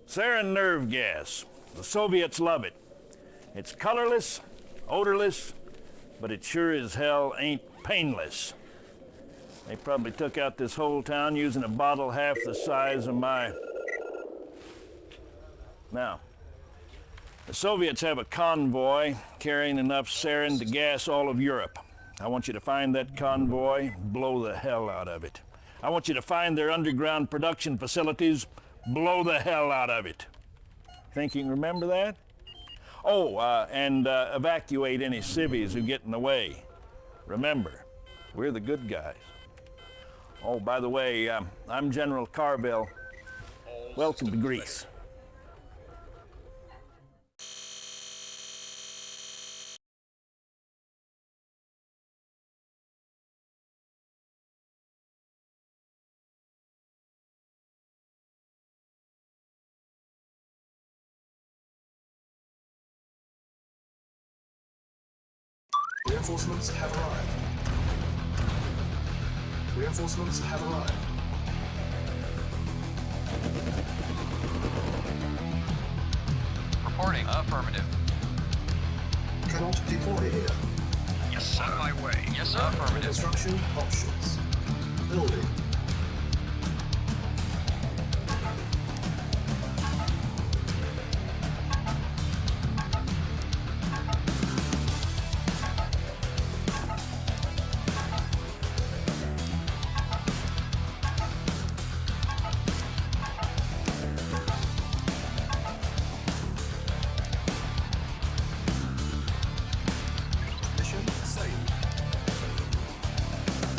Sarin nerve gas. The Soviets love it. It's colorless, odorless, but it sure as hell ain't painless. They probably took out this whole town using a bottle half the size of my... Now, the Soviets have a convoy carrying enough sarin to gas all of Europe. I want you to find that convoy, blow the hell out of it. I want you to find their underground production facilities, blow the hell out of it. Think you can remember that? Oh, and evacuate any civvies who get in the way. Remember, we're the good guys. Oh, by the way, I'm General Carville. Welcome to Greece. Reinforcements have arrived. Reinforcements have arrived. Reporting. Affirmative. Cannot deploy here. Yes, sir. On my way. Yes, sir. Affirmative. Construction options. Building.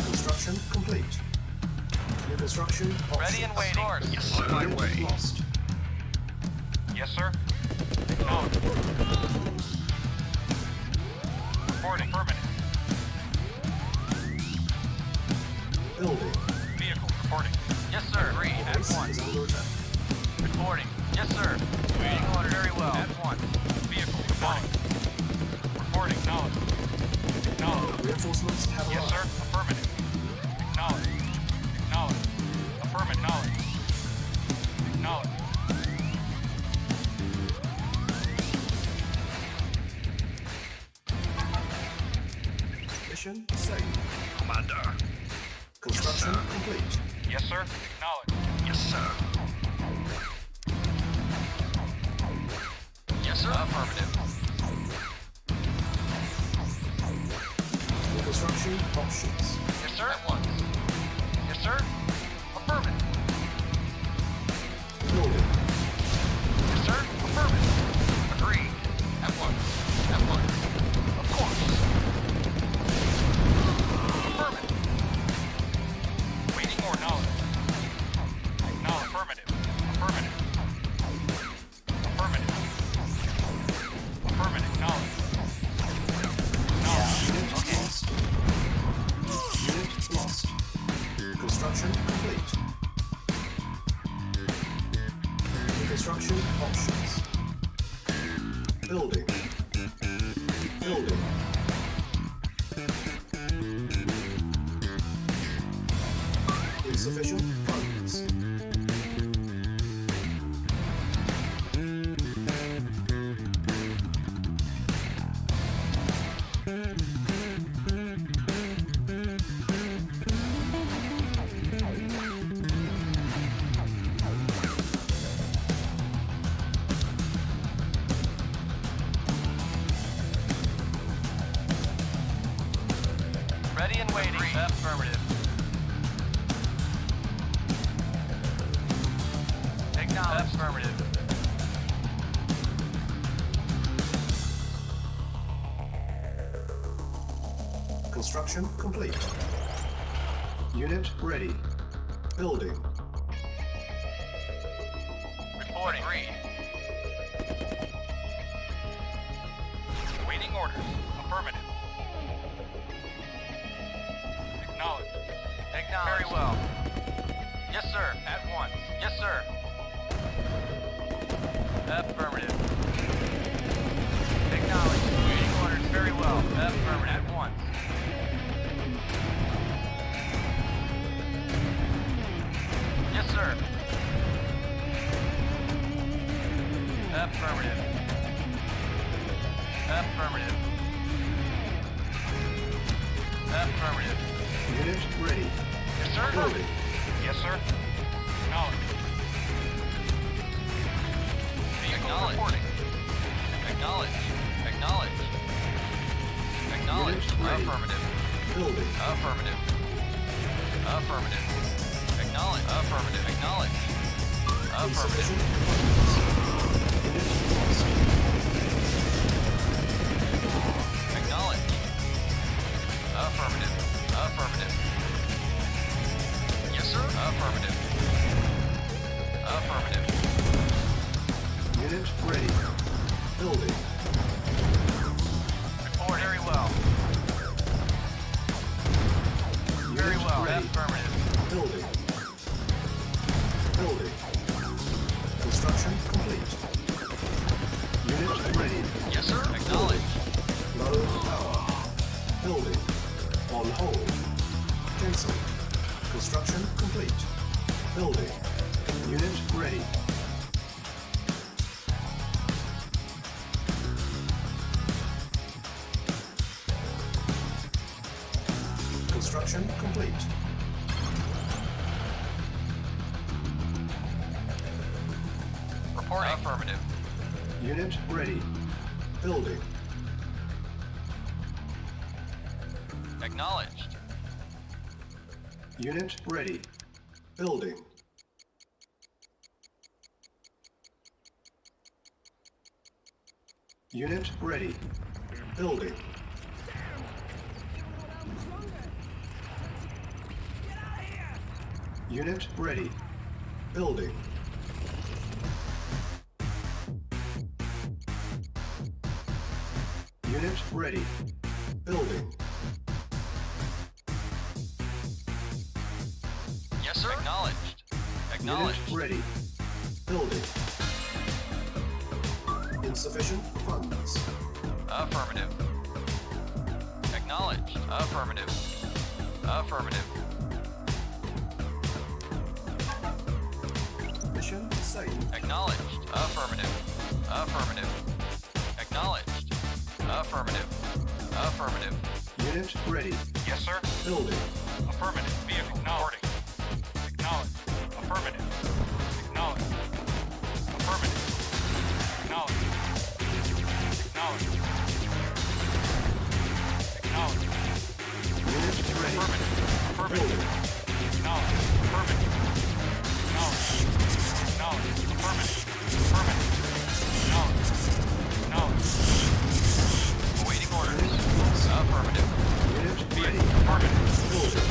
Construction complete. New construction options. Ready and waiting. Yes, sir. On my way. Lost. Yes, sir. Acknowledged. Reporting. Affirmative. Building. Vehicle. Reporting. Yes, sir. Agreed. At Base once. is under attack. Reporting. Yes, sir. Waiting order. Very well. At once. Vehicle. Reporting. Reporting. Acknowledged. Acknowledged. Reinforcements have Yes, arrived. sir. Affirmative. Acknowledged. Acknowledged. Affirmative. Acknowledged. Acknowledged. Mission saved. Commander. Construction complete. Yes, sir. Acknowledged. Yes, sir. Yes, sir. Affirmative. New construction options. Yes, sir. At once. Yes, sir. Affirmative. Building. Yes, sir. Affirmative. Agreed. At once. At once. Of course. Affirmative. Waiting or knowledge. Acknowledge. Affirmative. Affirmative. Affirmative. Affirmative. Knowledge. Knowledge. Unit Okay. lost. Unit lost. Construction complete. New construction options. Building. Building. Insufficient funds. Ready and waiting. Affirmative. Acknowledge. Affirmative. Construction complete. Unit ready. Building. Reporting. Agreed. Waiting orders. Affirmative. Acknowledged. Acknowledged. Very well. Yes, sir. At once. Yes, sir. Affirmative. Acknowledged. Waiting orders. Very well. Affirmative. At once. Yes, sir. Affirmative. Affirmative. Affirmative. Unit ready. Yes, sir. Building. Yes, sir. Acknowledge. Vehicle reporting. Acknowledge. Acknowledge. Acknowledge. Unit ready. Affirmative. Building. Affirmative. Affirmative. Acknowledge. Affirmative. Acknowledge. Affirmative. Insufficient funds. Unit lost. Acknowledge. Affirmative. Affirmative. Yes, sir. Affirmative. Affirmative. Unit ready. Building. Report very well. Very Unit well. ready. Affirmative. Building. Building. Construction complete. Unit ready. Yes, sir. Acknowledge. Low power. Building. On hold. Cancel. Construction complete. Building. Unit ready. Construction complete. Reporting. Affirmative. Unit ready. Building. Acknowledged. Unit ready. Building. Unit ready. Building. Unit ready. Building. Unit ready. Building. Yes, sir. Acknowledged. Acknowledged. Unit ready. Building. Insufficient funds. Affirmative. Acknowledged. Affirmative. Affirmative. Mission saved. Acknowledged. Affirmative. Affirmative. Acknowledged. Affirmative. Affirmative. Unit ready. Yes, sir. Building. Affirmative. Vehicle reporting. Acknowledged. Affirmative. Acknowledged. Affirmative. Acknowledged. Acknowledged. Acknowledged. Unit ready. Affirmative. Affirmative. Building. Acknowledged. Affirmative. Acknowledged. Acknowledged. Affirmative. Affirmative. Acknowledged. Acknowledged. Awaiting orders. Affirmative. Unit Vehicle. ready. Affirmative. Building.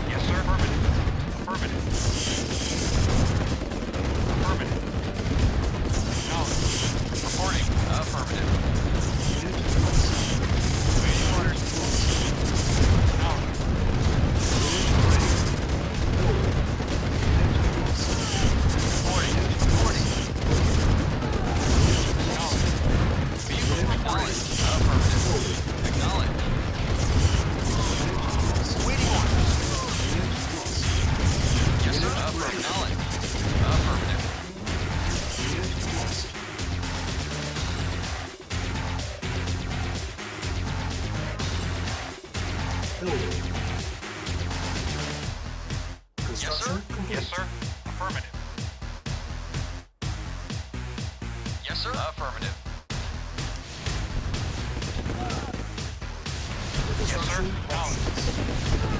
Yes, sir. Affirmative. Affirmative. Affirmative. Acknowledged. Reporting. Affirmative. Unit lost. Waiting orders. Acknowledged. Unit ready. Building. Unit lost. Reporting. Reporting. Acknowledged. Vehicle acknowledged. Affirmative. Building. Acknowledged. Unit lost. Waiting orders. Unit lost. Yes, sir. Unit ready. Acknowledged. Affirmative. Unit lost. Building. Yes, sir. Construction complete. Yes, sir. Affirmative. Yes, sir. Affirmative. Construction Acknowledged. options.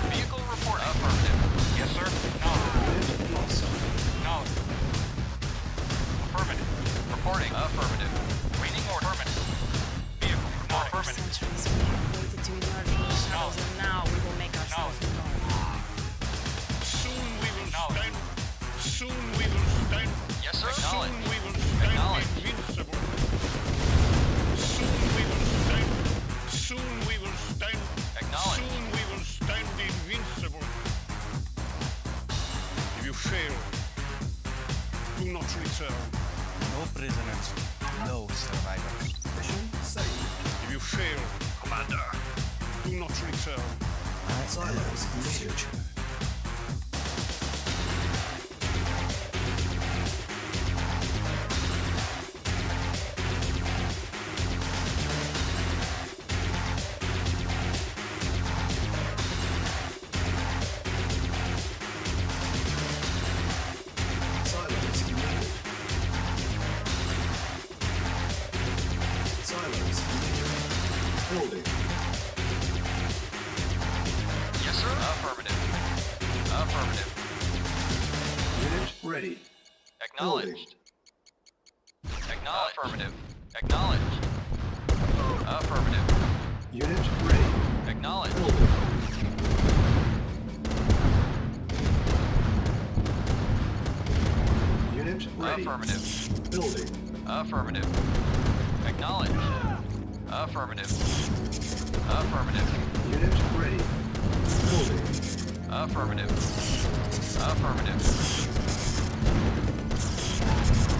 Vehicle report. Affirmative. Yes, sir. Acknowledged. Unit lost. Acknowledged. Affirmative. Reporting. Affirmative. Waiting order. Affirmative. Vehicle. Affirmative. Centuries we have waited to emerge from the shadows, and now we will make ourselves known. Soon we will Acknowledge. stand. Soon we will stand. Yes, sir. Soon Acknowledged. we will stand Acknowledged. invincible. Soon we will stand. Soon we will stand. Acknowledged. Soon we will stand invincible. If you fail, do not return. No prisoners, no survivors. Mission saved. If you fail, Commander. do not return. Silos in the future. Acknowledged. Acknowledged. Affirmative. Acknowledged. Affirmative. Unit ready. Acknowledged. Building. Unit ready. Affirmative. Building. Affirmative. Acknowledged. Affirmative. Affirmative. Unit ready. Building. Affirmative. Affirmative.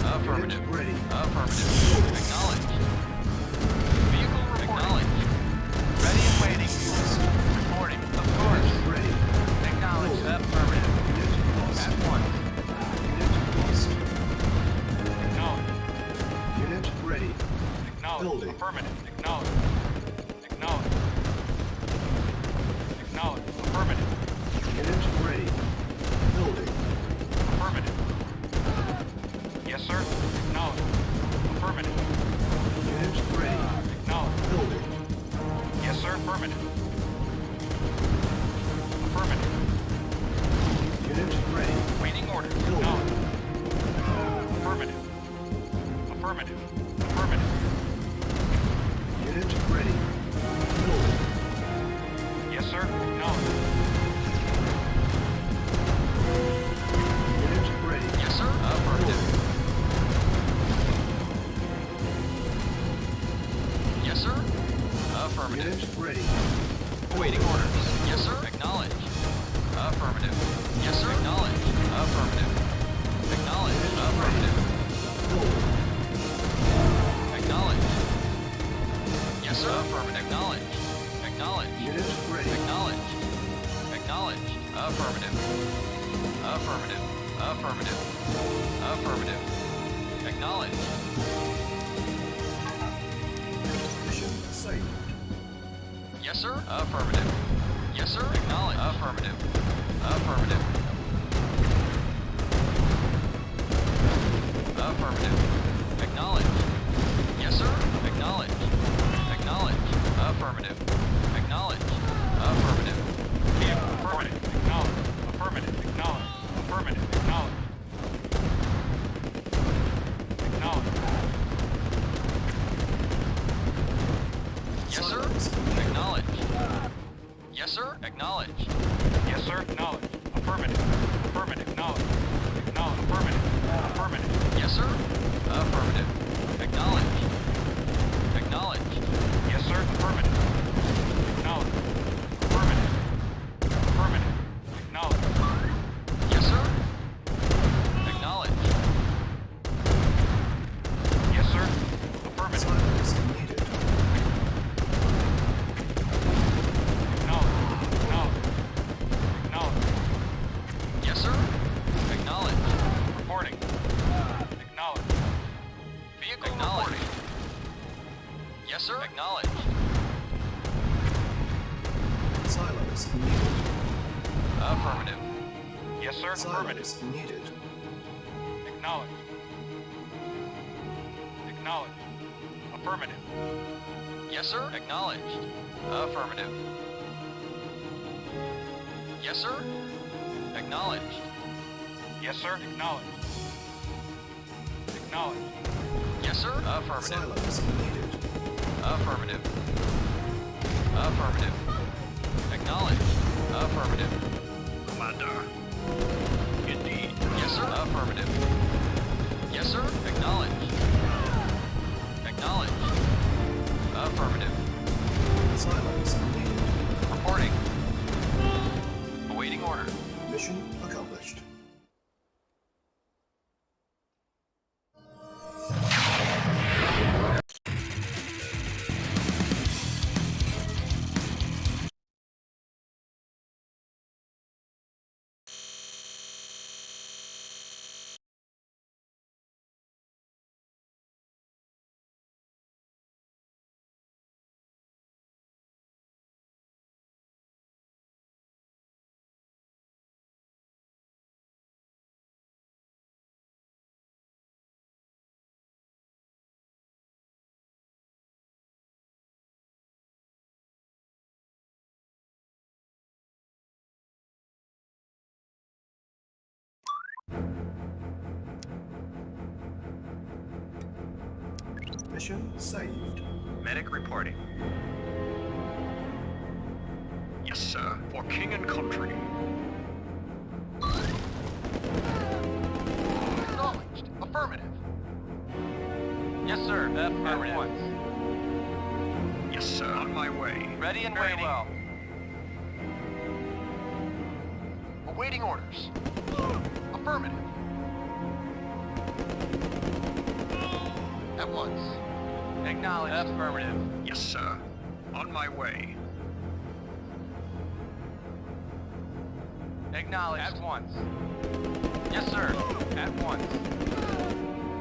Affirmative. Unit ready. Affirmative. Acknowledged. Vehicle reporting. Acknowledged. Ready and waiting. Reporting. Of course. Unit ready. Acknowledged. Building. Affirmative. Unit lost. At once. Unit lost. Acknowledged. Unit ready. Acknowledged. Building. Affirmative. Acknowledged. Acknowledged. Acknowledged. Affirmative. Unit ready. Building. Affirmative. Yes, sir. Acknowledged. Affirmative. Unit ready. Acknowledged. Building. Yes, sir. Affirmative. Affirmative. Unit ready. Waiting orders. Building. Acknowledged. Affirmative. Affirmative. Affirmative. Unit ready. Building. Yes, sir. Acknowledged. Unit ready. Yes, sir. Affirmative. Yes, sir. Affirmative. Unit ready. Awaiting orders. Yes, sir. Acknowledged. Affirmative. Yes, sir. Acknowledged. Affirmative. Acknowledged. Affirmative. Building. Acknowledged. Yes, sir. Affirmative. Acknowledged. Acknowledged. Unit ready. Acknowledged. Acknowledged. Affirmative. Affirmative. Affirmative. Affirmative. Acknowledged. Mission saved. Yes, sir. Affirmative. Yes, sir. Acknowledged. Affirmative. Affirmative. Affirmative. Acknowledged. Yes, sir. Acknowledged. Acknowledged. Affirmative. Acknowledged. Affirmative. Vehicle. Affirmative. Acknowledged. Affirmative. Acknowledged. Affirmative. Acknowledged. Acknowledged. Yes, sir. Acknowledged. Yes, sir. Acknowledged. Yes, sir. Acknowledged. Affirmative. Affirmative. Acknowledged. Acknowledged. Affirmative. Affirmative. Yes, sir. Affirmative. Acknowledged. Acknowledged. Yes, sir. Affirmative. Acknowledged. Affirmative. Affirmative. Acknowledged. Yes, sir. Acknowledged. Yes, sir. Affirmative. Silence needed. Acknowledged. Acknowledged. Acknowledged. Yes, sir. Acknowledged. Reporting. Acknowledged. Vehicle acknowledged. Yes, sir. Acknowledged. Silence needed. Affirmative. Yes, sir. Affirmative. Silence needed. Acknowledged. Acknowledged. Affirmative. Yes, sir. Acknowledged. Affirmative. Yes, sir. Acknowledged. Yes, sir. Acknowledged. Acknowledged. Yes, sir. Affirmative. Silence needed. Affirmative. Affirmative. Acknowledged. Affirmative. Commander. Indeed. Yes, sir. Affirmative. Yes, sir. Acknowledged. Acknowledged. Affirmative. Silence needed. Reporting. Awaiting order. Mission accomplished. Mission saved. Medic reporting. Yes, sir. For king and country. Acknowledged. Affirmative. Yes, sir. Affirmative. At once. Yes, sir. On my way. Ready and waiting. Well. Awaiting orders. Affirmative. At once. Acknowledged. Affirmative. Yes, sir. On my way. Acknowledged. At once. Yes, sir. At once.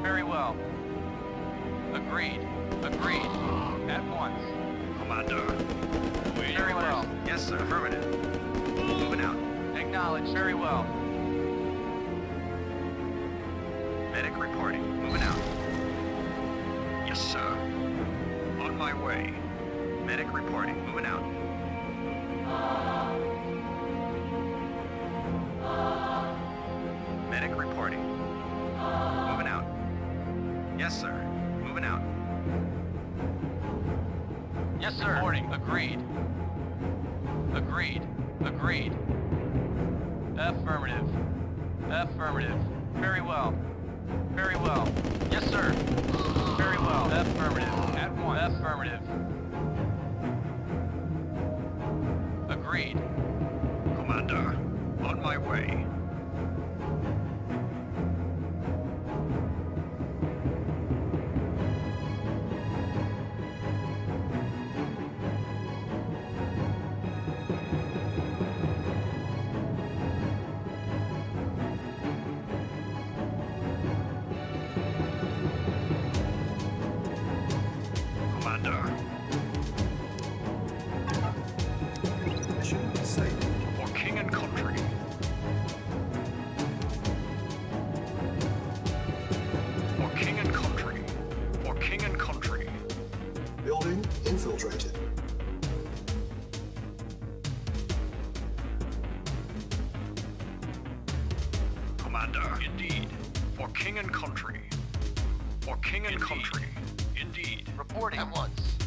Very well. Agreed. Agreed. At once. Commander. Very well. Yes, sir. Affirmative. Moving out. Acknowledged. Very well. Medic reporting. Moving out. Yes, sir. On my way. Medic reporting. Moving out. Medic reporting. Moving out. Yes, sir. Moving out. Yes, sir. Reporting. Agreed. Agreed. Agreed. Affirmative. Affirmative. Very well. Very well. Yes, sir. Very well. Affirmative. At once. Affirmative. Agreed. Commander. On my way. Commander. Mission saved. For king and country. For king and country. For king and country. Building infiltrated. Commander. Indeed. For king and country. For king and country. Indeed. Reporting. At once.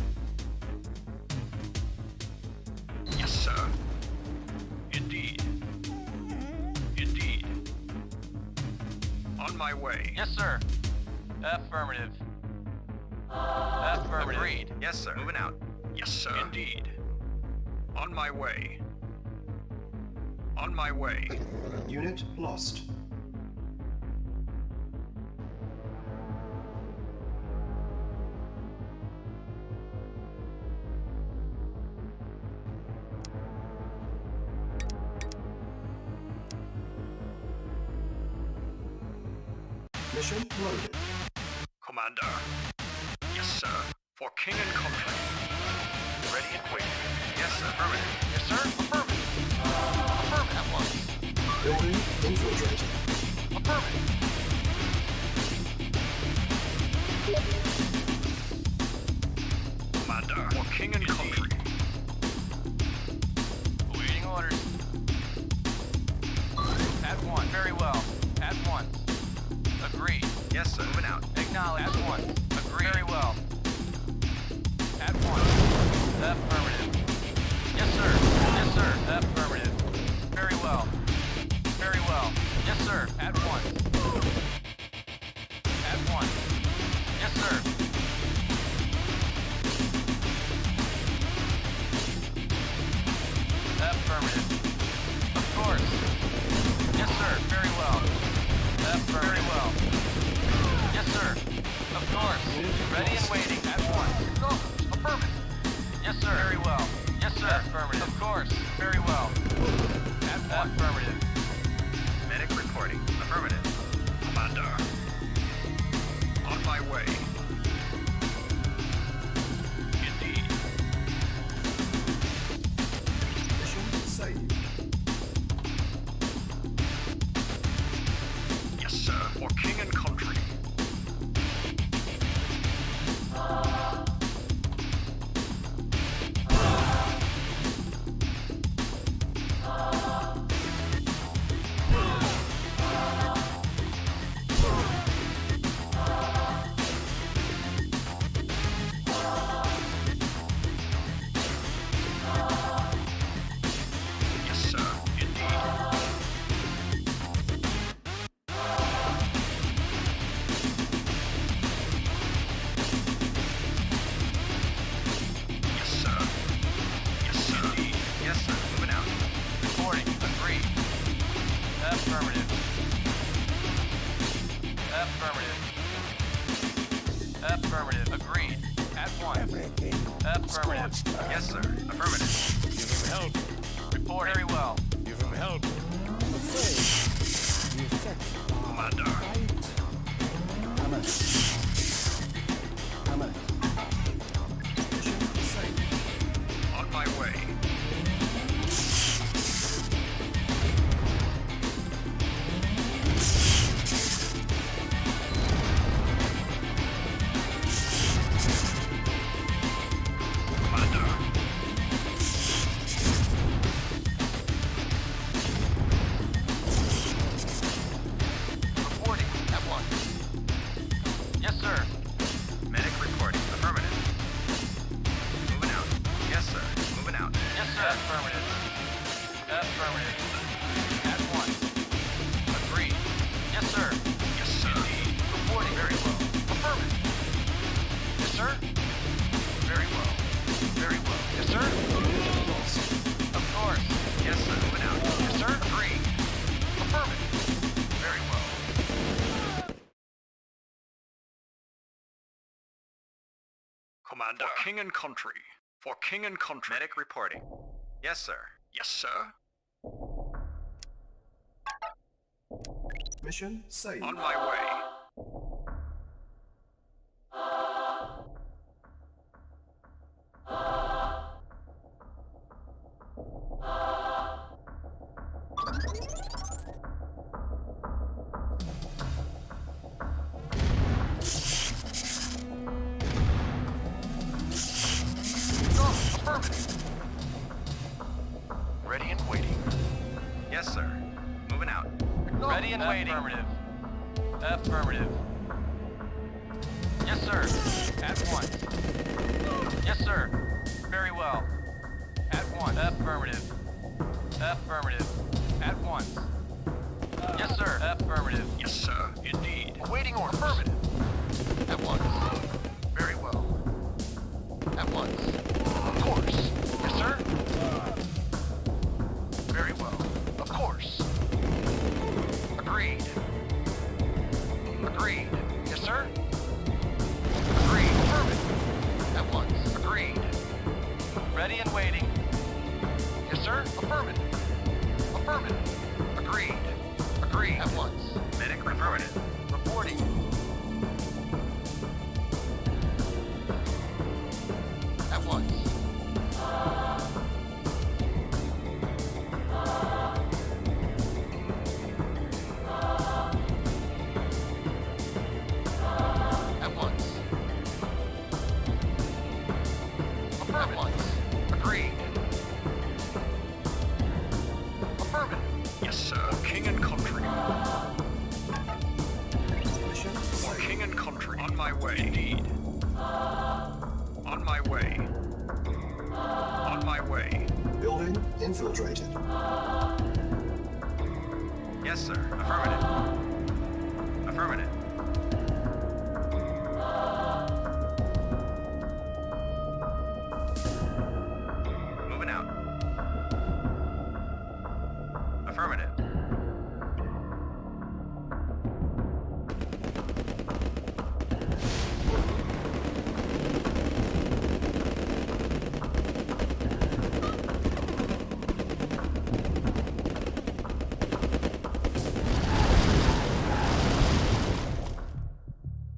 Yes, sir. Indeed. Indeed. On my way. Yes, sir. Affirmative. Affirmative. Agreed. Yes, sir. Moving out. Yes, sir. Indeed. On my way. On my way. Unit lost. Mission loaded. Commander. Yes, sir. For king and country. Ready and waiting. Yes, sir. Affirmative. Yes, sir. Affirmative. Affirmative. At once. Building infiltrated. Affirmative. Commander. For king and country. Awaiting orders. At once. Very well. At once. Agreed. Yes, sir. Moving out. Acknowledged. At once. Agreed. Very well. At once. Affirmative. Yes, sir. Yes, sir. Affirmative. Very well. Very well. Yes, sir. At once. At once. Yes, sir. Affirmative. Of course. Yes, sir. Very well. Affirmative. Very well. Yes, sir. Of course. Ready and waiting. At once. Affirmative. Yes, sir. Very well. Yes, sir. Affirmative. Of course. Very well. At once. Affirmative. Medic reporting. Affirmative. Commander. On my way. Indeed. Mission saved. Yes, sir. For king and country. Affirmative. Affirmative. Affirmative. Agreed. At once. Affirmative. Yes, sir. Affirmative. Give him help. Report. Very well. Give him help. Commander. Mission saved. On my way. Commander. Reporting. At once. Yes, sir. Medic reporting. Affirmative. Moving out. Yes, sir. Moving out. Yes, sir. Affirmative. Affirmative. At once. Agreed. Yes, sir. Yes, sir. Reporting. Very well. Affirmative. Yes, sir. Very well. Very well. Yes, sir. Lost. Of course. Yes, sir. Moving out. Yes, sir. Agreed. Affirmative. Very well. Commander. For king and country. For king and country. Medic reporting. Yes, sir. Yes, sir. Mission saved. On my way. Affirmative. Ready and waiting. Yes, sir. Moving out. Ready and waiting. Affirmative. Affirmative. Yes, sir. At once. Yes, sir. Very well. At once. Affirmative. Affirmative. At once. Yes, sir. Affirmative. Yes, sir. Indeed. Awaiting orders. Affirmative. At once. Very well. At once. Of course. Yes, sir. Very well. Of course. Agreed. Agreed. Yes, sir. Agreed. Affirmative. At once. Agreed. Ready and waiting. Yes, sir. Affirmative. Affirmative. Agreed. Agreed. At once. Medic affirmative. Reporting. At once. At once. Affirmative. At once. Agreed. Affirmative. Yes, sir. King and country. Mission For saved. king and country. On my way. Indeed. On my way. On my way. Building infiltrated. Yes, sir. Affirmative. Affirmative. Moving out. Affirmative.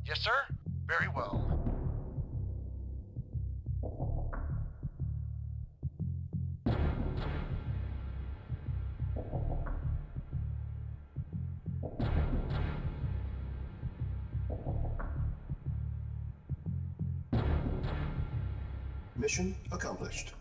Yes, sir. Very well. Mission accomplished.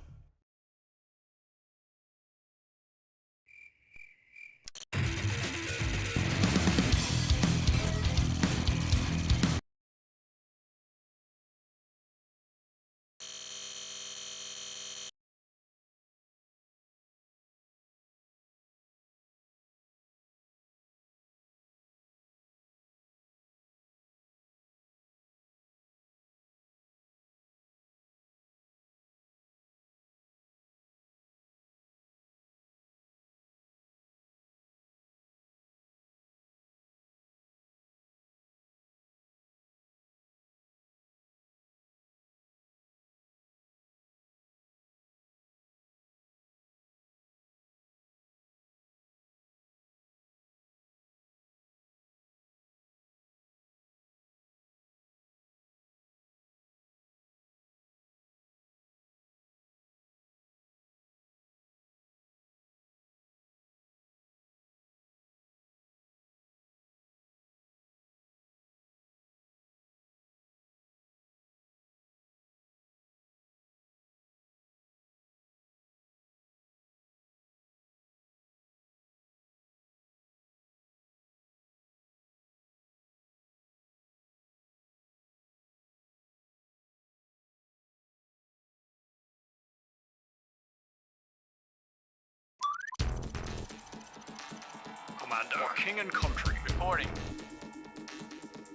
Commander. For king and country. Reporting.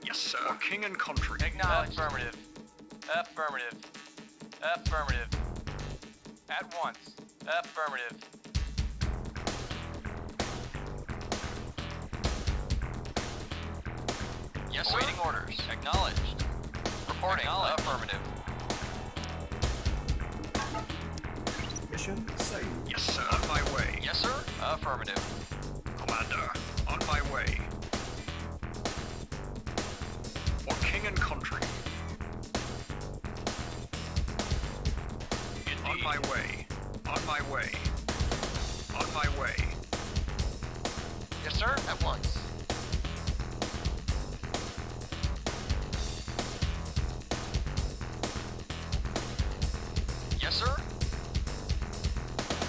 Yes, sir. For king and country. Acknowledged. Affirmative. Affirmative. Affirmative. At once. Affirmative. Yes, sir. Awaiting orders. Acknowledged. Reporting. Affirmative. Mission saved. Yes, sir. On my way. Yes, sir. Affirmative. Commander, on my way. For king and country. Indeed. On my way. On my way. On my way. Yes, sir. At once. Yes, sir.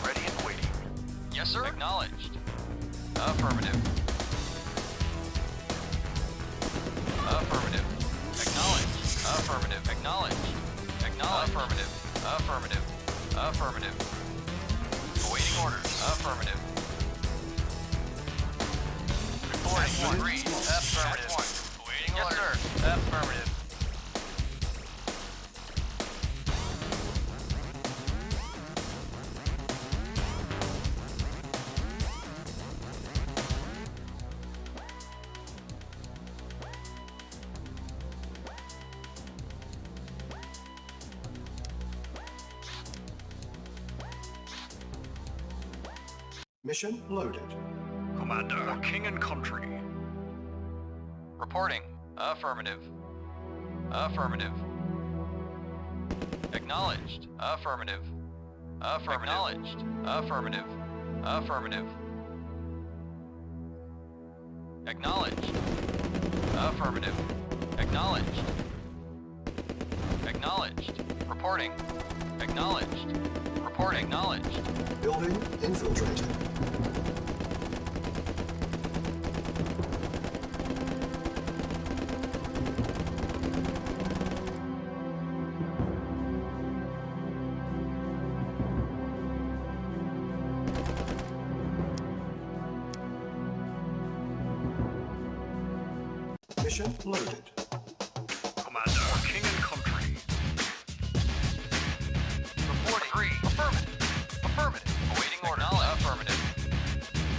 Ready and waiting. Yes, sir. Acknowledged. Affirmative. Affirmative. Acknowledged. Affirmative. Acknowledged. Acknowledged. Affirmative. Affirmative. Affirmative. Awaiting orders. Affirmative. Reporting. Agreed. Affirmative. Awaiting orders. Yes, sir. Affirmative. Mission loaded. Commander, for king and country. Reporting. Affirmative. Affirmative. Acknowledged. Affirmative. Affirmative. Acknowledged. Affirmative. Affirmative. Acknowledged. Affirmative. Acknowledged. Acknowledged. Reporting. Acknowledged. Reporting. Acknowledged. Building infiltrated. Mission loaded. Commander, for king and country. Reporting. Agree. Affirmative. Affirmative. Awaiting order. Affirmative.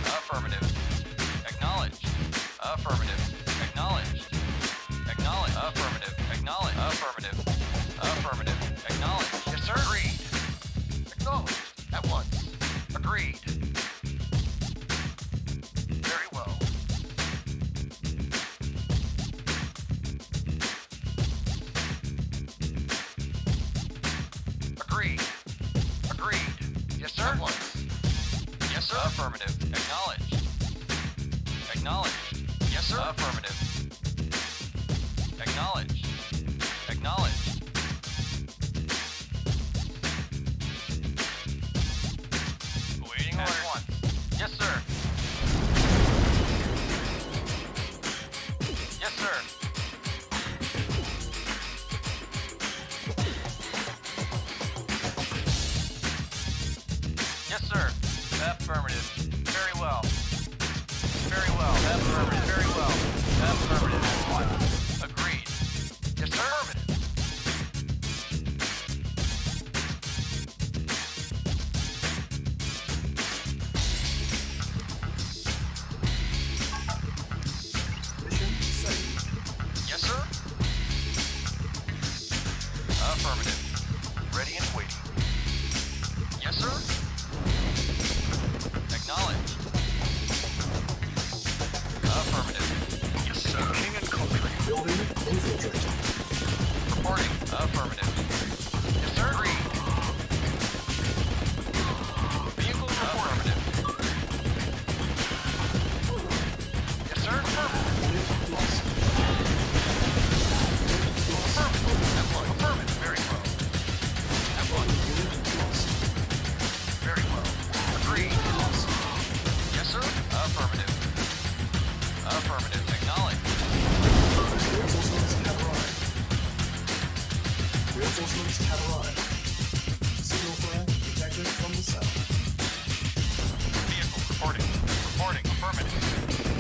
Affirmative. Acknowledged. Affirmative. Acknowledged. Acknowledged. Affirmative. Acknowledged. Affirmative. Affirmative. Acknowledged. Yes, sir. Agreed. Acknowledged. At once. Agreed. Very well. Agreed. Agreed. Yes, sir. At once. Yes, sir. Affirmative. Acknowledged. Acknowledged. Yes, sir. Affirmative. Acknowledged. Acknowledged. Awaiting order. At once. Yes, sir. Yes, sir. Yes, sir. Affirmative. Very well. Very well. Affirmative. Very well. Affirmative. What? Agreed. Yes, sir. Affirmative. Mission saved. Yes, sir. Affirmative. Ready and waiting. Yes, sir. Acknowledged. Affirmative. Yes, sir. King and country. Building infiltrated. Reporting. Affirmative. Yes, sir. Agreed. Vehicle affirmative. Yes, sir. Affirmative. Unit lost. Affirmative. At one. Affirmative. Very well. At one. Unit lost. Very well. Agreed. Lost. Yes, sir. Affirmative. Affirmative. Acknowledged. Reinforcements have arrived. Reinforcements have arrived. Signal flare detected from the south. Vehicle reporting. Reporting. Affirmative.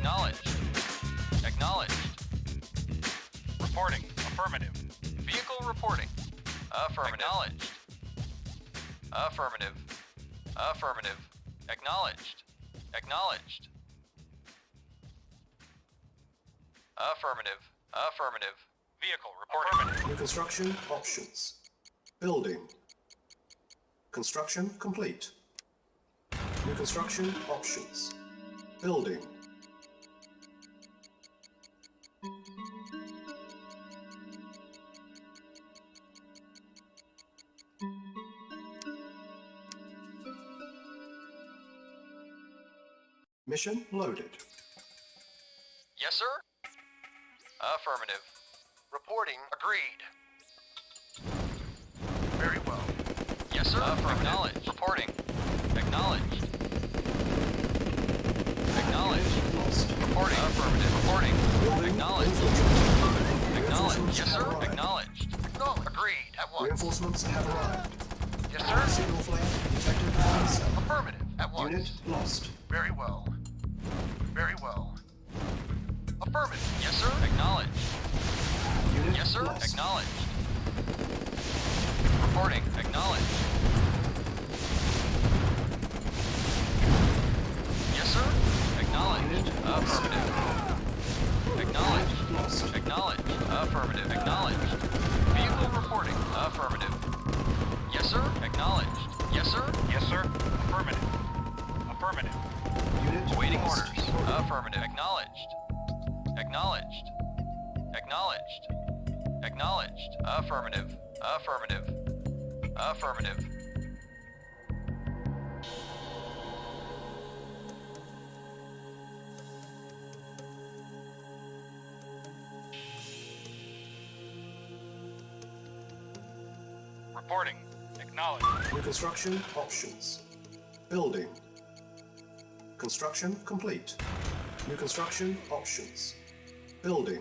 Acknowledged. Acknowledged. Reporting. Affirmative. Vehicle reporting. Affirmative. Acknowledged. Affirmative. Affirmative. Acknowledged. Acknowledged. Affirmative. Affirmative. Vehicle reporting. New construction options. Building. Construction complete. New construction options. Building. Mission loaded. Yes, sir? Affirmative. Reporting. Agreed. Very well. Yes, sir. Acknowledged. Reporting. Acknowledged. Acknowledged. Lost. Reporting. Affirmative. Reporting. Building. Acknowledged. Infiltrated. Acknowledged. Yes, sir. Have arrived. Acknowledged. Agreed. At once. Reinforcements have arrived. Yes, sir. Signal flame detected from the south. Affirmative. At once. Unit lost. Very well. Very well. Affirmative. Yes, sir. Acknowledged. Unit Yes, sir. lost. Acknowledged. Reporting. Acknowledged. Yes, sir. Acknowledged. Affirmative. Acknowledged. Unit lost. Acknowledged. Affirmative. Acknowledged. Vehicle reporting. Affirmative. Yes, sir. Acknowledged. Yes, sir. Yes, sir. Affirmative. Affirmative. Unit Awaiting lost. orders. Affirmative. Acknowledged. Acknowledged. Acknowledged. Acknowledged. Affirmative. Affirmative. Affirmative. Reporting. Acknowledged. New construction options. Building. Construction complete. New construction options. Building.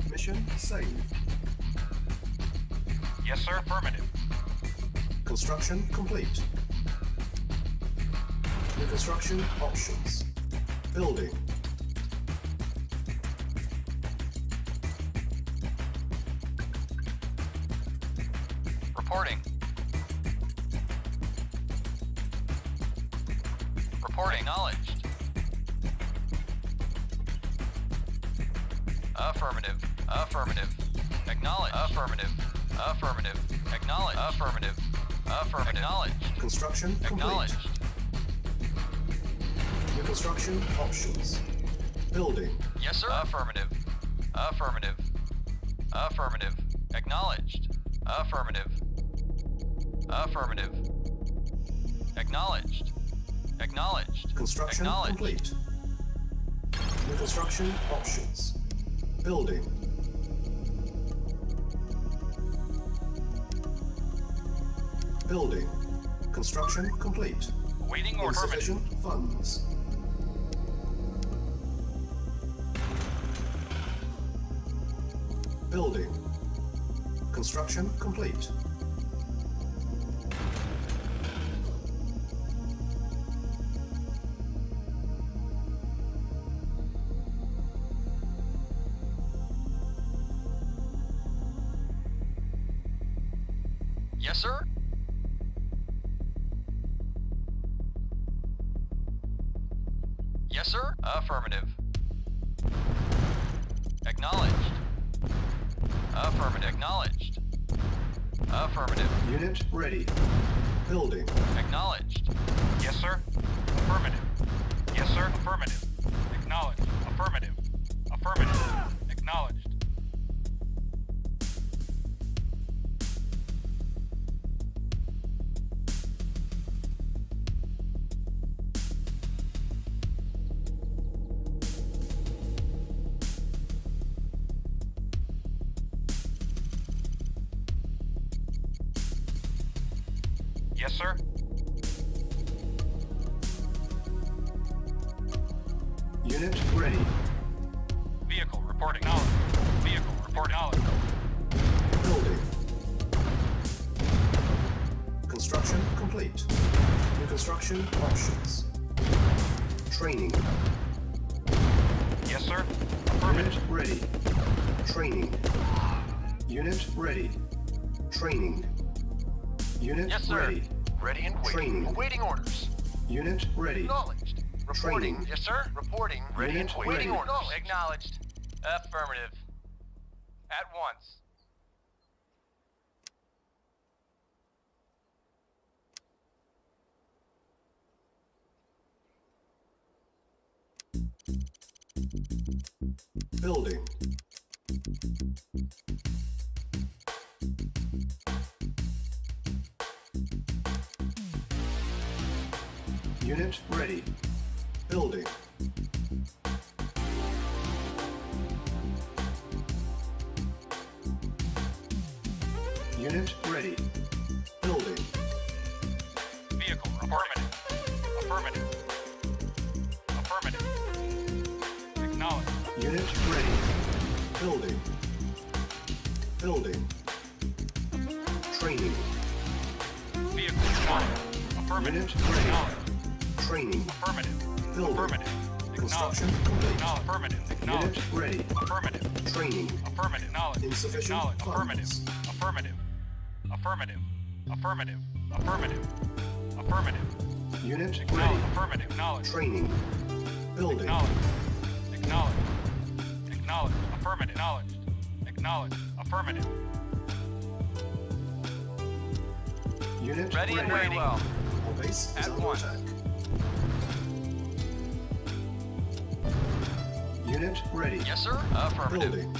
Mission saved. Yes, sir. Affirmative. Construction complete. New construction options. Building. Reporting. Reporting. Acknowledged. Affirmative. Affirmative. Acknowledged. Affirmative. Affirmative. Acknowledged. Affirmative. Affirmative. Acknowledged. Construction complete. Acknowledged. New construction options. Building. Yes, sir. Affirmative. Affirmative. Affirmative. Acknowledged. Affirmative. Affirmative. Acknowledged. Acknowledged. Construction Acknowledged. complete. New construction options. Building. Building. Construction complete. Awaiting order. Insufficient funds. Building. Construction complete. Yes, sir. Yes, sir. Affirmative. Acknowledged. Affirmative. Acknowledged. Affirmative. Unit ready. Building. Acknowledged. Yes, sir. Affirmative. Yes, sir. Affirmative. Acknowledged. Affirmative. Affirmative. Acknowledged. Yes, sir. Unit ready. Vehicle reporting. Knowledge. Vehicle reporting. Knowledge. Building. Construction complete. New construction options. Training. Yes, sir. Unit Affirmative. ready. Training. Unit ready. Training. Unit Yes, sir. ready. Ready and waiting. Training. Awaiting orders. Unit ready. Acknowledged. Reporting. Training. Yes, sir. Reporting. Ready Unit and waiting. ready. Orders. Acknowledged. Affirmative. At once. Building. Unit ready. Building. Unit ready. Building. Vehicle reporting. Affirmative. Affirmative. Acknowledged. Unit ready. Building. Building. Training. Vehicle acknowledged. Affirmative. Unit ready. Acknowledged. Training. Affirmative. Building. Affirmative. Construction Acknowledged. complete. Acknowledged. Affirmative. Acknowledged. Unit ready. Affirmative. Training. Affirmative. Acknowledged. Insufficient Acknowledged. Affirmative. funds. Affirmative. Affirmative. Affirmative. Affirmative. Affirmative. Unit ready. Acknowledged. Affirmative. Acknowledged. Training. Building. Acknowledged. Acknowledged. Acknowledged. Affirmative. Acknowledged. Acknowledged. Affirmative. Unit Ready and waiting. Well. Our base is At under once. attack. Unit ready. Yes, sir. Affirmative. Building.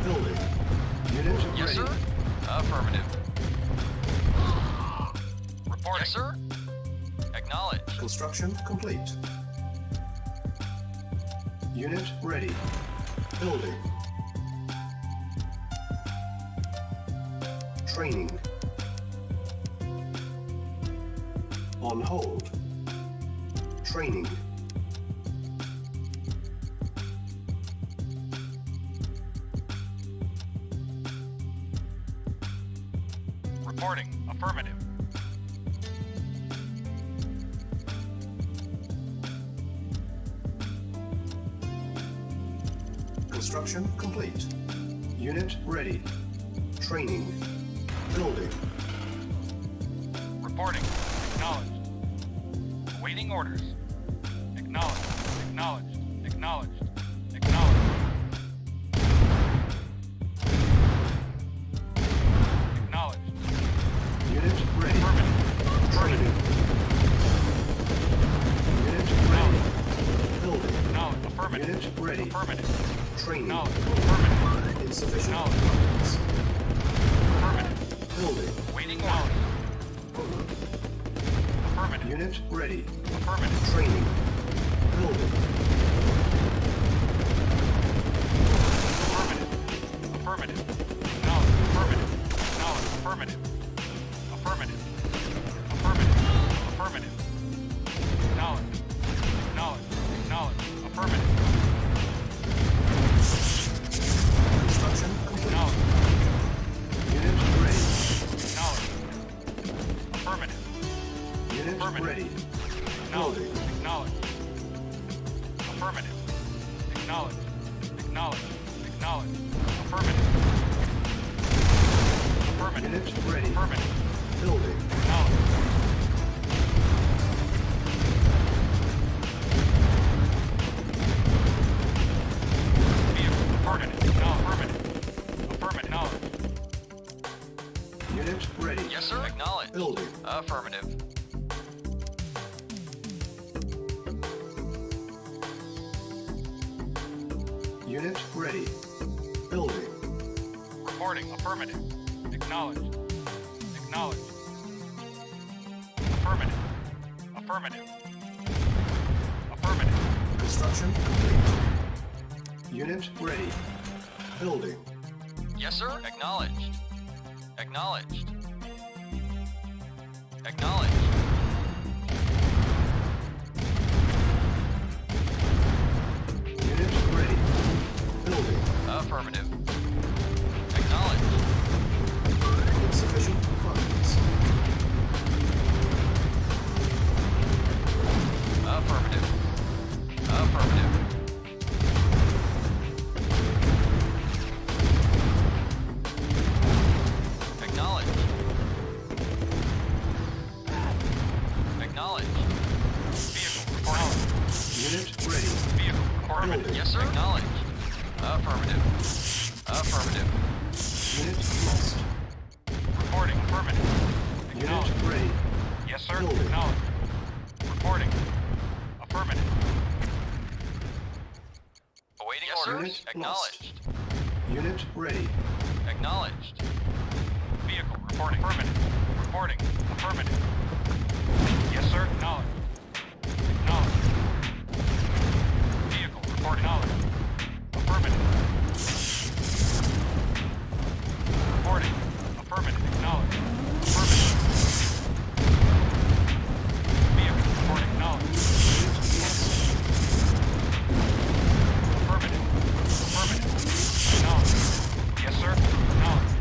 Building. Unit Yes, ready. sir. Affirmative. Reporting. Yes, sir. Acknowledged. Construction complete. Unit ready. Building. Training. On hold. Training. Reporting. Affirmative. Construction complete. Unit ready. Training. Building. Reporting. Acknowledged. Awaiting orders. Acknowledged. Acknowledged. Acknowledged. Acknowledged. Acknowledged. Unit ready. Affirmative. Training. Unit ready. Building. Acknowledged. Affirmative. Unit ready. Affirmative. Training. Acknowledged. Affirmative. Insufficient Acknowledged. funds. Affirmative. Building. Awaiting orders. Affirmative. Unit ready. Affirmative. Training. Building. Affirmative. Affirmative. Acknowledged. Affirmative. Acknowledged. Affirmative. Affirmative. Affirmative. Affirmative. Acknowledged. Acknowledged. Acknowledged. Affirmative. Construction complete. Acknowledged. Unit ready. Acknowledged. Affirmative. Unit Affirmative. ready. Acknowledged. Building. Acknowledged. Affirmative. Acknowledged. Acknowledged. Acknowledged. Affirmative. Affirmative. Unit ready. Affirmative. Building. Acknowledged. Vehicle departed. Affirmative. Affirmative. Acknowledged. Unit ready. Yes, sir. Acknowledged. Building. Affirmative. Unit ready. Building. Reporting. Affirmative. Acknowledged. Acknowledged. Affirmative. Affirmative. Affirmative. Construction complete. Unit ready. Building. Yes, sir. Acknowledged. Acknowledged. Acknowledged. Unit ready. Building. Affirmative. Acknowledged. Insufficient funds. Affirmative. Affirmative. Acknowledged. Acknowledged. Vehicle reporting. Unit ready. Vehicle reporting. Building. Yes, sir. Acknowledged. Affirmative. Affirmative. Unit lost. Reporting. Affirmative. Unit ready. Yes, sir. Building. Acknowledged. Reporting. Affirmative. Awaiting orders. Unit Acknowledged. Unit ready. Acknowledged. Vehicle reporting. Affirmative. Reporting. Affirmative. Yes, sir. Acknowledged. Acknowledged. Vehicle reporting. Acknowledged. Affirmative. Reporting. Affirmative. Acknowledged. Affirmative. Vehicle reporting. Acknowledged. Affirmative. Affirmative. Acknowledged. Yes, sir. Acknowledged.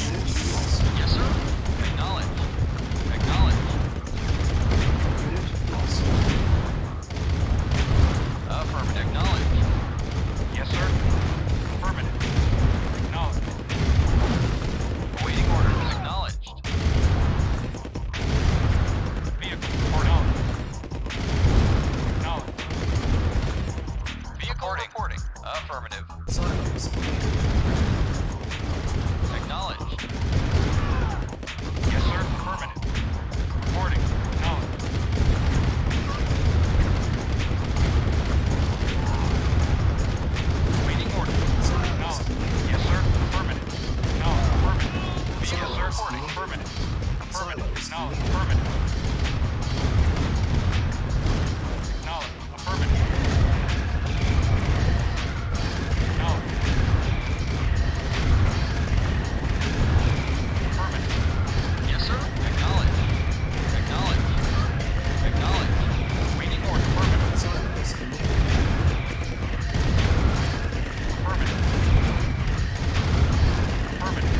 Unit lost. Yes, sir. Acknowledged. Acknowledged. Unit lost. Affirmative. Acknowledged. Yes, sir. Affirmative. Acknowledged. Awaiting orders. Acknowledged. Vehicle report acknowledged. Acknowledged. Vehicle reporting. Affirmative. Silos. Acknowledged. Yes, sir. Affirmative. Reporting. Acknowledged. Waiting order. Acknowledged. Yes, sir. Affirmative. Acknowledged. Affirmative. Yes, sir. Reporting. Affirmative. Affirmative. Acknowledged. Affirmative. Acknowledged. Affirmative. Acknowledged. Affirmative. Yes, sir. Acknowledged. Acknowledged. Acknowledged. Waiting order. Affirmative. Silos. Affirmative. Affirmative.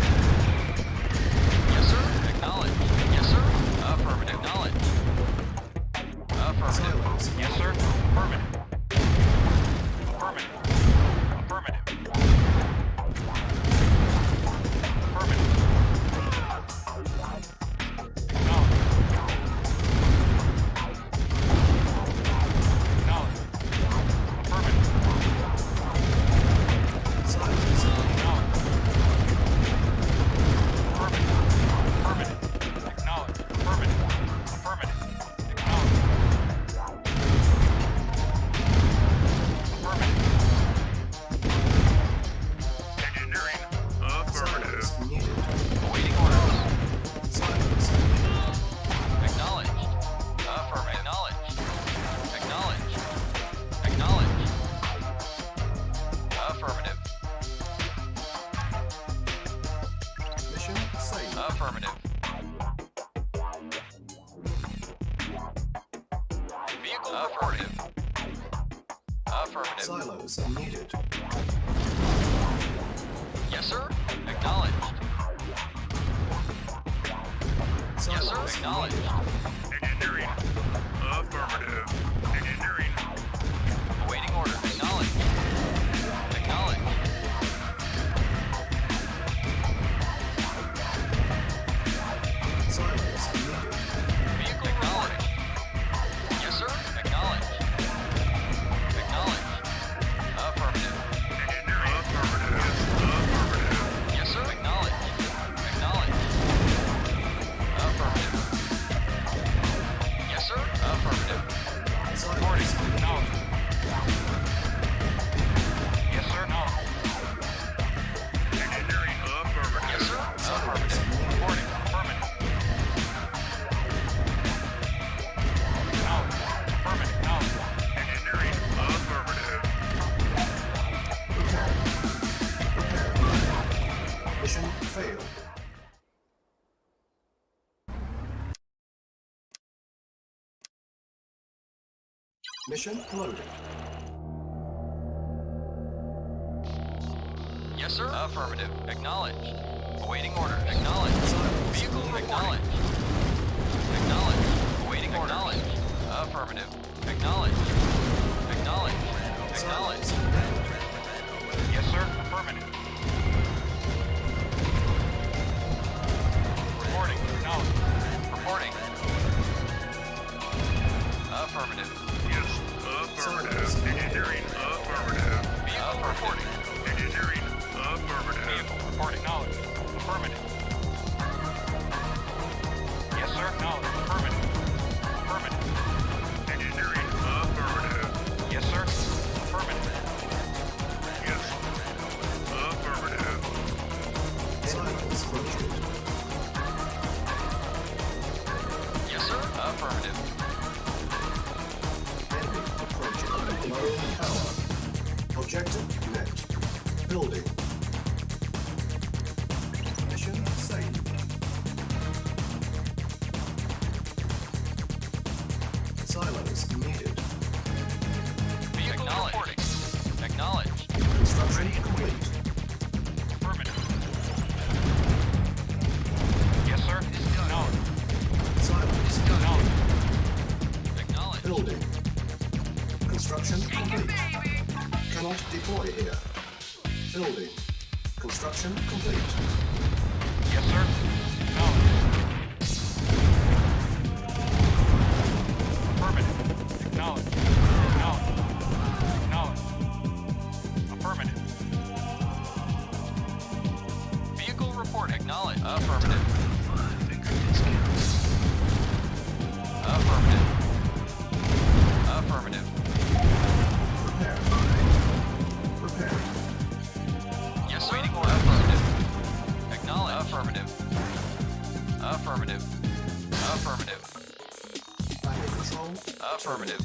Yes, sir. Acknowledged. Yes, sir. Affirmative. Acknowledged. Affirmative. Yes, sir. Affirmative. Affirmative. Affirmative. Affirmative. Acknowledged. Acknowledged. Affirmative. Silos. Acknowledged. Affirmative. Affirmative. Acknowledged. Affirmative. Affirmative. Acknowledged. Affirmative. Engineering. Affirmative. Silos needed. Awaiting orders. Silos. Acknowledged. Affirmative. Acknowledged. Acknowledged. Acknowledged. Affirmative. Mission saved. Affirmative. Vehicle affirmative. Affirmative. Silos needed. Yes, sir. Acknowledged. Yes, sir. Silos Acknowledged. Engineering. Affirmative. Engineering. Awaiting order. Acknowledged. Acknowledged. Silos needed. Vehicle acknowledged. Yes, sir. Acknowledged. Acknowledged. Affirmative. Engineering. Affirmative. Affirmative. Yes, sir. Acknowledged. Acknowledged. Affirmative. Yes, sir. Affirmative. Silos Reporting. Acknowledged. failed. Mission loaded. Yes, sir. Affirmative. Acknowledged. Awaiting order. Acknowledged. Vehicle acknowledged. Acknowledged. Awaiting order. Acknowledged. Affirmative. Acknowledged. Acknowledged. Acknowledged. Yes, sir. Affirmative. Reporting. Acknowledged. Reporting. Affirmative. Yes. Affirmative. Engineering. Affirmative. Vehicle reporting. Engineering. Affirmative. Vehicle reporting. Acknowledged. Affirmative. Yes, sir. Acknowledged. Affirmative. Affirmative. Engineering. Affirmative. Yes, sir. Affirmative. Yes. Affirmative. Silos located. Yes, sir. Affirmative. Enemy approaching. Low power. Objective met. Building. Mission saved. Silos needed. Vehicle reporting. Acknowledged. Construction complete. Affirmative. Yes, sir. Acknowledged. Silos Acknowledged. Acknowledged. building. Construction complete. Cannot deploy here. Building. Construction complete. Yes, sir. Acknowledged. Affirmative. Acknowledged. Acknowledged. Acknowledged. Affirmative. Vehicle report. Acknowledged. Affirmative. Affirmative. Affirmative. Prepare. Prepare. Yes, sir. Waiting order. Affirmative. Acknowledged. Affirmative. Affirmative. Affirmative. Planning control. Affirmative.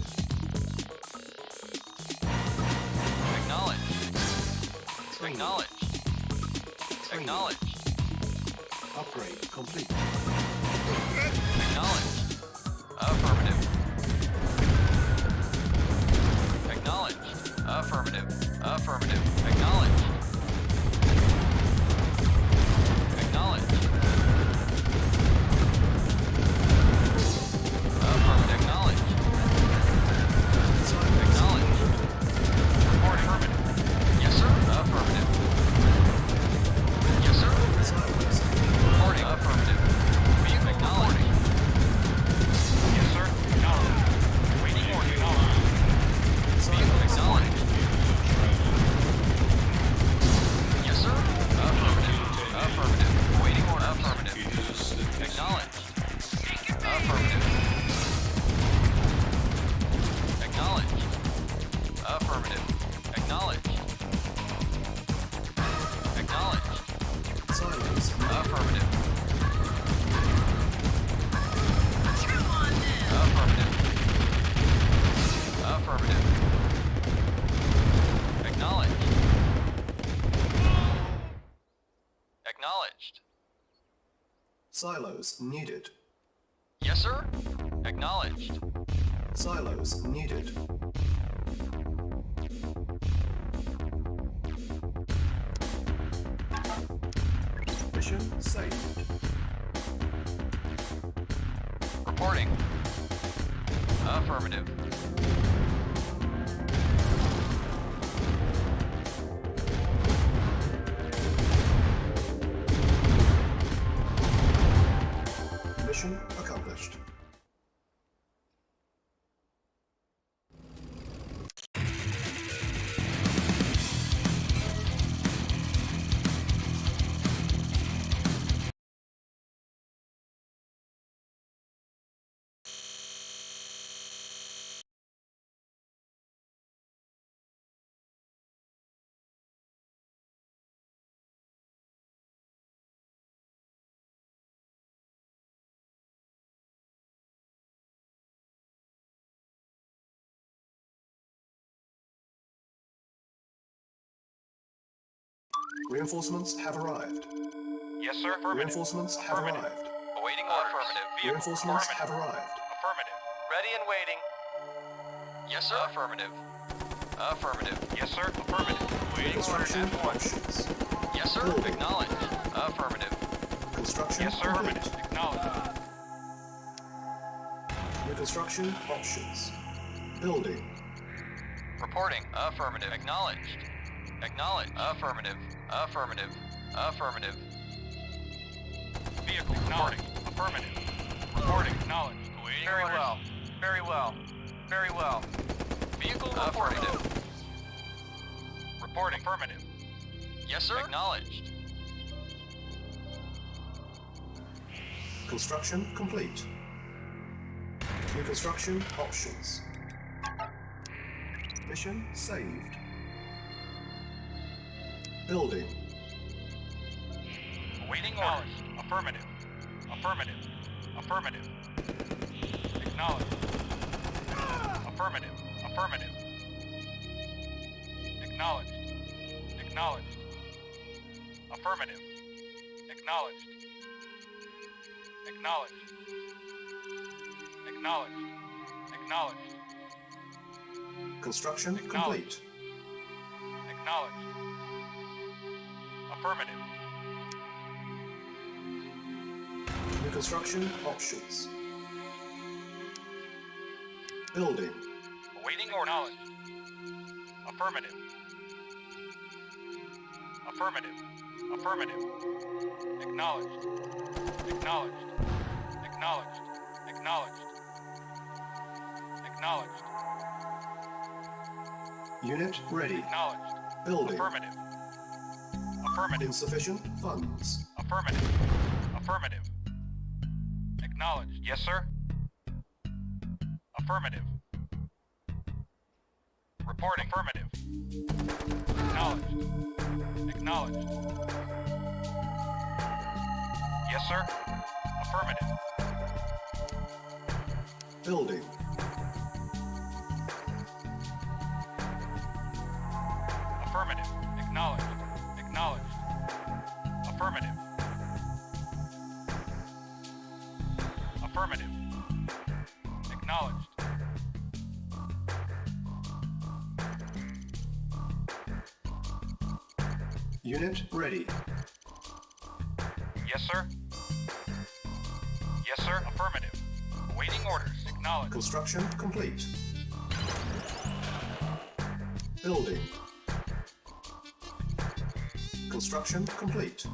Acknowledged. Acknowledged. Acknowledged. Upgrade complete. Acknowledged. Affirmative. Acknowledged. Affirmative. Affirmative. Acknowledged. Acknowledged. Affirmative. Acknowledged. Acknowledged. Reporting. Affirmative. Yes, sir. Affirmative. Yes, sir. Silos. Reporting. Affirmative. Vehicle acknowledged. Yes, sir. Acknowledged. Waiting order. Acknowledged. Vehicle acknowledged. Yes, sir. Affirmative. Affirmative. Waiting order. Affirmative. Acknowledged. Affirmative. Acknowledged. Affirmative. Acknowledged. Acknowledged. Silos. Affirmative. Affirmative. Affirmative. Acknowledged. Acknowledged. Silos needed. Yes, sir. Acknowledged. Silos needed. Mission saved. Reporting. Affirmative. Mission accomplished. Reinforcements have arrived. Yes, sir. Affirmative. Reinforcements have Affirmative. arrived. Awaiting orders. Affirmative. Vehicle. Reinforcements have Affirmative. arrived. Affirmative. Ready and waiting. Yes, sir. Affirmative. Affirmative. Yes, sir. Affirmative. Waiting orders Construction at once. options. Yes, sir. Building. Acknowledged. Affirmative. Construction Yes, sir. complete. Affirmative. Acknowledged. New construction options. Building. Reporting. Affirmative. Acknowledged. Acknowledged. Affirmative. Affirmative. Affirmative. Vehicle. Reporting. Affirmative. Reporting. Acknowledged. Awaiting Very orders. Well. Very well. Very well. Vehicle affirmative. Reporting. Affirmative. Yes, sir. Acknowledged. Construction complete. New construction options. Mission saved. Building. Awaiting orders. Affirmative. Affirmative. Affirmative. Acknowledged. Affirmative. Affirmative. Acknowledged. Acknowledged. Affirmative. Acknowledged. Acknowledged. Acknowledged. Acknowledged. Construction Acknowledged. complete. Acknowledged. Affirmative. New construction options. Building. Awaiting order. Acknowledged. Affirmative. Affirmative. Affirmative. Acknowledged. Acknowledged. Acknowledged. Acknowledged. Acknowledged. Unit ready. Acknowledged. Building. Affirmative. Affirmative. Insufficient funds. Affirmative. Affirmative. Acknowledged. Yes, sir. Affirmative. Reporting. Affirmative. Acknowledged. Acknowledged. Yes, sir. Affirmative. Building. Affirmative. Acknowledged. Acknowledged. Affirmative. Affirmative. Acknowledged. Unit ready. Yes, sir. Yes, sir. Affirmative. Awaiting orders. Acknowledged. Construction complete. Building. Construction complete.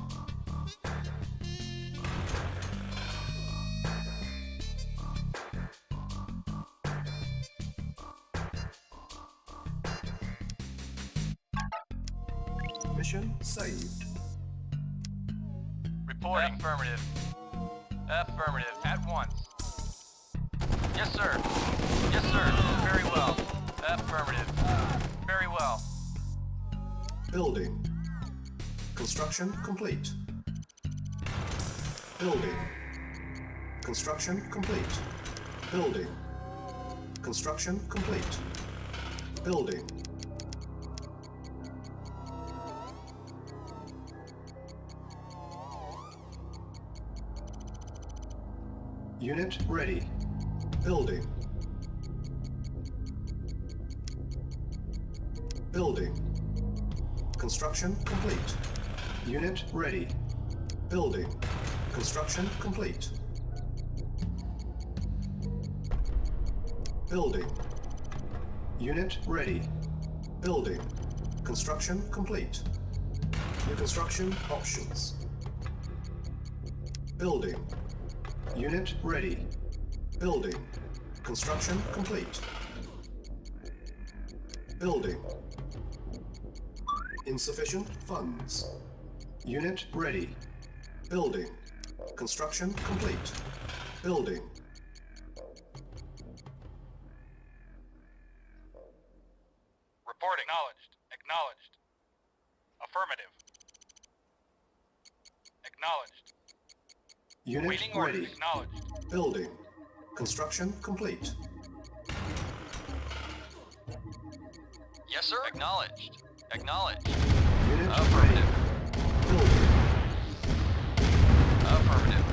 Mission saved. Reporting. Affirmative. Affirmative. At once. Yes, sir. Yes, sir. Very well. Affirmative. Very well. Building. Construction complete. Building. Construction complete. Building. Construction complete. Building. Unit ready. Building. Building. Construction complete. Unit ready. Building. Construction complete. Building. Unit ready. Building. Construction complete. New construction options. Building. Unit ready. Building. Construction complete. Building. Insufficient funds. Unit ready. Building. Construction complete. Building. Reporting. Acknowledged. Acknowledged. Affirmative. Acknowledged. Unit Waiting orders. ready. Acknowledged. Building. Construction complete. Yes, sir. Acknowledged. Acknowledged. Unit Affirmative. ready. Building. Affirmative.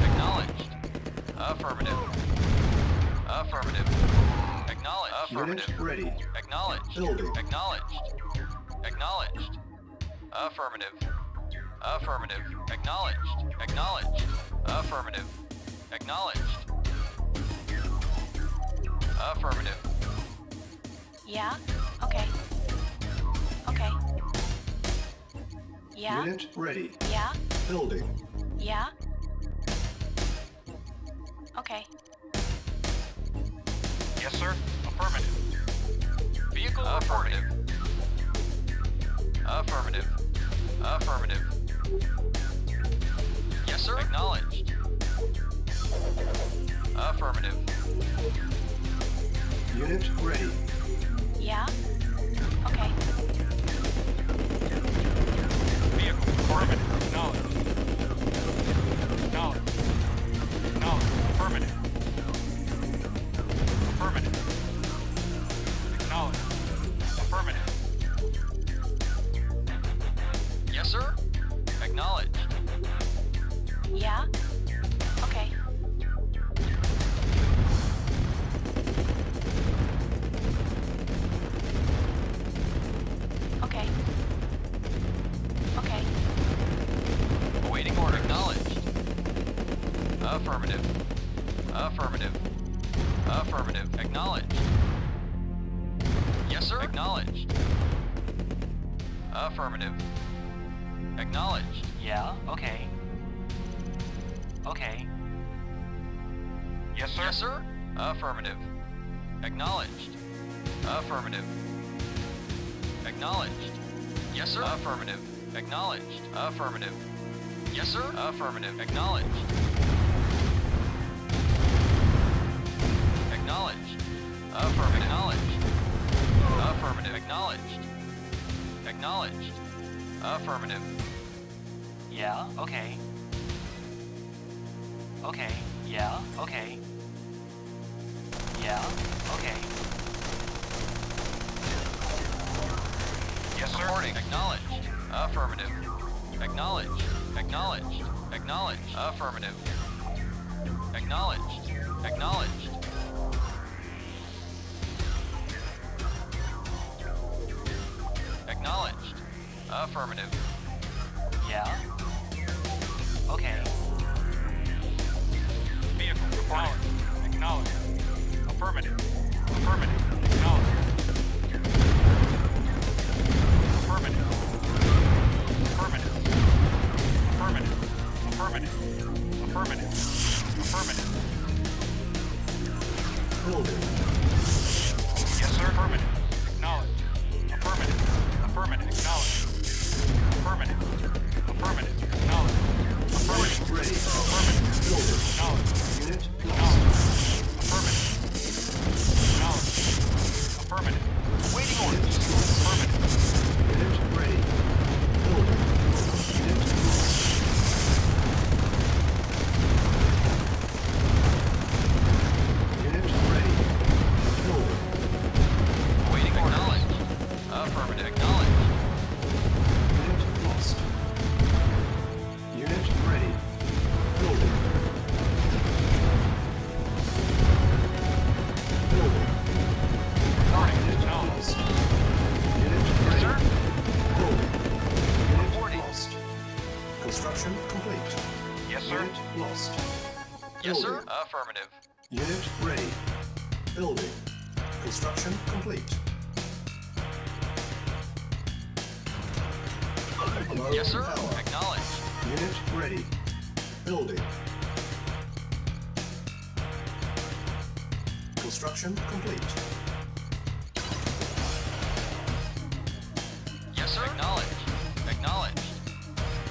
Acknowledged. Affirmative. Affirmative. Acknowledged. Affirmative. Unit ready. Acknowledged. Building. Acknowledged. Acknowledged. Affirmative. Affirmative. Acknowledged. Acknowledged. Affirmative. Acknowledged. Affirmative. Yeah? Okay. Okay. Yeah? Unit ready. Yeah? Building. Yeah? Okay. Yes, sir. Affirmative. Vehicle affirmative. Affirmative. Affirmative. Yes, sir. Acknowledged. Affirmative. Unit ready. Yeah? Okay. Vehicle affirmative. Acknowledged. Acknowledged. Acknowledged. Affirmative. Affirmative. Acknowledged. Affirmative. Yes, sir. Acknowledged. Yeah? Okay. Okay. Okay. Awaiting order. Acknowledged. Affirmative. Affirmative. Affirmative. Acknowledged. Yes, sir. Acknowledged. Affirmative. Acknowledged. Yeah, okay. Okay. Yes, sir. Yes, sir. Affirmative. Acknowledged. Affirmative. Acknowledged. Yes, sir. Affirmative. Acknowledged. Affirmative. Yes, sir. Affirmative. Acknowledged. Acknowledged. Affirmative. Acknowledged. Affirmative. Acknowledged. Acknowledged. Affirmative. Yeah, okay. Okay, yeah, okay. Yeah, okay. Yes, sir. Reporting. Acknowledged. Affirmative. Acknowledged. Acknowledged. Acknowledged. Affirmative. Acknowledged. Acknowledged. Acknowledged. Affirmative. Yeah. Okay. Vehicle acknowledged. Acknowledged. Affirmative. Affirmative. Acknowledged. Affirmative. Affirmative. Affirmative. Affirmative. Affirmative. Affirmative. Building. Yes, sir. Affirmative. Acknowledged. Affirmative. Affirmative. Acknowledged. Affirmative. Affirmative. Acknowledged. Affirmative. Ready. Affirmative. Building. Acknowledged. Unit Acknowledged. lost. Affirmative. Acknowledged. Affirmative. Waiting orders. Affirmative. Unit ready. Building. Unit lost. Unit ready. Building. Awaiting order. Acknowledged. Affirmative. Acknowledged. Unit lost. Unit ready. Building. Building. Warning. Unit Acknowledged. lost. Unit ready. sir. Building. Unit Reporting. lost. Construction complete. Yes, sir. Unit lost. Yes, sir. Building. Affirmative. Unit ready. Building. Construction complete. Low Yes, sir. power. Acknowledged. Unit ready. Building. Construction complete. Yes, sir. Acknowledged. Acknowledged.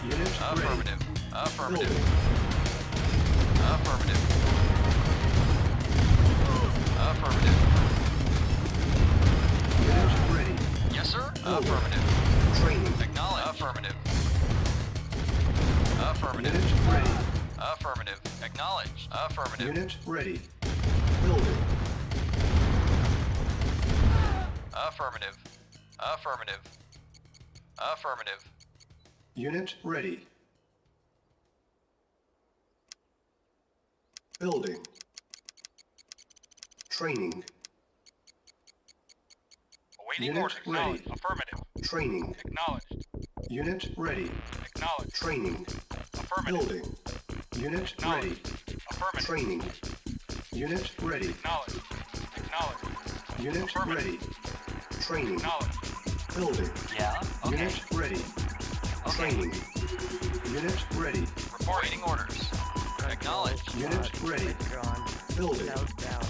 Unit Affirmative. ready. Affirmative. Building. Affirmative. Affirmative. Unit ready. Yes, sir. Building. Affirmative. Training. Acknowledged. Affirmative. Affirmative. Unit ready. Affirmative. Acknowledged. Affirmative. Unit ready. Building. Affirmative. Affirmative. Affirmative. Unit ready. Building. Training. Awaiting Unit orders. ready. Affirmative. Training. Acknowledged. Unit ready. Acknowledged. Training. Affirmative. Building. Unit ready. Affirmative. Training. Unit ready. Acknowledged. Acknowledged. Unit Affirmative. ready. Training. Acknowledged. Building. Yeah, okay. Unit ready. Okay. Training. Unit ready. Reporting orders. Acknowledged. Unit ready. Withdrawn. Building. Meltdown.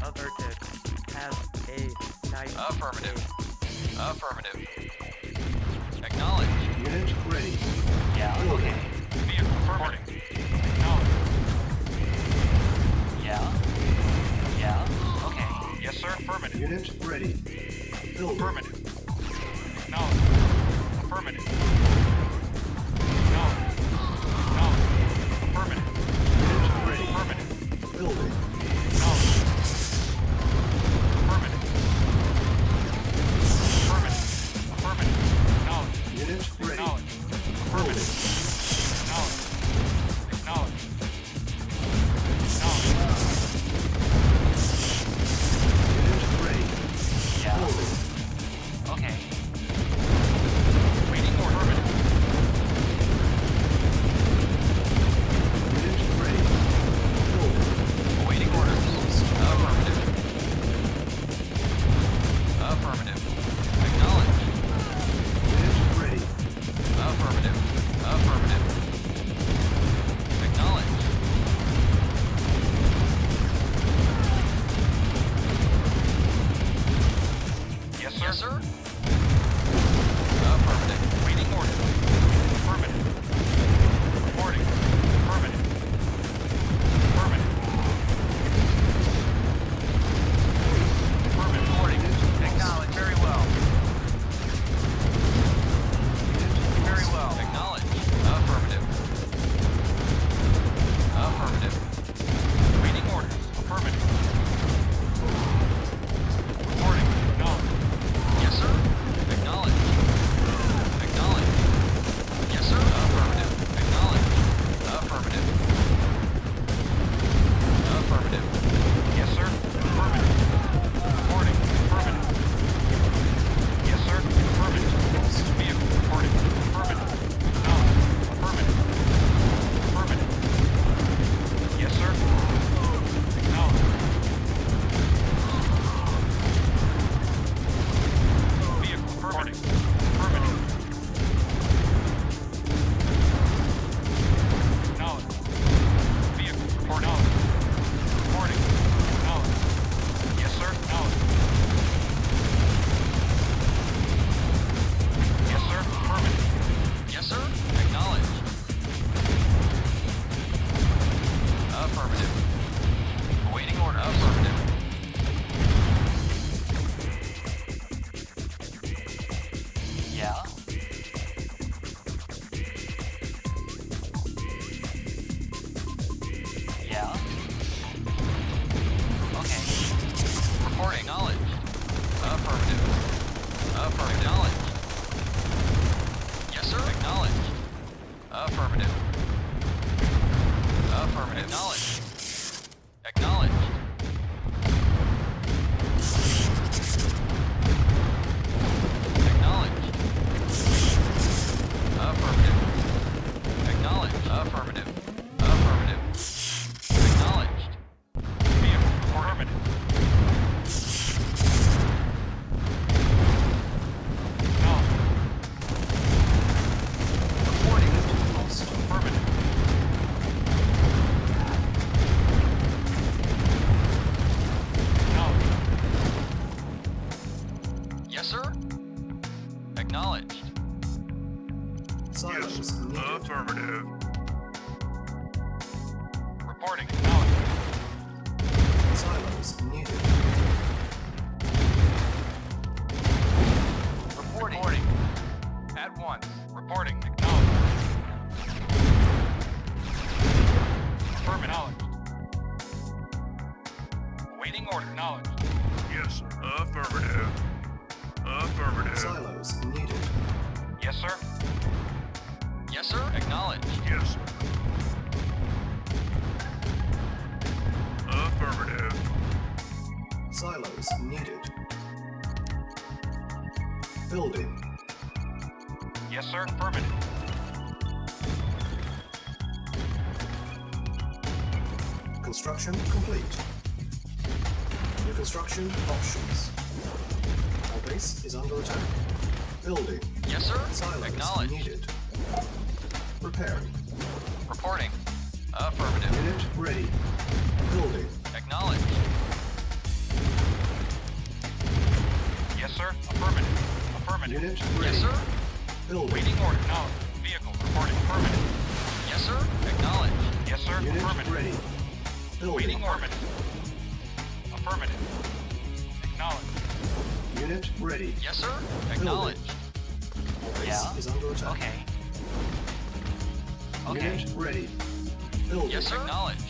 Averted. Have a nice Affirmative. day. Affirmative. Acknowledged. Unit ready. Yeah, Building. okay. Vehicle reporting. Acknowledged. Yeah. Yeah, okay. Yes, sir. Affirmative. Unit ready. Building. Affirmative. Acknowledged. Affirmative. Acknowledged. Acknowledged. Affirmative. Unit ready. Affirmative. Building. Acknowledged. Affirmative. Affirmative. Affirmative. Acknowledged. Unit ready. Acknowledged. Building. Acknowledged. Acknowledged. Unit ready. Yeah, Building. okay. Waiting order. Unit ready. Building. Awaiting orders. Affirmative. Affirmative. Acknowledged. Unit ready. Affirmative. Affirmative. Acknowledged. Yes, sir. Yes, sir. Affirmative. Waiting order. Affirmative. Reporting. Affirmative. Affirmative. Affirmative. Reporting. Acknowledged. Very well. Very well. Acknowledged. Affirmative. Affirmative. Waiting orders. Affirmative. Reporting. Acknowledged. Yes, sir. Acknowledged. Acknowledged. Yes, sir. Affirmative. Acknowledged. Affirmative. Affirmative. Yes, sir. Affirmative. Reporting. Affirmative. Yes, sir. Affirmative. Vehicle reporting. Affirmative. Acknowledged. Affirmative. Affirmative. Yes, sir. Acknowledged. Vehicle reporting. Affirmative. Acknowledged. Vehicle reporting. Reporting. Acknowledged. Yes, sir. Acknowledged. Yes, sir. Affirmative. Yes, sir. Acknowledged. Affirmative. Awaiting order. Affirmative. Yeah. Yeah. Okay. Reporting. Acknowledged. Affirmative. Affirmative. Acknowledged. Yes, sir. Acknowledged. Affirmative. Affirmative. Acknowledged. Acknowledged. Acknowledged. Affirmative. Acknowledged. Affirmative. Affirmative. Acknowledged. Vehicle affirmative. Acknowledged. Reporting. Affirmative. Acknowledged. Yes, sir. Acknowledged. Silos needed. Affirmative. Reporting. Acknowledged. Silos needed. Reporting. At once. Reporting. Acknowledged. Affirmative. Acknowledged. Awaiting order. Acknowledged. Yes, sir. Affirmative. Affirmative. Silos needed. Yes, sir. Acknowledged. Yes, sir. Affirmative. Silos needed. Building. Yes, sir. Affirmative. Construction complete. New construction options. Our base is under attack. Building. Yes, sir. Silos Acknowledged. needed. Repairing. Reporting. Affirmative. Unit ready. Building. Acknowledged. Yes, sir. Affirmative. Affirmative. Unit ready. Yes, sir. Building. Waiting order. Acknowledged. Vehicle reporting. Affirmative. Yes, sir. Acknowledged. Yes, sir. Unit Affirmative. ready. Building. Waiting order. Affirmative. Acknowledged. Unit ready. Yes, sir. Acknowledged. Our base Yeah. is under attack. Okay. Okay. Unit ready. Building. Yes, sir. Acknowledged.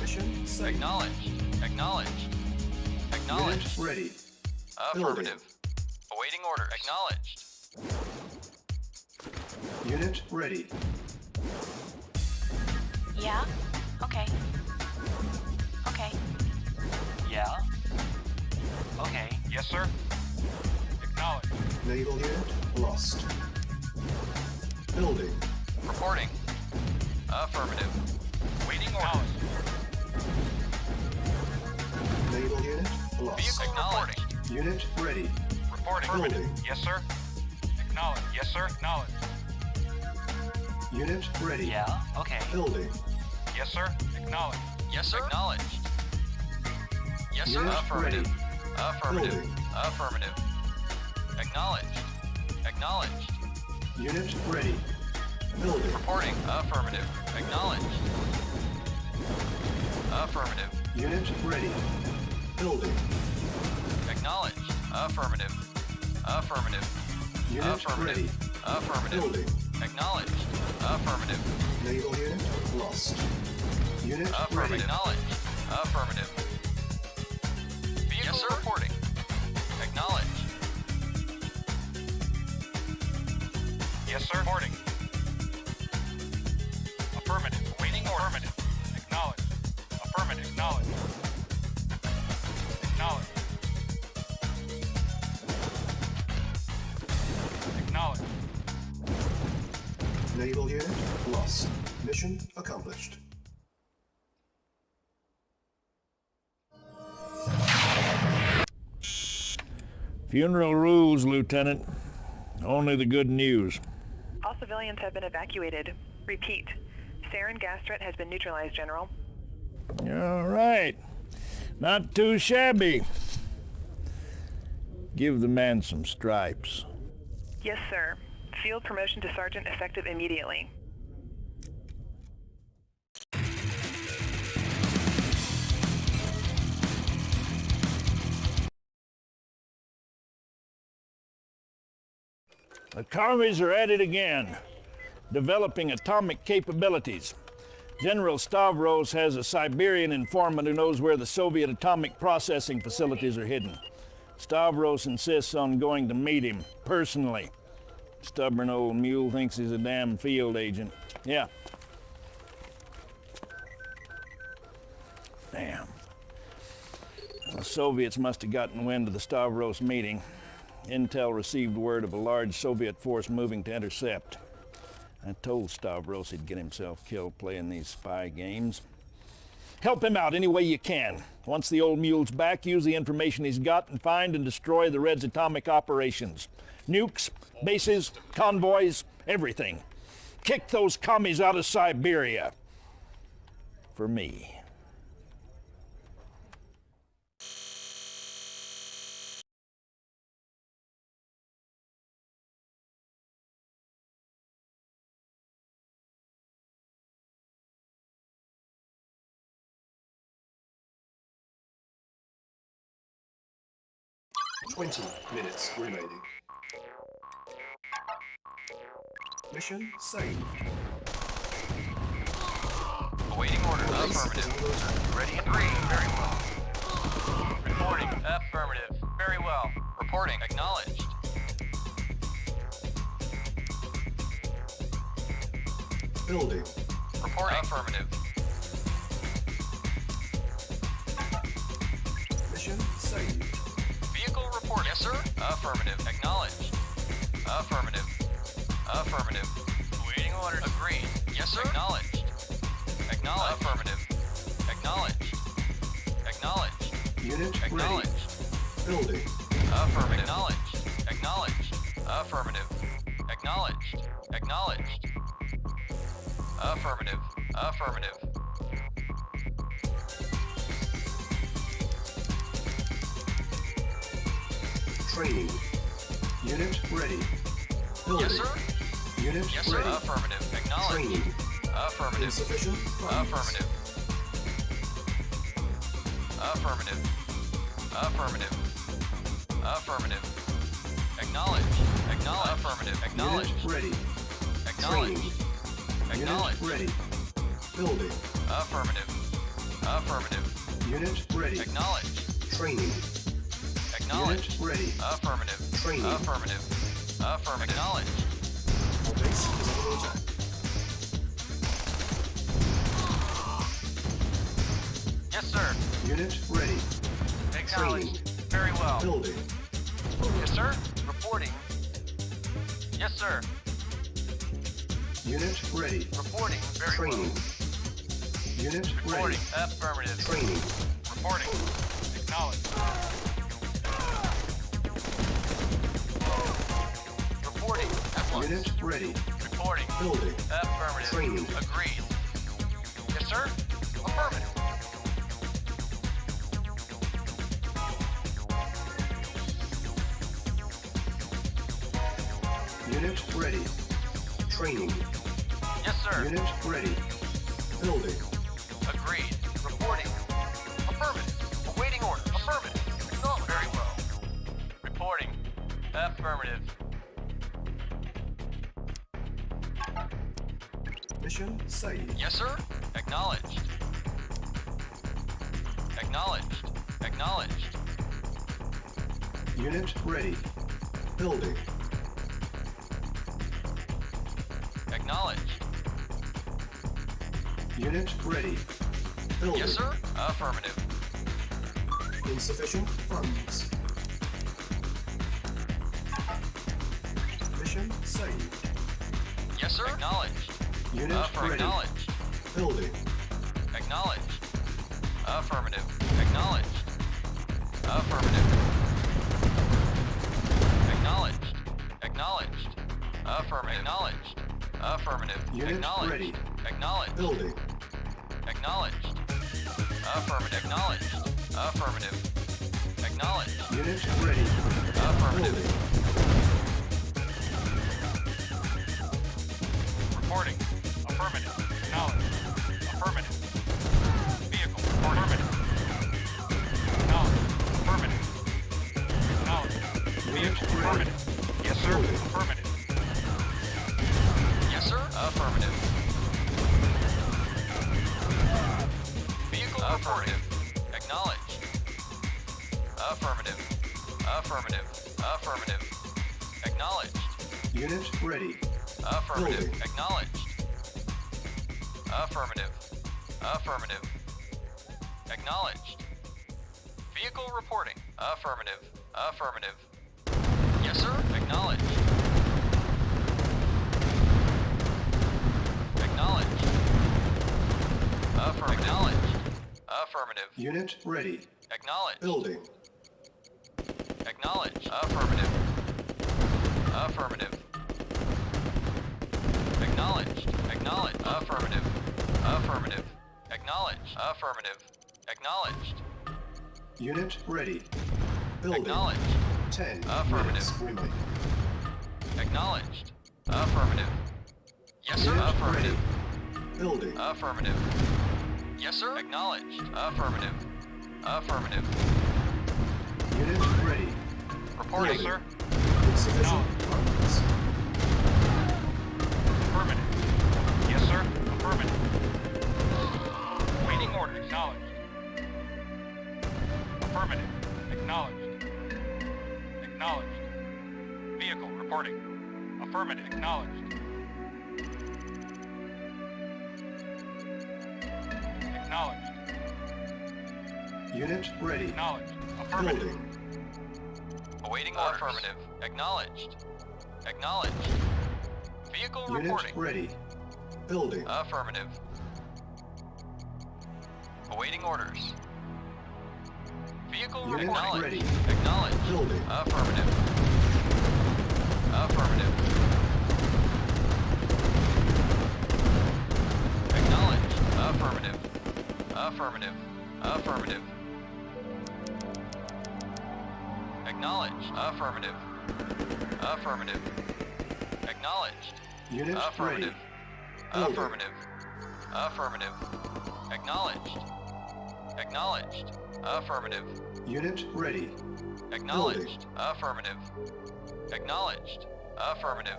Mission saved. Acknowledged. Acknowledged. Unit Acknowledged. ready. Affirmative. Awaiting order. Acknowledged. Unit ready. Yeah? Okay. Okay. Yeah. Okay. Yes, sir. Acknowledged. Naval unit lost. Building. Reporting. Affirmative. Waiting order. Naval unit lost. Vehicle reporting. Unit ready. Reporting. Building. Yes, sir. Acknowledged. Yes, sir. Acknowledged. Unit ready. Yeah. Okay. Building. Yes, sir. Acknowledged. Yes, sir. Acknowledged. Yes, sir. Unit Affirmative. ready. Affirmative. Building. Affirmative. Acknowledged. Acknowledged. Unit ready. Building. Reporting. Affirmative. Acknowledged. Affirmative. Unit ready. Building. Acknowledged. Affirmative. Affirmative. Unit Affirmative. ready. Affirmative. Building. Acknowledged. Affirmative. Naval unit lost. Unit Affirmative. ready. Acknowledged. Affirmative. Vehicle yes, sir. Reporting. Acknowledged. Yes, sir. Reporting. Affirmative. Waiting order. Affirmative. Acknowledged. Affirmative. Acknowledged. Acknowledged. Acknowledged. Naval unit lost. Mission accomplished. Funeral rules, Lieutenant. Only the good news. All civilians have been evacuated. Repeat. Sarin gas threat has been neutralized, General. All right. Not too shabby. Give the man some stripes. Yes, sir. Field promotion to sergeant effective immediately. The commies are at it again, developing atomic capabilities. General Stavros has a Siberian informant who knows where the Soviet atomic processing facilities are hidden. Stavros insists on going to meet him, personally. Stubborn old mule thinks he's a damn field agent. Yeah. Damn. The Soviets must have gotten wind of the Stavros meeting. Intel received word of a large Soviet force moving to intercept. I told Stavros he'd get himself killed playing these spy games. Help him out any way you can. Once the old mule's back, use the information he's got and find and destroy the Red's atomic operations. Nukes, bases, convoys, everything. Kick those commies out of Siberia. For me. "20 minutes remaining. Mission saved. Awaiting order. Base is Affirmative. under attack. Ready and green. Very well. Reporting. Affirmative. Very well. Reporting. Acknowledged. Building. Reporting. Affirmative. Mission saved. Vehicle report. Yes, sir. Affirmative. Acknowledged. Affirmative. Affirmative. Waiting orders. Agreed. Yes, sir. Acknowledged. Acknowledged. Affirmative. Acknowledged. Acknowledged. Unit Acknowledged. ready. Building. Affirmative. Acknowledged. Acknowledged. Affirmative. Acknowledged. Acknowledged. Affirmative. Affirmative. Training. Unit ready. Building. Yes, sir. Unit Yes, sir. ready. Affirmative. Acknowledged. Training. Affirmative. Insufficient funds. Affirmative. Affirmative. Affirmative. Affirmative. Acknowledge. Acknowledge. Affirmative. Acknowledge. Unit ready. Acknowledge. Training. Acknowledge. Unit ready. Building. Affirmative. Affirmative. Unit ready. Acknowledge. Training. Acknowledge. Unit ready. Affirmative. Training. Affirmative. Affirmative. Acknowledge. Our base is under attack. Yes, sir. Unit ready. Acknowledged. Very well. Building. Yes, sir. Reporting. Yes, sir. Unit ready. Reporting. Very Training. well. Unit Reporting. ready. Affirmative. Training. Reporting. Acknowledged. Reporting. At once. Unit ready. Reporting. Building. Affirmative. Training. Agreed. Yes, sir. Affirmative. Unit ready. Training. Yes, sir. Unit ready. Building. Agreed. Reporting. Affirmative. Awaiting order. Affirmative. Acknowledged. Very well. Reporting. Affirmative. Mission saved. Yes, sir. Acknowledged. Acknowledged. Acknowledged. Unit ready. Building. Acknowledged. Unit ready. Building. Yes, sir. Affirmative. Insufficient funds. Mission saved. Yes, sir. Acknowledged. Unit ready. Acknowledged. Building. Acknowledged. Affirmative. Acknowledged. Affirmative. Acknowledged. Acknowledged. Affirmative. Acknowledged. Affirmative. Unit Acknowledged. ready. Acknowledged. Building. Acknowledged. Affirmative. Acknowledged. Affirmative. Acknowledged. Unit ready. Affirmative. Building. Reporting. Affirmative. Acknowledged. Affirmative. Vehicle. Affirmative. Acknowledged. Affirmative. Acknowledged. Vehicle. Affirmative. Yes, sir. Building. Affirmative. Yes, sir. Affirmative. Vehicle. Affirmative. Acknowledged. Affirmative. Affirmative. Affirmative. Acknowledged. Unit ready. Affirmative. Building. Acknowledged. Affirmative. Affirmative. Acknowledged. Vehicle reporting. Affirmative. Affirmative. Yes, sir. Acknowledged. Acknowledged. Affirmative. Acknowledged. Affirmative. Unit ready. Acknowledged. Building. Acknowledged. Affirmative. Affirmative. Acknowledged. Acknowledged. Affirmative. Affirmative. Acknowledged. Affirmative. Acknowledged. Unit ready. Building. Acknowledged. 10 Affirmative. minutes remaining. Acknowledged. Affirmative. Yes, sir. Unit Affirmative. ready. Building. Affirmative. Yes, sir. Acknowledged. Affirmative. Affirmative. Unit ready. Reporting, Building. sir. Insufficient funds. Affirmative. Yes, sir. Affirmative. Waiting order. Acknowledged. Affirmative. Acknowledged. Acknowledged. Vehicle reporting. Affirmative. Acknowledged. Unit ready. Acknowledged. Affirmative. Building. Awaiting orders. Affirmative. Acknowledged. Acknowledged. Vehicle Unit reporting. ready. Building. Affirmative. Awaiting orders. Vehicle Unit acknowledged. ready. Acknowledged. Building. Affirmative. Affirmative. Acknowledged. Affirmative. Affirmative. Affirmative. Acknowledged. Affirmative. Affirmative. Acknowledged. Unit Affirmative. ready. Building. Affirmative. Affirmative. Acknowledged. Acknowledged. Affirmative. Unit ready. Acknowledged. Affirmative. Acknowledged. Affirmative.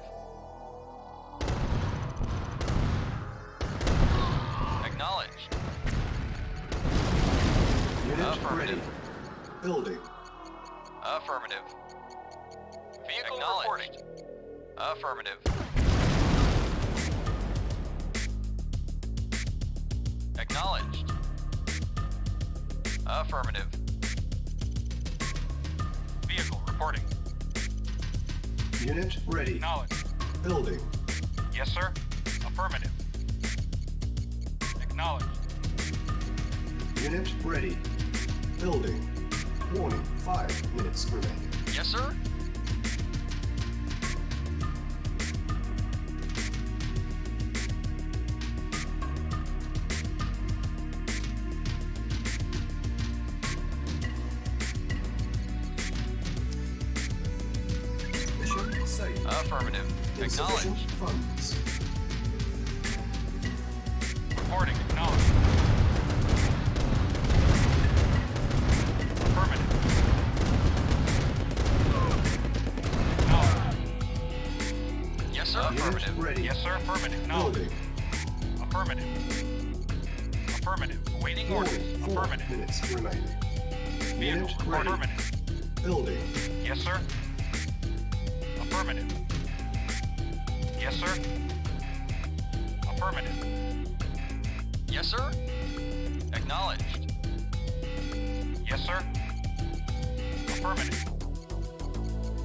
Acknowledged. Unit Affirmative. ready. Building. Affirmative. Vehicle reporting. Affirmative. Acknowledged. Affirmative. Vehicle reporting. Unit ready. Acknowledged. Building. Yes, sir. Affirmative. Acknowledged. Unit ready. Building. Warning, 5 minutes remaining. Yes, sir. Mission saved. Affirmative. Insufficient Acknowledged. funds. Reporting. Acknowledged. Affirmative. Acknowledged. Yes, sir. Unit Affirmative. ready. Yes, sir. Affirmative. Acknowledged. Building. Affirmative. Affirmative. Awaiting orders. Warning, 4 Affirmative. minutes remaining. Vehicle Unit report. ready. Affirmative. Building. Yes, sir. Affirmative. Yes, sir. Affirmative. Yes, sir. Acknowledged. Yes, sir. Affirmative.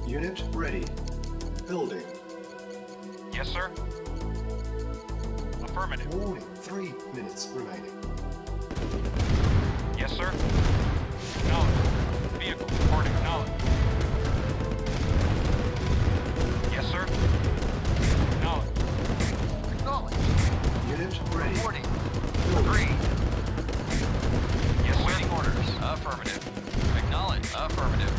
Unit ready. Building. Yes, sir. Affirmative. Warning, 3 minutes remaining. Yes, sir. Acknowledged. Vehicle reporting. Acknowledged. Yes, sir. Acknowledged. Acknowledged. Unit ready. Reporting. Building. Agreed. Yes, sir. Awaiting orders. Affirmative. Acknowledged. Affirmative.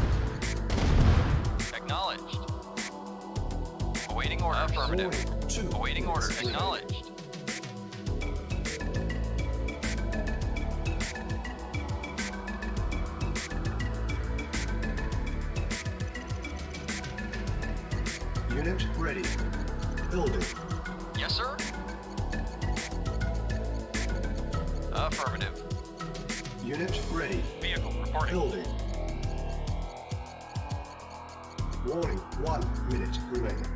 Acknowledged. Awaiting orders. Affirmative. Warning, 2 Awaiting minutes orders. remaining. Acknowledged. Unit ready. Building. Yes, sir. Affirmative. Unit ready. Vehicle reporting. Building. Warning, 1 minute remaining.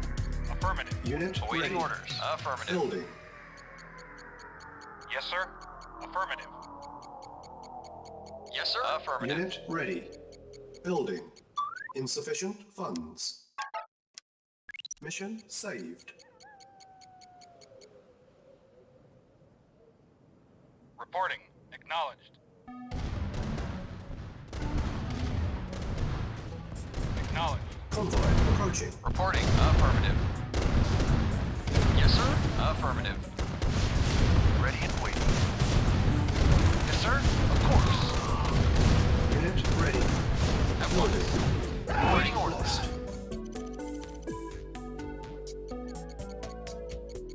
Affirmative. Unit Awaiting ready. orders. Affirmative. Building. Yes, sir. Affirmative. Yes, sir. Affirmative. Unit ready. Building. Insufficient funds. Mission saved. Reporting. Acknowledged. Acknowledged. Convoy approaching. Reporting. Affirmative. Yes, sir. Affirmative. Ready and waiting. Yes, sir. Of course. Unit ready. At Building. once. Awaiting orders. Lost.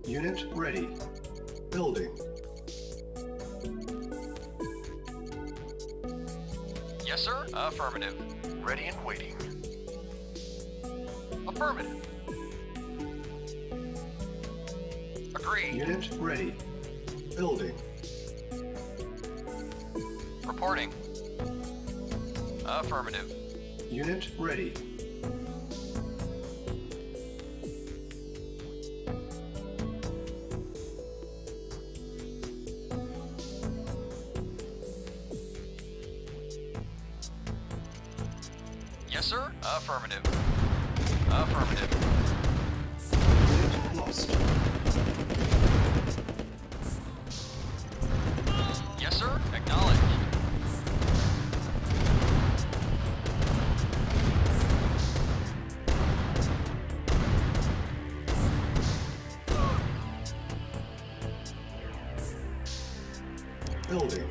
Unit ready. Building. Yes, sir. Affirmative. Ready and waiting. Affirmative. Agreed. Unit ready. Building. Reporting. Affirmative. Unit ready. Yes, sir. Affirmative. Affirmative. Unit lost. Yes, sir. Acknowledged. Building.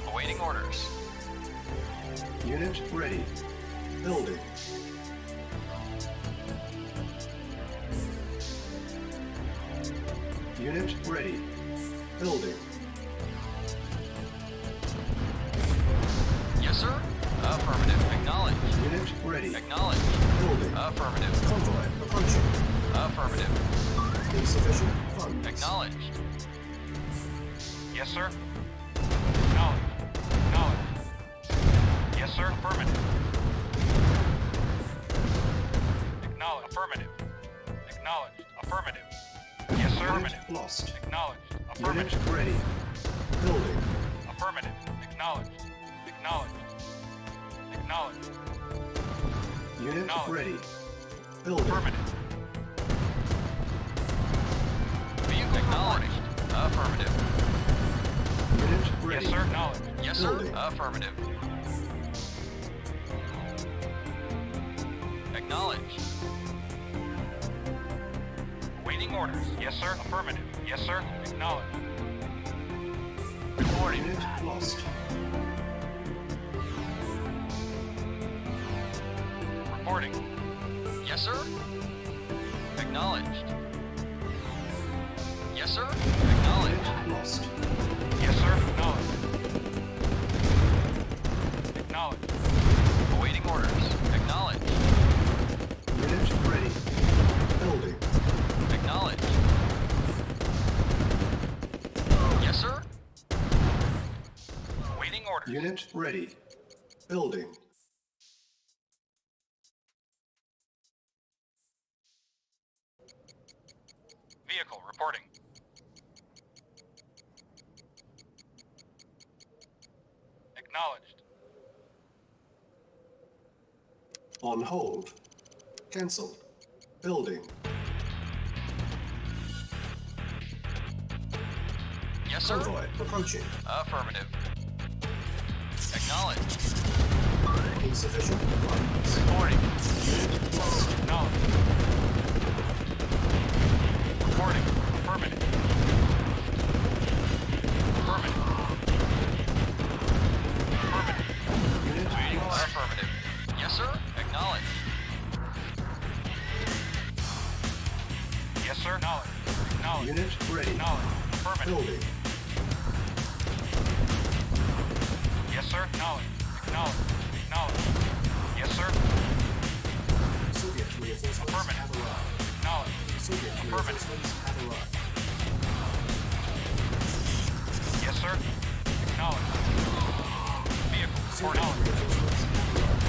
Awaiting orders. Unit ready. Building. Unit ready. Building. Yes, sir. Affirmative. Acknowledged. Unit ready. Acknowledged. Building. Affirmative. Convoy approaching. Affirmative. Insufficient funds. Acknowledged. Yes, sir. Acknowledged. Acknowledged. Yes, sir. Affirmative. Acknowledged. Affirmative. Acknowledged. Affirmative. Yes, sir. Unit Affirmative. lost. Acknowledged. Unit Affirmative. ready. Building. Affirmative. Acknowledged. Acknowledged. Acknowledged. Unit Acknowledged. ready. Building. Affirmative. Vehicle acknowledged. Affirmative. Unit ready. Yes, sir. Acknowledged. Yes, sir. Building. Affirmative. Acknowledged. Awaiting orders. Yes, sir. Affirmative. Yes, sir. Acknowledged. Reporting. Unit lost. Reporting. Yes, sir. Acknowledged. Yes, sir. Acknowledged. Unit lost. Yes, sir. Acknowledged. Acknowledged. Awaiting orders. Acknowledged. Unit ready. Building. Acknowledged. Yes, sir. Awaiting orders. Unit ready. Building. Vehicle reporting. Acknowledged. On hold. Cancel. Building. Yes, sir. Convoy approaching. Affirmative. Acknowledged. Insufficient funds. Reporting. Unit lost. Acknowledged. Reporting. Affirmative. Affirmative. Affirmative. Unit lost. Affirmative. Yes, sir. Acknowledged. Yes, sir. Acknowledged. Acknowledged. Unit ready. Acknowledged. Affirmative. Building. Yes, sir. Acknowledged. Acknowledged. Acknowledged. Yes, sir. Soviet reinforcements Affirmative. have arrived. Acknowledged. Soviet Affirmative. reinforcements have arrived. Yes, sir. Acknowledged. Vehicle Soviet reporting. reinforcements have arrived.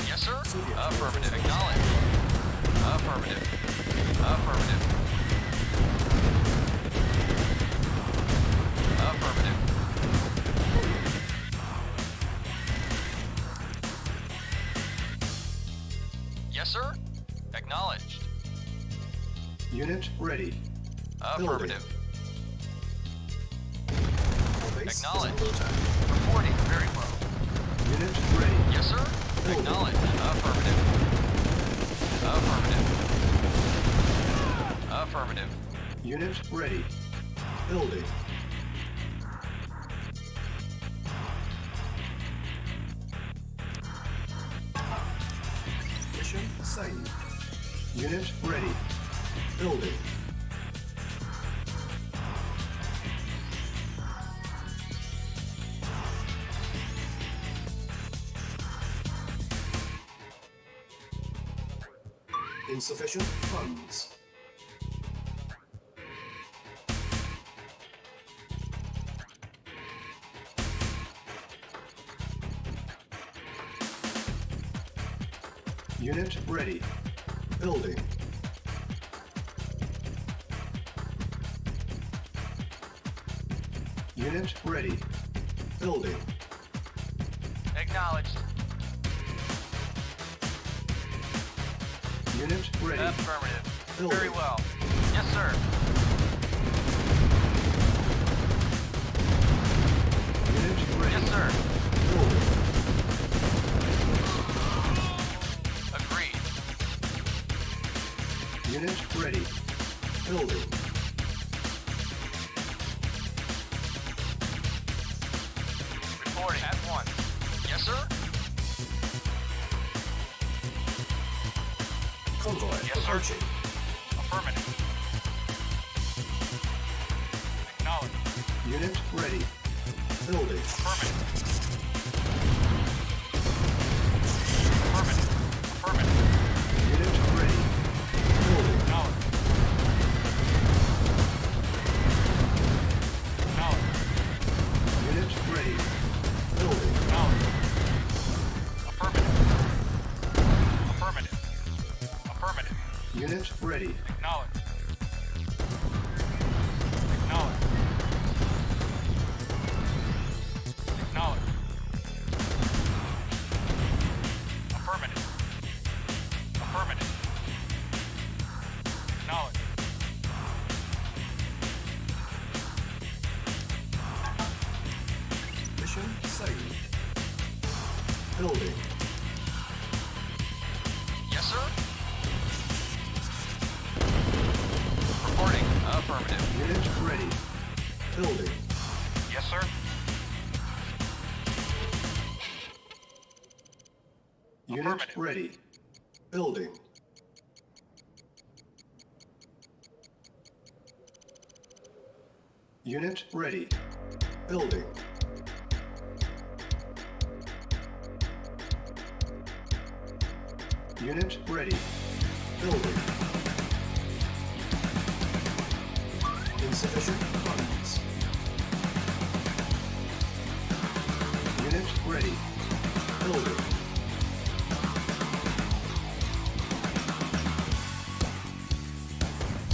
Yes, sir. Soviet Affirmative. reinforcements. Acknowledged. Affirmative. Affirmative. Affirmative. Yes, sir. Acknowledged. Unit ready. Affirmative. Base is Acknowledged. under attack. Reporting very well. Unit ready. Yes, sir. Acknowledged. Affirmative. Affirmative. Affirmative. Unit ready. Building. Mission saved. Unit ready. Building. Insufficient funds. Unit ready. Building. Unit ready. Building. Acknowledged. Unit ready. Affirmative. Building. Very well. Yes, sir. Unit ready. Yes, sir. Building. Agreed. Unit ready. Building. Reporting at once. Yes, sir. Convoy Yes, sir. approaching. Affirmative. Acknowledged. Unit ready. Building. Affirmative. Affirmative. Affirmative. Unit ready. Building. Acknowledged. Acknowledged. Unit ready. Building. Acknowledged. Affirmative. Affirmative. Affirmative. Unit ready. Acknowledged. Acknowledged. Acknowledged. Affirmative. Affirmative. Acknowledged. Mission saved. Building. Yes, sir. Reporting. Affirmative. Unit ready. Building. Yes, sir. Unit Affirmative. ready. Building. Unit ready. Building. Unit ready. Building. Insufficient funds. Unit ready. Building.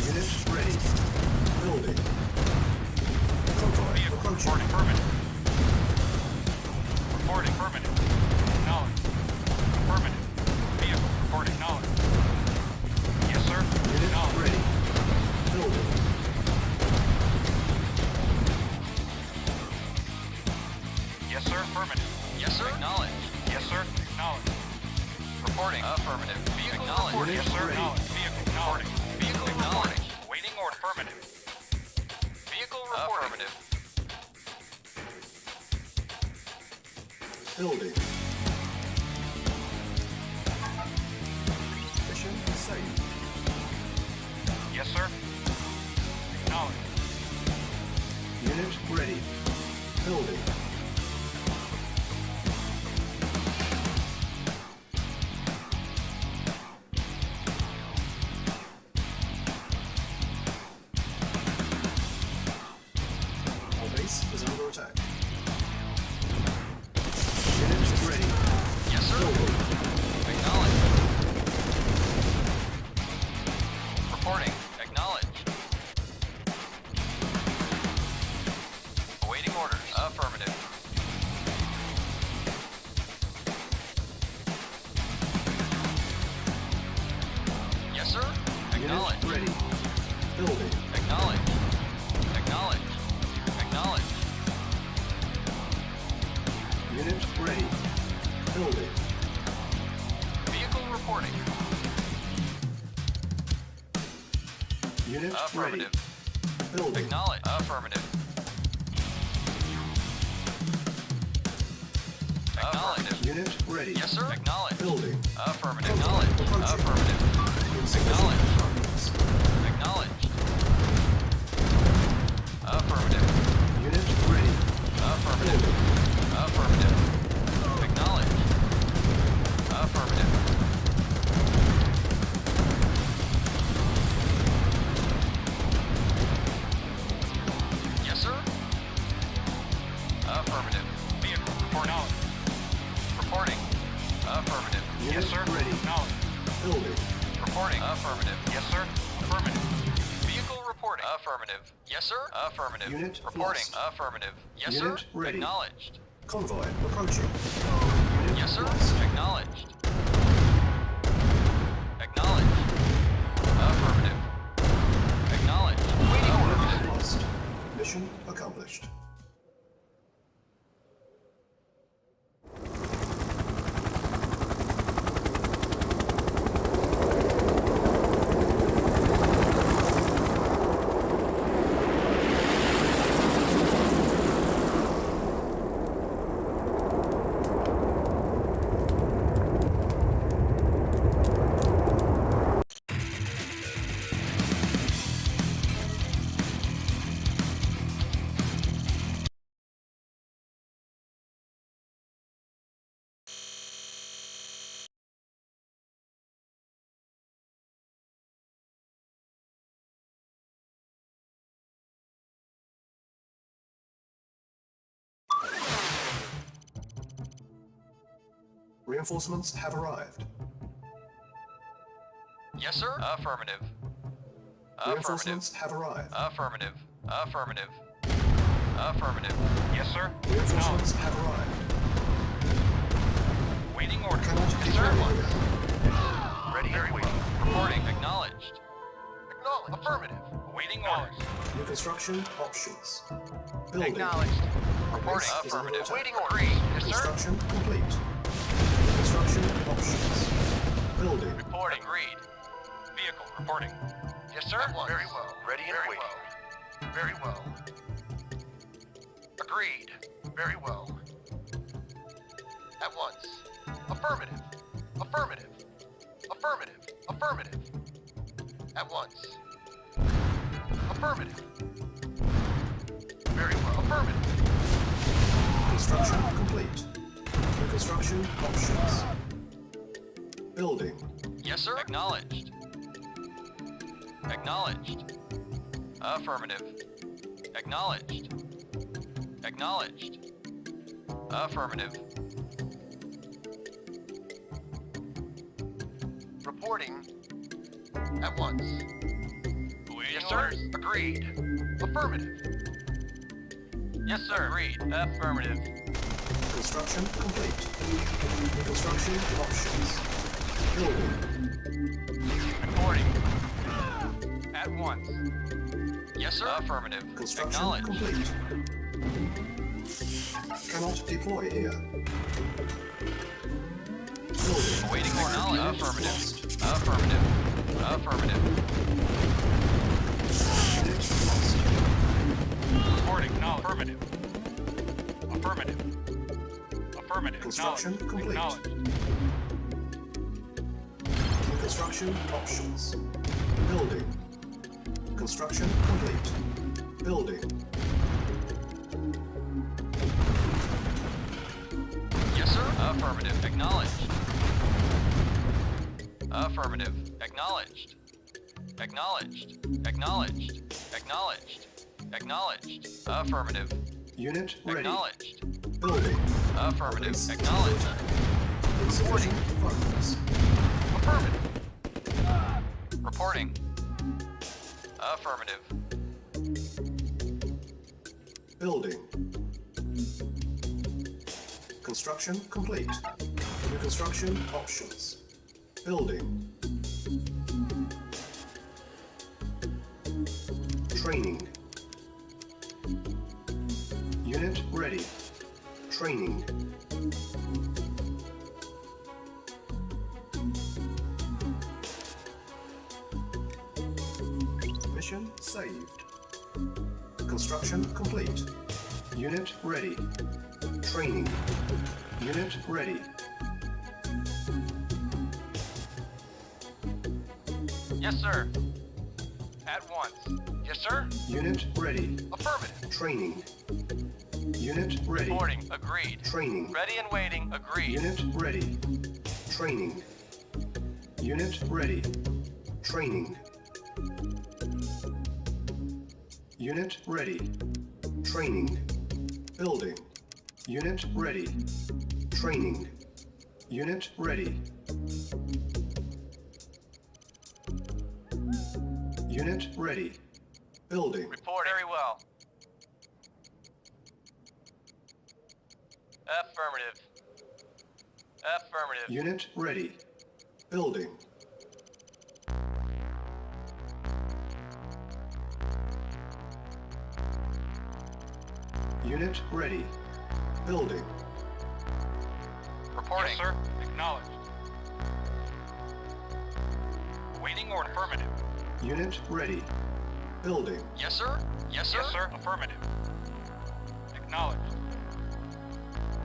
Unit ready. Building. Convoy Vehicle approaching. reporting affirmative. Reporting affirmative. Acknowledged. Affirmative. Vehicle reporting acknowledged. Yes, sir. Unit Acknowledged. ready. Building. Yes, sir. Affirmative. Yes, sir. Acknowledged. Yes, sir. Acknowledged. Reporting. Affirmative. Vehicle reporting. Yes, sir. Ready. Acknowledged. Vehicle reporting. Vehicle reporting. Waiting order. Affirmative. Vehicle reporting. Affirmative. Building. Mission saved. Yes, sir. Acknowledged. Unit ready. Building. Our base is under attack. Unit ready. Yes, sir. Building. Acknowledged. Reporting. Acknowledged. Awaiting orders. Affirmative. Yes, sir. Acknowledged. Unit ready. Building. Acknowledged. Acknowledged. Acknowledged. Unit ready. Building. Vehicle reporting. Unit ready. Affirmative. Building. Acknowledged. Affirmative. Acknowledged. Unit ready. Yes, sir. Acknowledged. Building. Affirmative. Convoy Acknowledged. approaching. Affirmative. Insufficient Acknowledged. funds. Acknowledged. Affirmative. Unit ready. Affirmative. Building. Affirmative. Acknowledged. Affirmative. Yes, sir. Affirmative. Vehicle report knowledge. Reporting. Affirmative. Unit Yes, sir. ready. Knowledge. Building. Reporting. Affirmative. Yes, sir. Affirmative. Vehicle report. Reporting. Affirmative. Yes, sir. Affirmative. Unit Reporting. lost. Affirmative. Yes, Unit sir. ready. Acknowledged. Convoy approaching. Unit Yes, sir. lost. Acknowledged. Acknowledged. Affirmative. Acknowledged. Waiting orders. Unit lost. Mission accomplished. Reinforcements have arrived. Yes, sir. Affirmative. Affirmative. Reinforcements have arrived. Affirmative. Affirmative. Affirmative. Yes, sir. Reinforcements have arrived. Waiting order. Cannot Yes, deploy sir. here. Ready and waiting. Reporting. Acknowledged. Acknowledged. Affirmative. Awaiting orders. New construction options. Building. Acknowledged. Reporting. Base is under Affirmative. attack. Waiting orders. Yes, sir. Construction complete. New construction options. Building. Reporting. Agreed. Vehicle reporting. Yes, sir. Very well. Ready and waiting. Very well. Agreed. Very well. At once. Affirmative. Affirmative. Affirmative. Affirmative. At once. Affirmative. Very well. Affirmative. Construction complete. New construction options. Building. Yes, sir. Acknowledged. Acknowledged. Affirmative. Acknowledged. Acknowledged. Affirmative. Reporting. At once. Yes, sir. Agreed. Affirmative. Yes, sir. Agreed. Affirmative. Construction complete. New construction options. Building. Reporting. At once. Yes, sir. Affirmative. Construction Acknowledged. complete. Cannot deploy here. Building. Awaiting orders. Unit Affirmative. lost. Affirmative. Affirmative. Unit lost. Reporting. No. Affirmative. Affirmative. Affirmative. Construction complete. Acknowledged. New construction options. Building. Construction complete. Building. Yes, sir. Affirmative. Acknowledged. Affirmative. Acknowledged. Acknowledged. Acknowledged. Acknowledged. Acknowledged. Affirmative. Unit ready. Acknowledged. Building. Affirmative. Base is Acknowledged. under attack. Insufficient funds. Affirmative. Reporting. Affirmative. Building. Construction complete. New construction options. Building. Training. Unit ready. Training. Mission saved. Construction complete. Unit ready. Training. Unit ready. Yes, sir. At once. Yes, sir. Unit ready. Affirmative. Training. Unit ready. Reporting. Agreed. Training. Ready and waiting. Agreed. Unit ready. Training. Unit ready. Training. Unit ready. Training. Building. Unit ready. Training. Unit ready. Unit ready. Building. Reporting. Very well. Affirmative. Affirmative. Unit ready. Building. Unit ready. Building. Reporting. Yes, sir. Acknowledged. Waiting order. Affirmative. Unit ready. Building. Yes, sir. Yes, sir. Yes, sir. Affirmative. Acknowledged.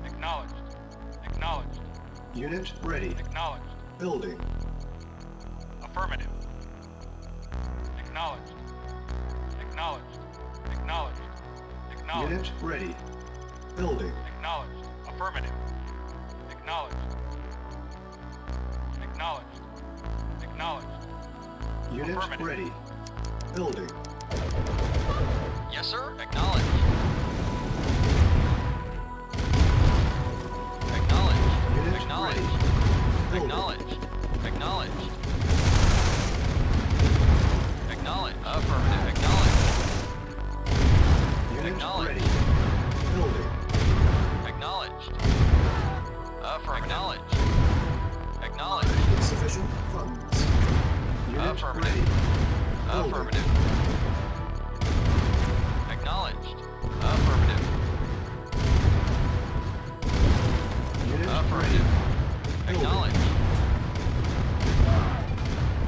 Acknowledged. Acknowledged. Unit ready. Acknowledged. Building. Affirmative. Acknowledged. Acknowledged. Acknowledged. Acknowledged. Unit ready. Building. Acknowledged. Affirmative. Acknowledged. Acknowledged. Acknowledged. Unit Affirmative. ready. Building. Yes, sir. Acknowledged. Acknowledged. Unit Acknowledged. ready. Building. Acknowledged. Acknowledged. Acknowledged. Affirmative. Acknowledged. Unit Acknowledged. ready. Building. Acknowledged. Affirmative. Acknowledged. Insufficient funds. Unit Affirmative. ready. Building. Affirmative. Acknowledged. Affirmative. Unit Affirmative. ready. Acknowledged.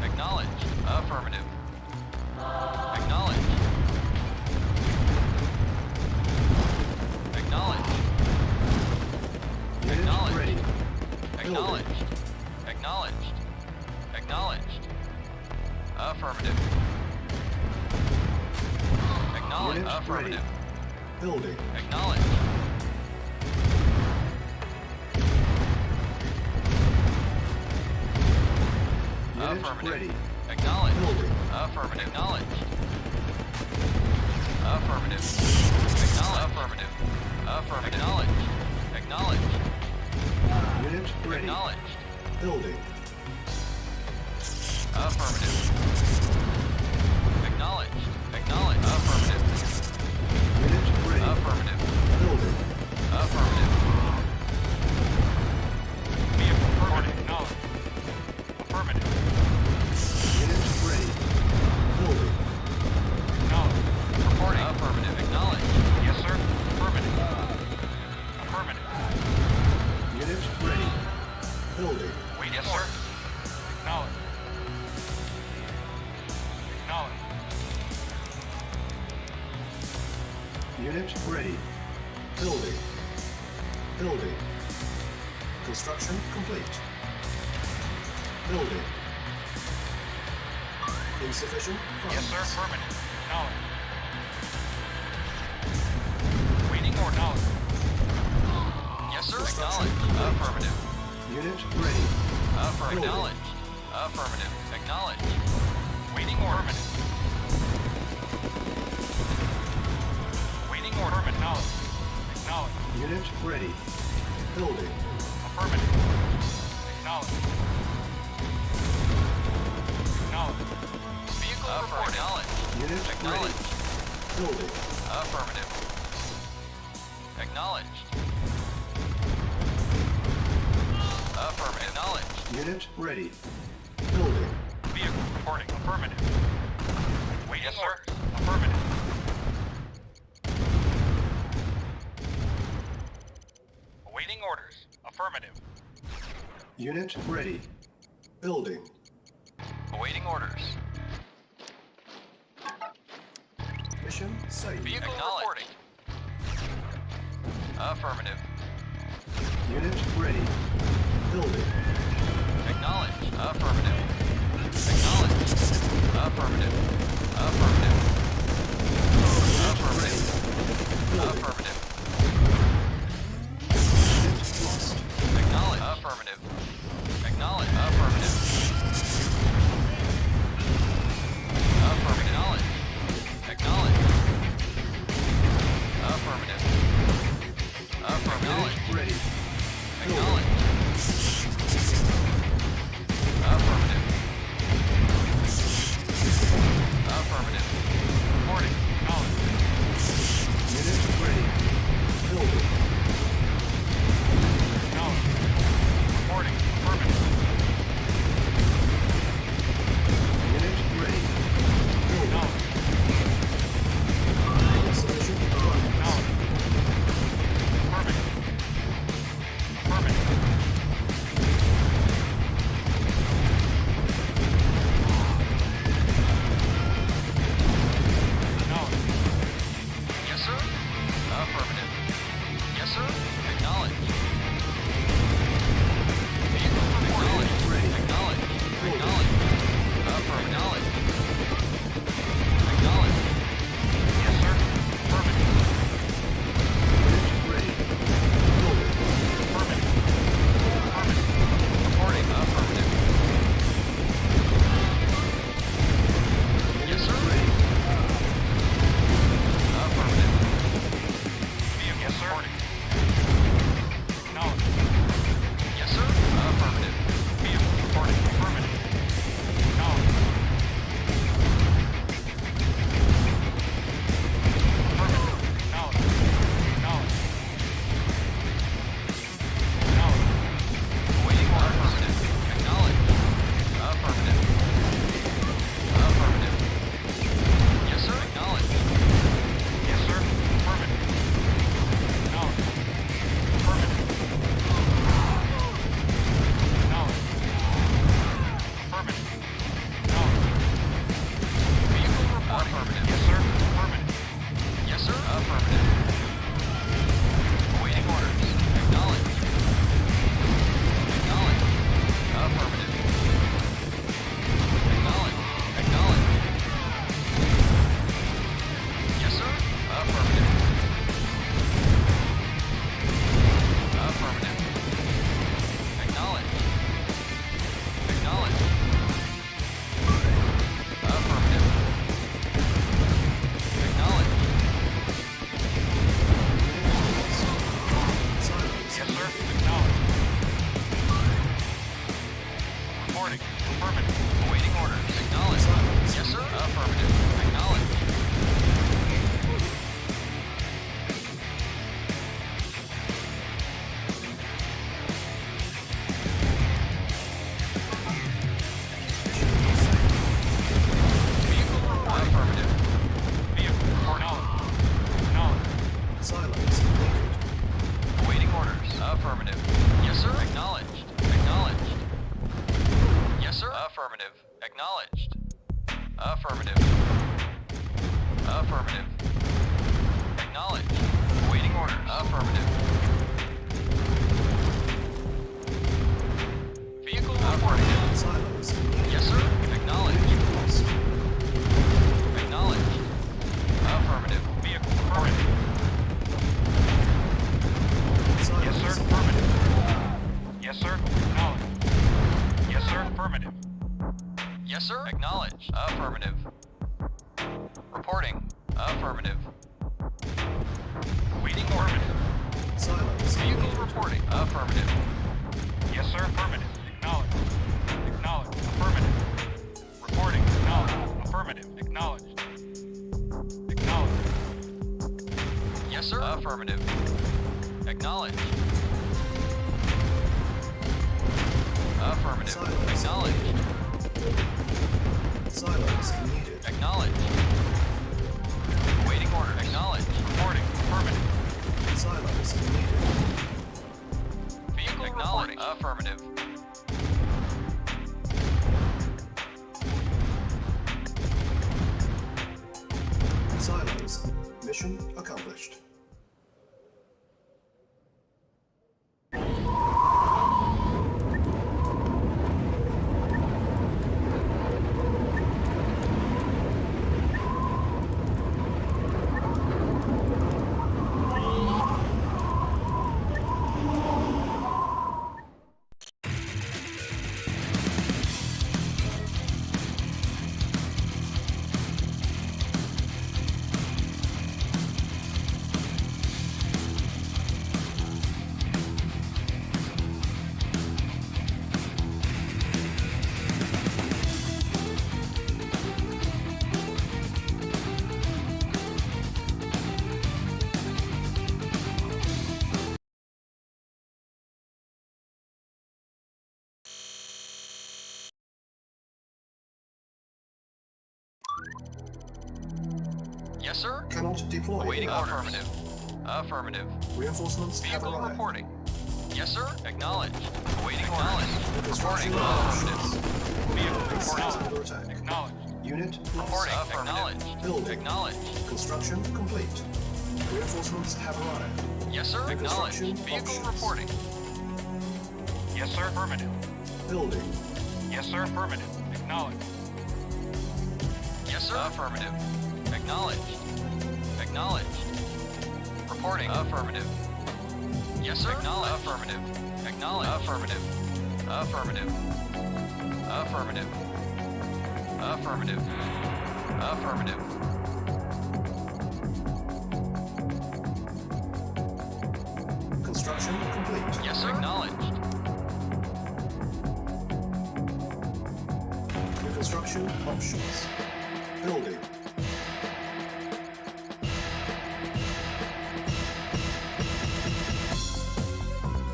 Acknowledged. Affirmative. Acknowledged. Acknowledged. Unit Acknowledged. ready. Acknowledged. Acknowledged. Acknowledged. Affirmative. Acknowledged. Unit Affirmative. ready. Building. Acknowledged. Unit Affirmative. ready. Acknowledged. Building. Affirmative. Acknowledged. Affirmative. Acknowledged. Affirmative. Affirmative. Acknowledged. Acknowledged. Unit ready. Acknowledged. Building. Affirmative. Acknowledged. Acknowledged. Affirmative. Unit ready. Affirmative. Building. Affirmative. Vehicle reporting. Acknowledged. Affirmative. Unit ready. Building. Acknowledged. Reporting. Affirmative. Acknowledged. Yes, sir. Affirmative. Affirmative. Unit ready. Building. Waiting Yes, order. sir. Acknowledged. Acknowledged. Unit ready. Building. Building. Construction complete. Building. Insufficient funds. Yes, sir. Affirmative. Acknowledged. Waiting order. Acknowledged. Yes, sir. Construction Acknowledged. complete. Affirmative. Unit ready. Affirmative. Building. Acknowledged. Affirmative. Acknowledged. Waiting order. Affirmative. Waiting order. Acknowledged. Acknowledged. Unit ready. Building. Affirmative. Acknowledged. Acknowledged. Vehicle reporting. Acknowledged. Unit Acknowledged. ready. Building. Affirmative. Acknowledged. Affirmative. Acknowledged. Unit ready. Building. Vehicle reporting. Affirmative. Waiting Yes, sir. orders. Affirmative. Awaiting orders. Affirmative. Unit ready. Building. Awaiting orders. Mission safe. Vehicle reporting. Affirmative. Unit ready. Building. Acknowledged. Affirmative. Acknowledged. Affirmative. Affirmative. Affirmative. Affirmative. Unit lost. Acknowledge. Affirmative. Acknowledge. Affirmative. Affirmative. Acknowledge. Acknowledge. Affirmative. Affirmative. Unit ready. Acknowledge. Affirmative. Affirmative. Reporting. Affirmative. Awaiting orders. Acknowledged. Acknowledged. Affirmative. Acknowledged. Acknowledged. Yes, sir. Affirmative. Affirmative. Acknowledged. Acknowledged. Affirmative. Acknowledged. Yes, sir. Acknowledged. Reporting. Affirmative. Awaiting orders. Acknowledged. Yes, sir. Affirmative. Acknowledged. Vehicle report. Affirmative. Vehicle report. Acknowledged. Silence needed. Awaiting orders. Affirmative. Yes, sir. Acknowledged. Acknowledged. Yes, sir. Affirmative. Acknowledged. Affirmative. Affirmative. Acknowledged. Awaiting orders. Affirmative. Vehicle reporting. Silence needed. Yes, sir. Acknowledged. Lost. Acknowledged. Affirmative. Vehicle reporting. Yes, sir. Silence. Affirmative. Yes, sir. Acknowledged. Yes, sir. Affirmative. Yes, sir. Acknowledged. Affirmative. Reporting. Affirmative. Waiting affirmative. Silence Vehicle needed. reporting. Affirmative. Yes, sir. Affirmative. Acknowledged. Acknowledged. Affirmative. Reporting. Acknowledged. Affirmative. Acknowledged. Acknowledged. Yes, sir. Affirmative. Acknowledged. Affirmative. Silence. Acknowledged. Silence needed. Acknowledged. Awaiting order. Acknowledged. Reporting. Affirmative. Silence needed. Vehicle reporting. Affirmative. Silence. Mission accomplished. Yes, sir. Cannot deploy. Awaiting here. affirmative. Affirmative. Reinforcements have Vehicle arrived. reporting. Yes, sir. Acknowledged. Awaiting orders. Reporting. Construction Affirmative. Vehicle Base is reporting. under attack. Acknowledged. Unit Reporting. lost. Acknowledged. Building. Acknowledged. Construction complete. Reinforcements have arrived. Yes, sir. Acknowledged. Construction Vehicle options. reporting. Yes, sir. Affirmative. Building. Yes, sir. Affirmative. Acknowledged. Yes, sir. Affirmative. Acknowledged. Acknowledged. Reporting. Affirmative. Yes, sir. Acknowledged. Affirmative. Acknowledged. Affirmative. Affirmative. Affirmative. Affirmative. Affirmative. Construction complete. Yes, sir. Acknowledged. New construction options. Building.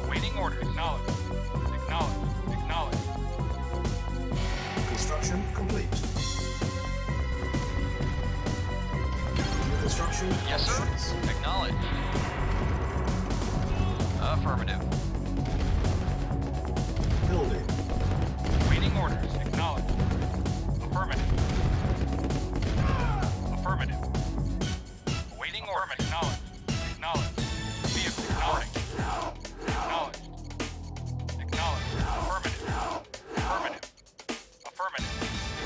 Awaiting order. Acknowledged. Acknowledged. Acknowledged. Construction complete. New construction Yes, sir. options. Acknowledged. Affirmative. Building. Waiting orders. Acknowledged. Affirmative. Affirmative. Waiting order. Acknowledged. Acknowledged. Acknowledged. Vehicle reporting. Acknowledged. Acknowledged. Affirmative. Affirmative. Affirmative.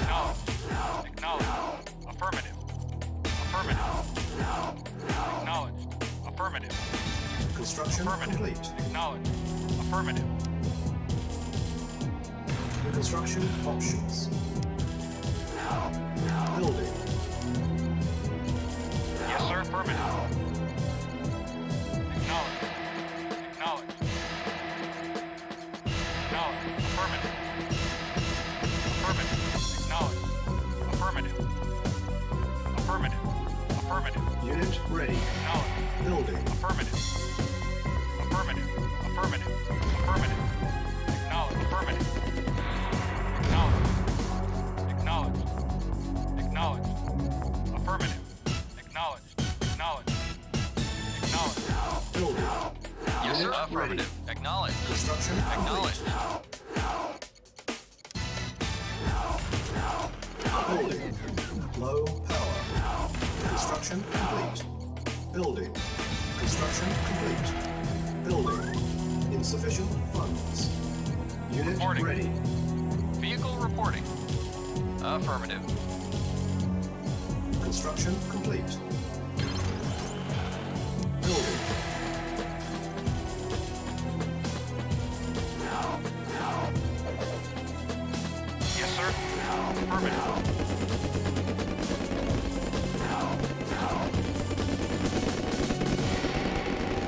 Acknowledged. Acknowledged. Affirmative. Affirmative. Acknowledged. Affirmative. Construction Affirmative. complete. Acknowledged. Affirmative. Construction options. Building. Yes, sir. Affirmative. Acknowledged. Acknowledged. Acknowledged. Affirmative. Affirmative. Acknowledged. Affirmative. Affirmative. Affirmative. Unit ready. Acknowledged. Building. Affirmative. Affirmative. Affirmative. Affirmative. Acknowledged. Affirmative. Acknowledged. Acknowledged. Acknowledged. Affirmative. Acknowledged. Acknowledged. Acknowledged. Building. Yes, sir. Unit Affirmative. ready. Acknowledged. Construction Acknowledged. complete. Building. Low power. Construction complete. Building. Construction complete. Building. Insufficient funds. Unit Reporting. ready. Vehicle reporting. Affirmative. Construction complete. Building. Yes, sir. Affirmative.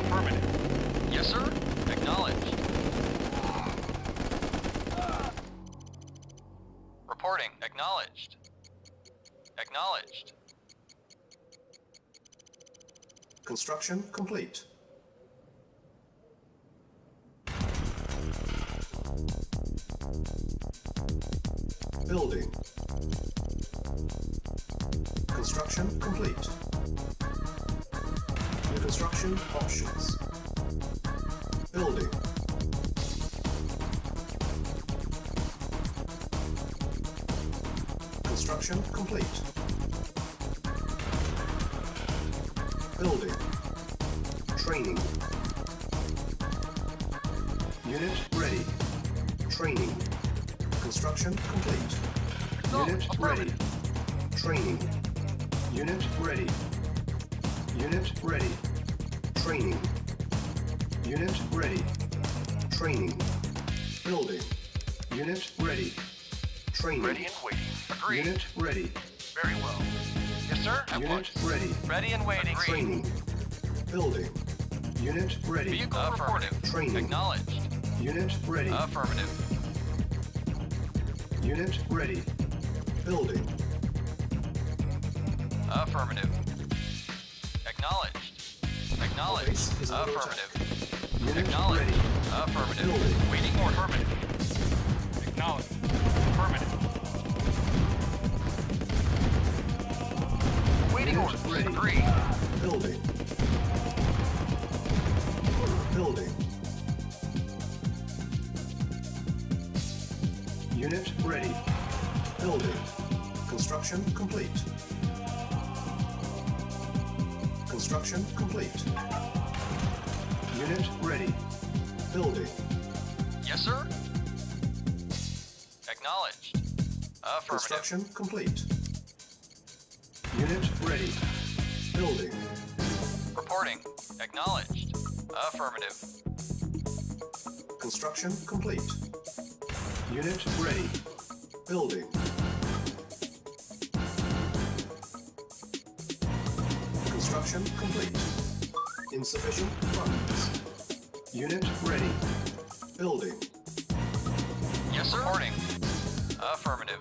Affirmative. Yes, sir. Acknowledged. Reporting. Acknowledged. Acknowledged. Construction complete. Building. Construction complete. New construction options. Building. Construction complete. Building. Training. Unit ready. Training. Construction complete. Unit ready. Training. Unit ready. Unit ready. Training. Unit ready. Training. Building. Unit ready. Training. Ready and waiting. Agreed. Unit ready. Very well. Yes, sir. At Unit once. ready. Ready and waiting. Agreed. Training. Building. Unit ready. Vehicle affirmative. Training. Acknowledged. Unit ready. Affirmative. Unit ready. Building. Affirmative. Acknowledged. Acknowledged. Base is under Affirmative. Unit Acknowledged. ready. Affirmative. Building. Waiting order. Affirmative. Acknowledged. Affirmative. Waiting Unit orders. ready. Agreed. Building. Building. Unit ready. Building. Construction complete. Construction complete. Unit ready. Building. Yes, sir. Acknowledged. Affirmative. Construction complete. Unit ready. Building. Reporting. Acknowledged. Affirmative. Construction complete. Unit ready. Building. Construction complete. Insufficient funds. Unit ready. Building. Yes, sir. Reporting. Affirmative.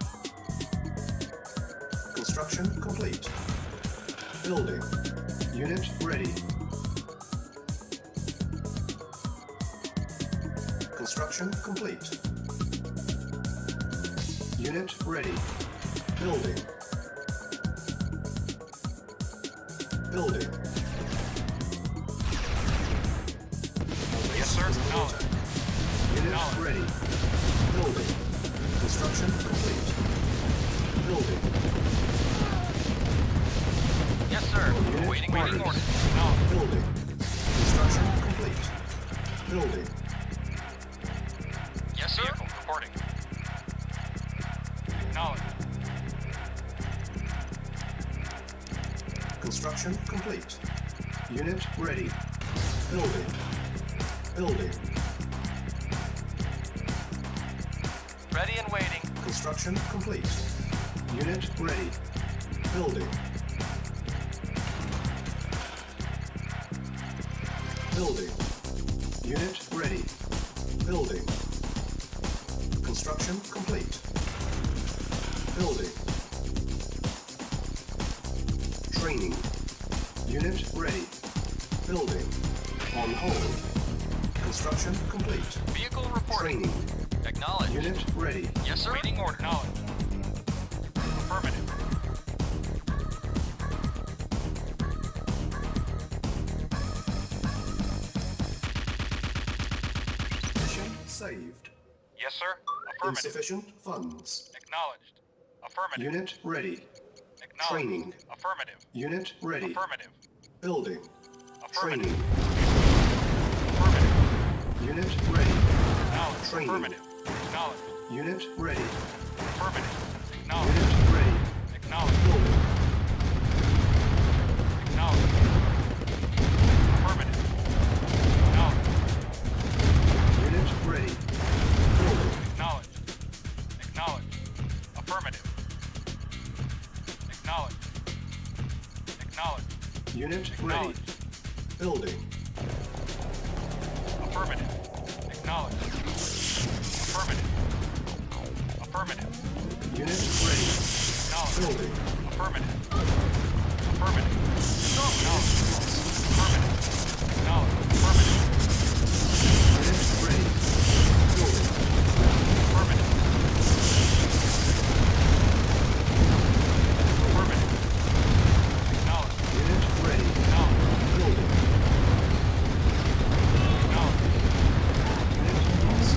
Construction complete. Building. Unit ready. Construction complete. Unit ready. Building. Building. Yes, sir. Acknowledged. Unit Acknowledged. ready. Building. Construction complete. Building. Yes, sir. Unit Waiting ready. orders. Building. Construction complete. Building. Yes, sir. Vehicle reporting. Acknowledged. Construction complete. Unit ready. Building. Building. Ready and waiting. Construction complete. Unit ready. Building. Building. Unit ready. Building. Construction complete. Building. Training. Unit ready. Building. On hold. Construction complete. Vehicle reporting. Training. Acknowledged. Unit ready. Yes, sir. Waiting order. Acknowledged. Affirmative. Mission saved. Yes, sir. Affirmative. Insufficient funds. Acknowledged. Affirmative. Unit ready. Acknowledged. Training. Affirmative. Unit ready. Affirmative. Building. Affirmative. Training. Affirmative. Unit ready. Acknowledged. Training. Affirmative. Acknowledged. Unit ready. Affirmative. Acknowledged. Unit ready. Acknowledged. Building. Acknowledged. Affirmative. Acknowledged. Unit ready. Building. Acknowledged. Acknowledged. Affirmative. Acknowledged. Acknowledged. Unit ready. Acknowledged. Building. Affirmative. Acknowledged. Affirmative. Affirmative. Unit ready. Acknowledged. Building. Affirmative. Affirmative. Acknowledged. Affirmative. Acknowledged. Affirmative. Unit ready. Building. Affirmative. Affirmative. Acknowledged. Unit ready. Acknowledged. Building. Acknowledged. Unit lost.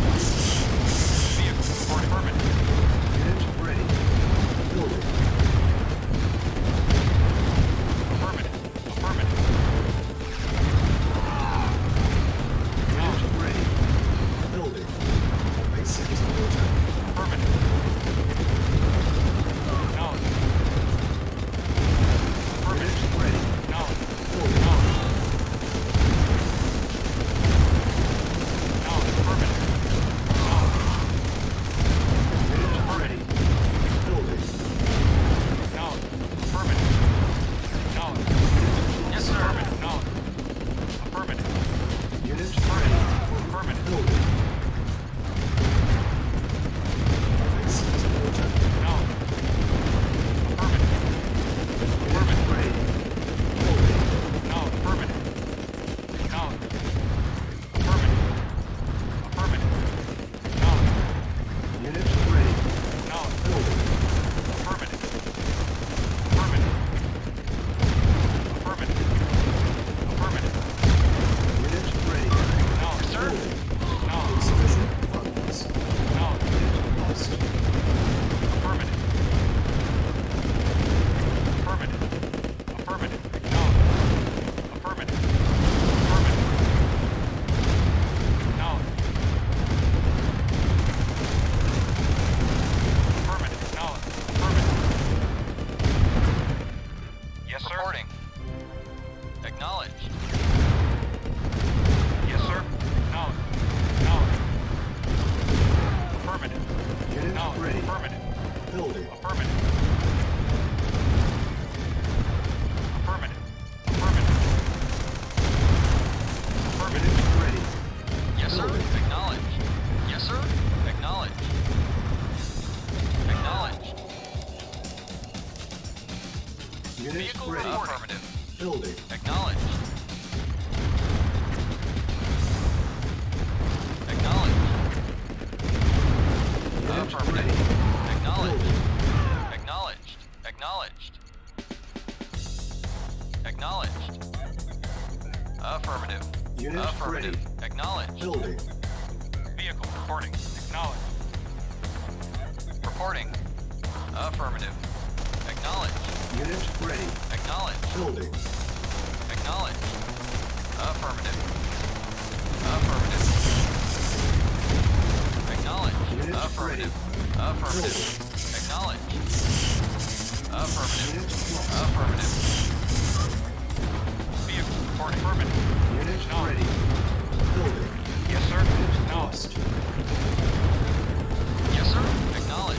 Vehicle report affirmative. Unit ready. Building. Affirmative. Affirmative. Unit ready. Building. Base is under attack. Affirmative. Acknowledged. Unit ready. Acknowledged. Building. Acknowledged. Affirmative. Unit ready. Building. Acknowledged. Affirmative. Acknowledged. Yes, sir. Acknowledged. Affirmative. Unit ready. Affirmative. Building. Base is under attack. Acknowledged. Affirmative. Unit ready. Building. Acknowledged. Affirmative. Acknowledged. Affirmative. Affirmative. Acknowledged. Unit ready. Acknowledged. Building. Affirmative. Affirmative. Affirmative. Affirmative. Unit ready. Acknowledged, sir. Building. Acknowledged. Insufficient funds. Acknowledged. Unit lost. Affirmative. Affirmative. Affirmative. Acknowledged. Affirmative. Affirmative. Acknowledged. Affirmative. Acknowledged. Affirmative. Yes, sir. Reporting. Acknowledged. Yes, sir. Acknowledged. Acknowledged. Affirmative. Unit Acknowledged. ready. Affirmative. Building. Affirmative. Affirmative. Affirmative. Affirmative. Unit ready. Yes, sir. Building. Acknowledged. Yes, sir. Acknowledged. Acknowledged. Unit Vehicle ready. affirmative. Building. Acknowledged. Acknowledged. Unit Affirmative. ready. Acknowledged. Building. Acknowledged. Acknowledged. Acknowledged. Affirmative. Unit Affirmative. ready. Acknowledged. Building. Vehicle reporting. Acknowledged. Reporting. Affirmative. Acknowledged. Acknowledge. Unit ready. Acknowledge. Building. Acknowledge. Affirmative. Affirmative. Acknowledge. Unit Affirmative. ready. Affirmative. Acknowledge. Affirmative. Unit lost. Affirmative. Vehicle report affirmative. Unit No. ready. Building. Yes, sir. Unit No. lost. Yes, sir. Acknowledge.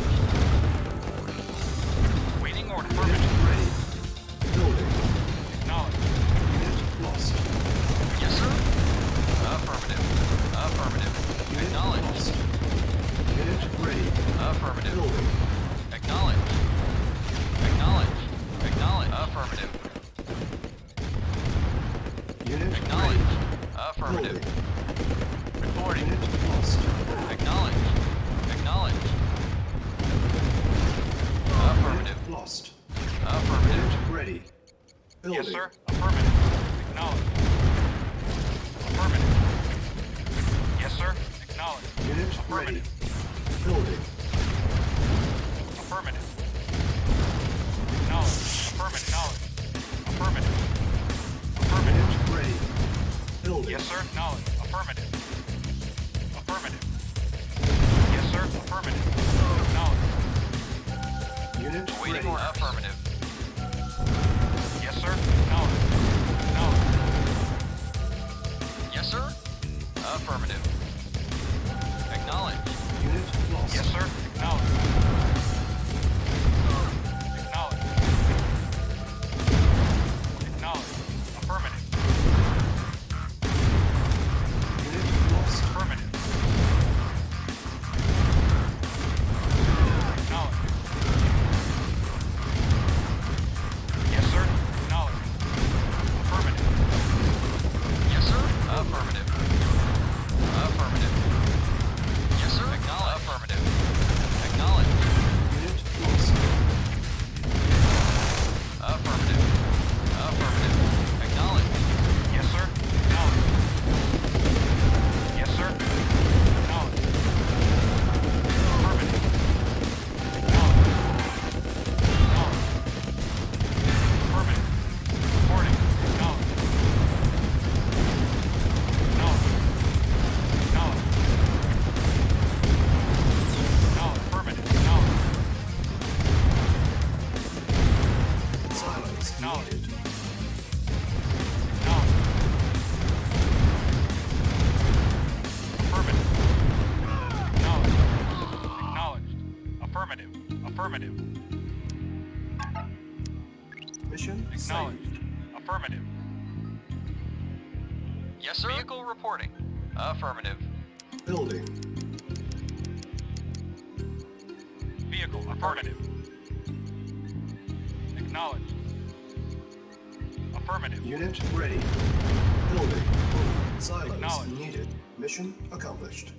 Waiting order. Unit Affirmative. ready. Building. Acknowledge. Unit lost. Yes, sir. Affirmative. Affirmative. Unit Acknowledge. lost. Unit ready. Affirmative. Building. Acknowledge. Acknowledge. Acknowledge. Affirmative. Unit Acknowledge. ready. Affirmative. Building. Reporting. Unit lost. Acknowledge. Acknowledge. Affirmative. Unit lost. Affirmative. Unit ready. Building. Yes, sir. Affirmative. Acknowledge. Affirmative. Yes, sir. Acknowledge. Unit Affirmative. ready. Building. Affirmative. Acknowledge. Affirmative. Knowledge. Affirmative. Affirmative. Unit ready. Building. Yes, sir. Knowledge. Affirmative. Affirmative. Yes, sir. Affirmative. Knowledge. Unit Waiting ready. order. Affirmative. Yes, sir. Knowledge. Knowledge. Yes, sir. Affirmative. Acknowledge. Unit lost. Yes, sir. Acknowledge. Acknowledge. Acknowledge. Affirmative. Unit lost. Affirmative. Acknowledge. Yes, sir. Acknowledge. Affirmative. Yes, sir. Affirmative. Affirmative. Yes, sir. Acknowledge. Affirmative. Acknowledge. Unit lost. Affirmative. Affirmative. Acknowledge. Yes, sir. Acknowledge. Yes, sir. Acknowledge. Affirmative. Acknowledge. Acknowledge. Affirmative. Reporting. Acknowledge. Acknowledge. Acknowledge. Acknowledge. Affirmative. Acknowledge. Silence Acknowledge. needed. Acknowledge. Affirmative. Acknowledged. Acknowledged. Affirmative. Affirmative. Mission Acknowledged. saved. Affirmative. Yes, sir. Vehicle reporting. Affirmative. Building. Vehicle. Affirmative. Acknowledged. Affirmative. Unit ready. Building. Silence Acknowledged. needed. Mission accomplished.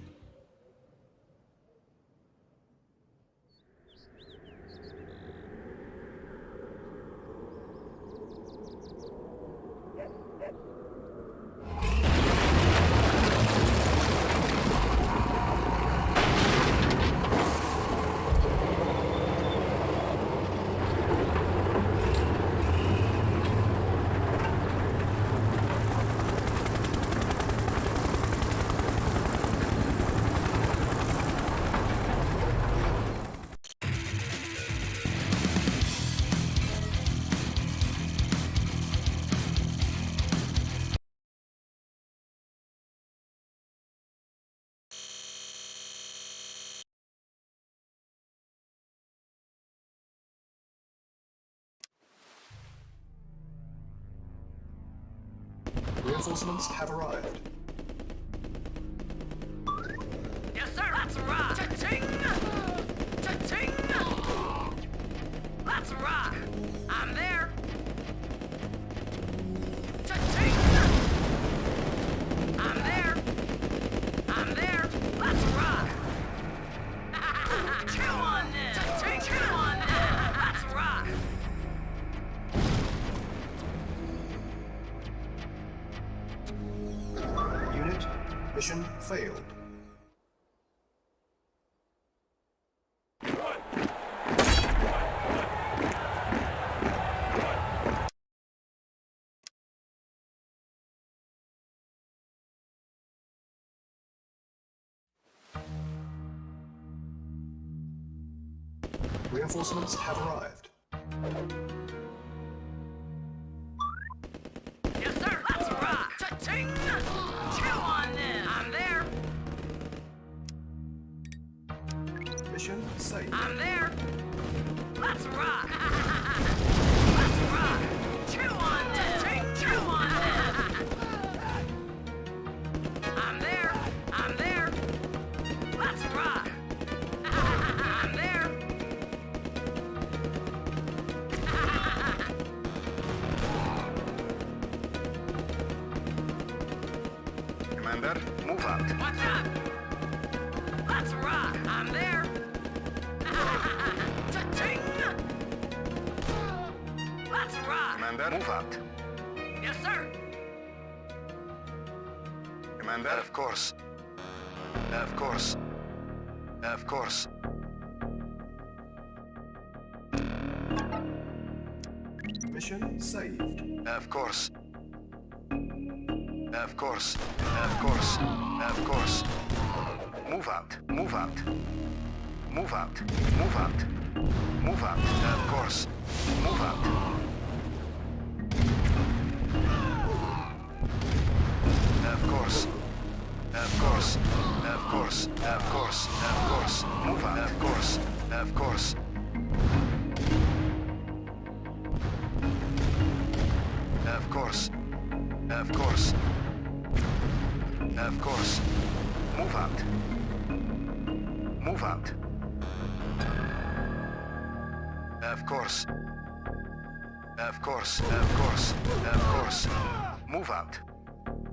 Reinforcements have arrived. Yes, sir. That's rock. Cha-ching! Cha-ching! That's rock. I'm there. Cha-ching! I'm there. I'm there. Let's rock. Chew on this. Cha-ching! Chew on this. Let's rock. Unit mission failed. Reinforcements have arrived. Yes, sir. Let's rock. Cha-ching. Chew on them. I'm there. Mission saved. I'm there. Let's rock. Let's rock. Chew on them. Chew on them. I'm there. I'm there. Let's rock. I'm there. Commander, move out. What's up? Let's rock. I'm there. Cha-ching. Let's rock. Commander, move out. Yes, sir. Commander, of course. Of course. Of course. Mission saved. Of course. Of course. Of course. Of course. Move out. Move out. Move out. Move out. Move out. Of course. Move out. Of course. Of course. Of course. Of course. Of course. Move out. Of course. Of course. Of course. Of course. Of course. Move out. Move out. Of course. Of course. Of course. Of course. Move out.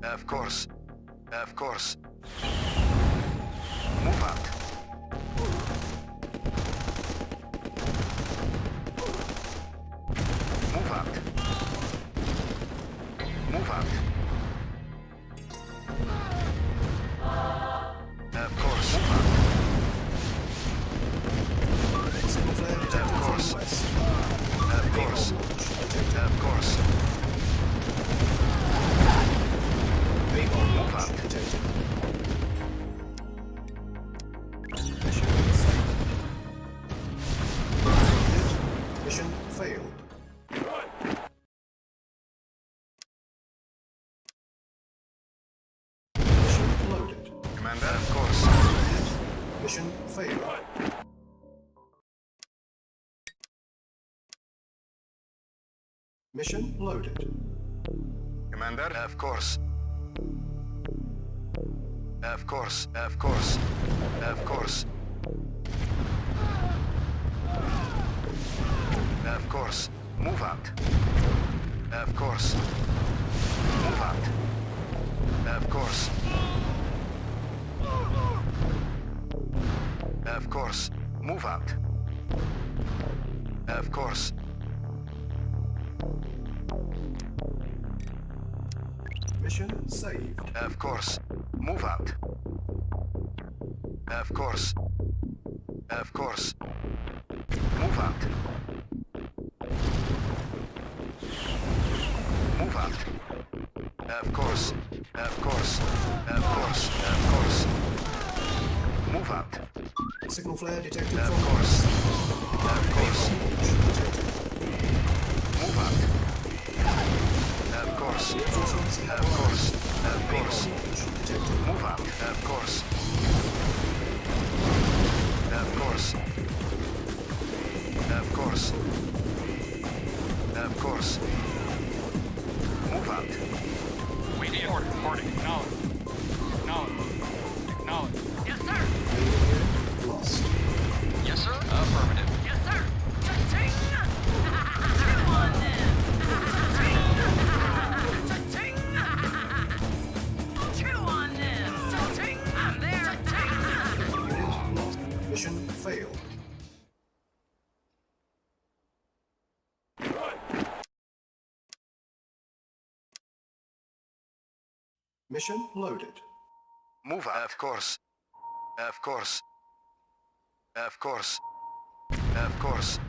Of course. Of course. Move out. Move out. Move out. Of course. Move out. Signal flare detected Of from course. the west. Of course. Of course. Vehicle Move launch out. detected. Mission saved. Mission failed. Mission loaded. Commander, of course. Mission failed. Mission loaded. Commander, of course. Of course. Of course. Of course. Of course. Move out. Of course. Move out. Of course. Of course. Move out. Of course. Mission saved. Of course. Move out. Of course. Of course. Move out. Move out. Of course. Of course. Of course. Of course. Move out. Signal flare detected Of from the course. west. Of course. Detected. Move out. Of course. Reinforcements have Of arrived. course. Of course. Launch detected. Move out. Of course. Of course. Of course. Of course. Move out. Waiting order. Reporting. Acknowledge. Acknowledge. Acknowledge. Yes, sir. Lost. Yes, sir. Affirmative. Yes, sir. Cha-ching. Chew on them. Cha-ching. Chew on them. Cha-ching. I'm there. Cha-ching. Unit lost. Mission failed. Mission loaded. Move out. Of course. Of course. Of course. Of course.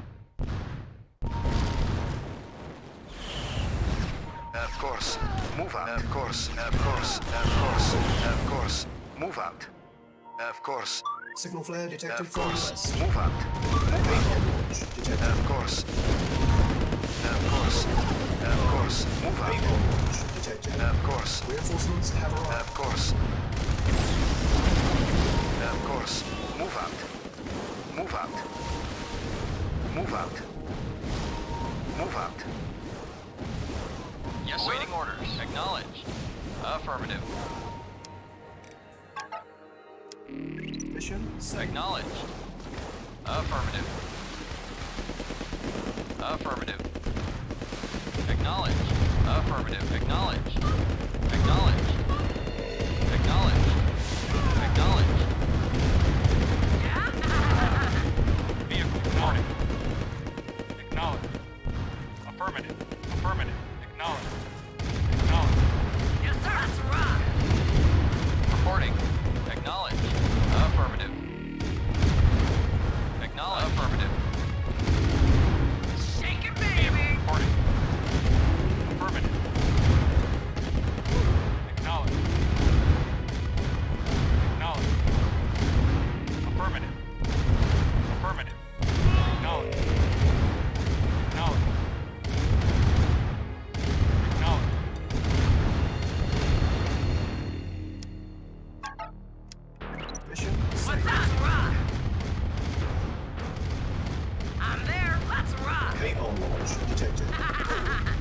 Of course. Move out. Of course. Of course. Of course. Of course. Move out. Of course. Signal flare detected Of from the course. west. Move out. Move out. launch detected. Of course. Of course. Of course. Move out. Napalm launch detected. Of course. Reinforcements have arrived. Of course. Of course. Move out. Move out. Move out. Move out. Yes, sir. Awaiting orders. Acknowledged. Affirmative. Mission saved. Acknowledged. Affirmative. Affirmative. Acknowledged. Affirmative. Acknowledged. Acknowledged. Acknowledged. Acknowledged. Vehicle reporting. Acknowledged. Affirmative. Affirmative. Acknowledged. Acknowledged. Yes, sir. Let's rock. Reporting. Acknowledged. Affirmative. Acknowledged. Affirmative. Shake it, baby. Reporting. Affirmative. Acknowledged. Acknowledged. Affirmative. Affirmative. Acknowledged. Acknowledged. Acknowledged. Mission What's saved. that? Rock. I'm there. Let's rock. Napalm launch detected.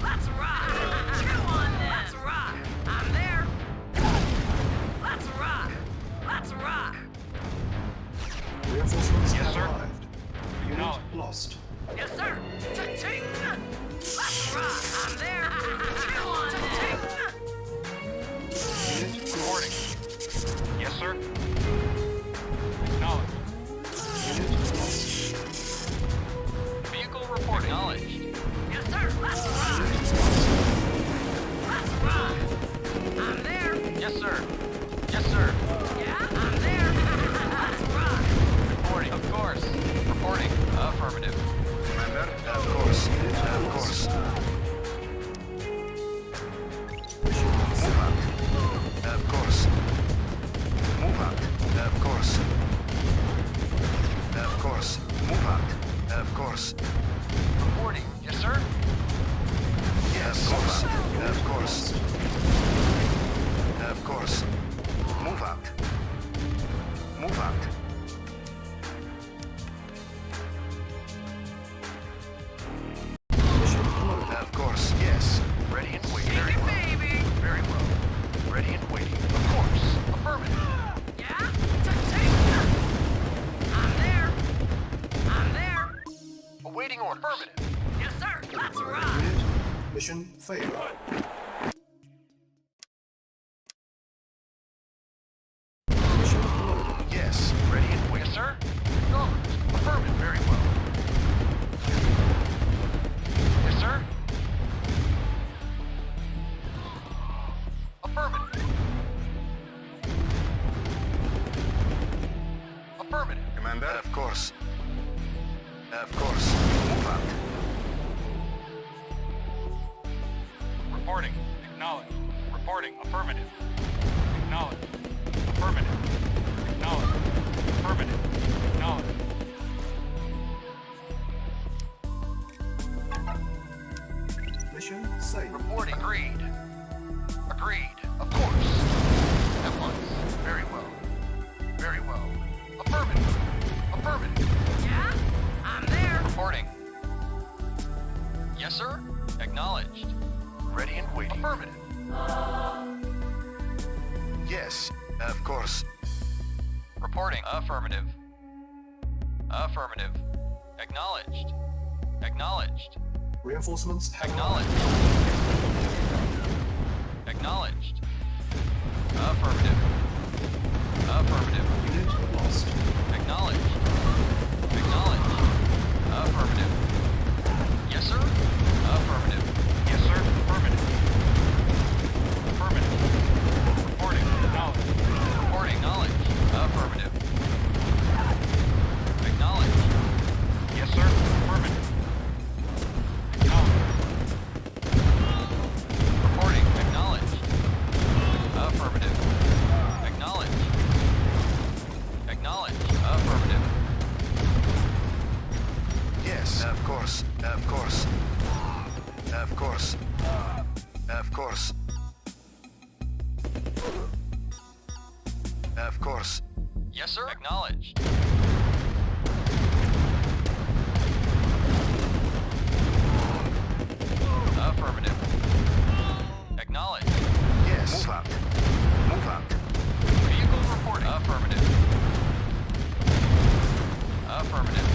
Let's rock. Chew on this. Let's rock. I'm there. Let's rock. Let's rock. Reinforcements Yes, have sir. arrived. Unit Acknowledged. lost. Yes, sir. Cha-ching. Let's rock. I'm there. Chew on this. Unit Reporting. Yes, sir. Acknowledged. Unit lost. Vehicle reporting. Acknowledged. Yes, sir. Let's rock. Let's rock. I'm there. Yes, sir. Yes, sir. Yeah, I'm there. Let's rock. Reporting. Of course. Reporting. Affirmative. Commander? Of course. Of course. Mission Move saved. out. Of course. Move out. Of course. Of course. Move out. Of course. Reporting. Yes, sir. Yes, of course. Of course. Of course. Move out. Move out. Mission loaded. Of course, yes. Ready and waiting. Shake it, baby. Very well. Ready and waiting. Of course. Affirmative. Yeah? Cha-ching. I'm there. I'm there. Awaiting order. Affirmative. Yes, sir. Let's rock. Unit mission failed. Mission loaded. Yes. Ready and waiting. Yes, sir. Acknowledged. Affirmative. Very well. Yes, sir. Affirmative. Affirmative. Commander? Of course. Of course. Move out. Reporting. Acknowledged. Reporting. Affirmative. Acknowledged. Affirmative. Acknowledged. Affirmative. Acknowledged. Mission saved. Reporting. Agreed. Agreed. Of course. At once. Very well. Very well. Affirmative. Affirmative. Yeah? I'm there. Reporting. Yes, sir. Acknowledged. Ready and waiting. Affirmative. Yes. Of course. Reporting. Affirmative. Affirmative. Acknowledged. Acknowledged. Reinforcements have Acknowledged. Acknowledged. Affirmative. Affirmative. Unit lost. Acknowledged. Acknowledged. Affirmative. Yes, sir. Affirmative. Yes, sir. Affirmative. Affirmative. Reporting. Acknowledged. Reporting knowledge. Affirmative. Acknowledged. Yes, sir. Affirmative. Acknowledged. Reporting acknowledged. Of course. Yes, sir. Acknowledged. Affirmative. Acknowledged. Yes. Move out. Move out. Vehicle reporting. Affirmative. Affirmative.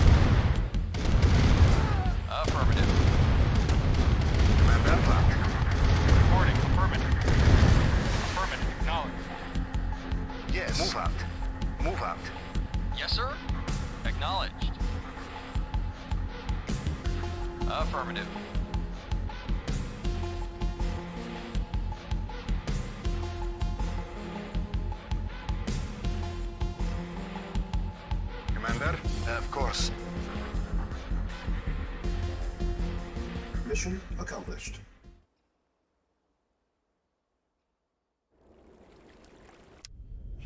Affirmative. Commander, move out. Reporting. Affirmative. Affirmative. Acknowledged. Yes. Move out. Move out. Yes, sir. Acknowledged. Affirmative. Commander? Of course. Mission accomplished.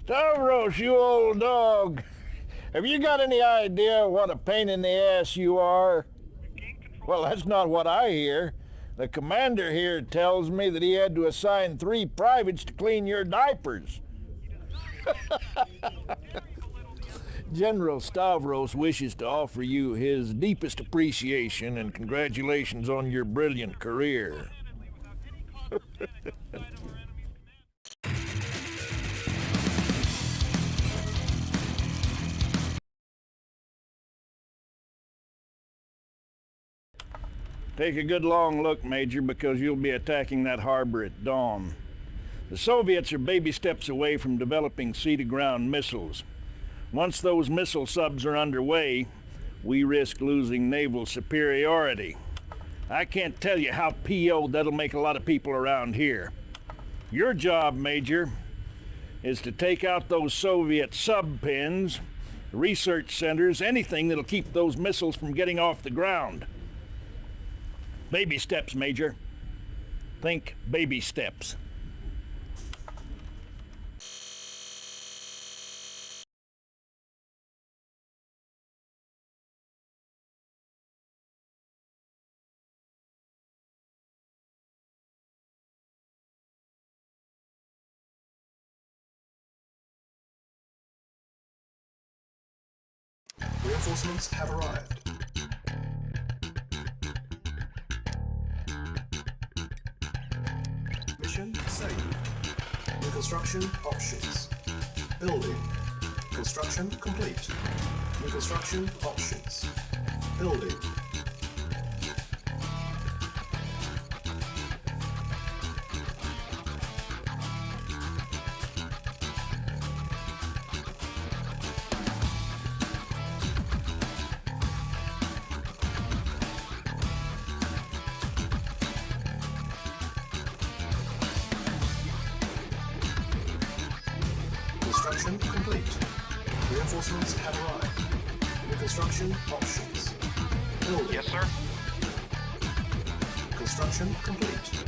Stavros, you old dog. Have you got any idea what a pain in the ass you are? Well, that's not what I hear. The commander here tells me that he had to assign 3 privates to clean your diapers. General Stavros wishes to offer you his deepest appreciation and congratulations on your brilliant career. Take a good long look, Major, because you'll be attacking that harbor at dawn. The Soviets are baby steps away from developing sea-to-ground missiles. Once those missile subs are underway, we risk losing naval superiority. I can't tell you how PO'd that'll make a lot of people around here. Your job, Major, is to take out those Soviet sub-pens, research centers, anything that'll keep those missiles from getting off the ground. Baby steps, Major. Think baby steps. Reinforcements have arrived. Mission saved. New construction options. Building. Construction complete. New construction options. Building. Construction complete. Reinforcements have arrived. New construction options. Building. Yes, sir. Construction complete.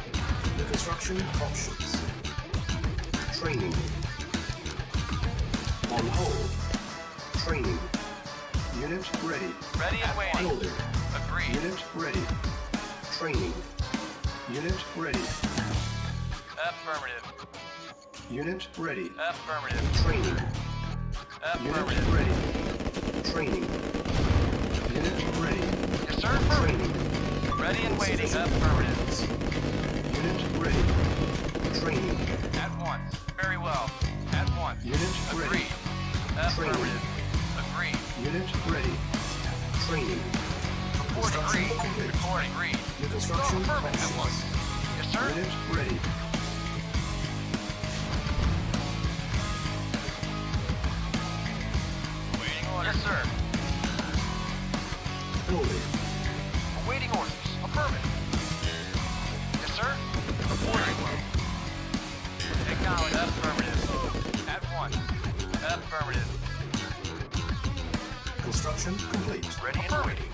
New construction options. Training. On hold. Training. Unit ready. Ready and waiting. Building. Agreed. Unit ready. Training. Unit ready. Affirmative. Unit ready. Affirmative. Training. Affirmative. Unit ready. Training. Unit ready. Yes, sir. Affirmative. Training. Ready and waiting. Affirmative. Unit ready. Training. At once. Very well. At once. Unit ready. Agreed. Affirmative. Agreed. Unit ready. Training. Report Construction agreed. complete. Report agreed. New construction Affirmative. At options. once. Yes, sir. Unit ready. Waiting orders. Yes, sir. Building. Awaiting orders. Affirmative. Yes, sir. Reporting. Acknowledge. Affirmative. At once. Affirmative. Construction complete. Ready and waiting.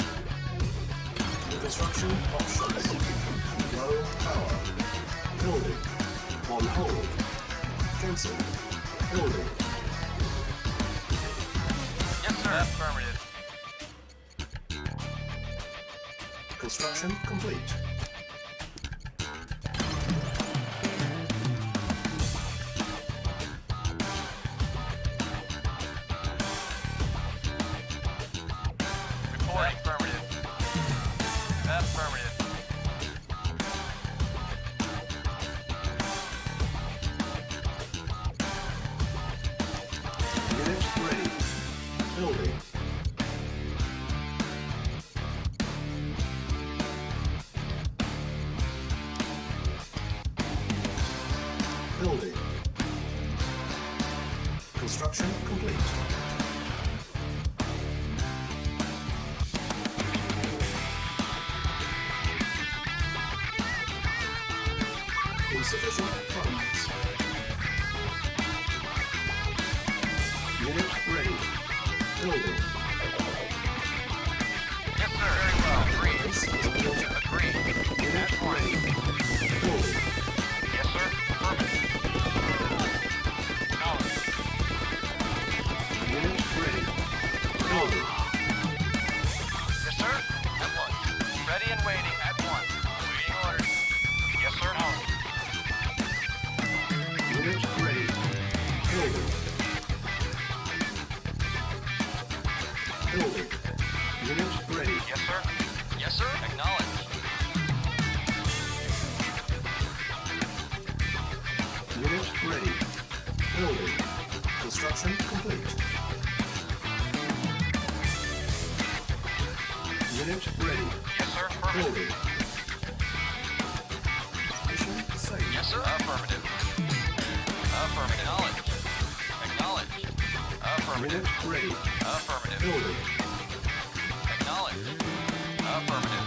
New construction options. Low power. Building. On hold. Cancel. Building. Yes, sir. Affirmative. Construction complete. Construction complete. Insufficient funds. Unit ready. Building. Yes, sir. Very well. Agreed. Base is under attack. Agreed. Unit ready. Building. Yes, sir. Affirmative. Acknowledged. Unit ready. Building. Yes, sir. At once. Ready and waiting at once. Waiting orders. Yes, sir. Unit ready. Building. Building. Unit ready. Yes, sir. Yes, sir. Acknowledged. Unit ready. Building. Construction complete. Unit ready. Yes, sir. Affirmative. Building. Mission saved. Yes, sir. Affirmative. Affirmative. Acknowledged. Acknowledged. Affirmative. Unit ready. Affirmative. Building. Acknowledged. Affirmative.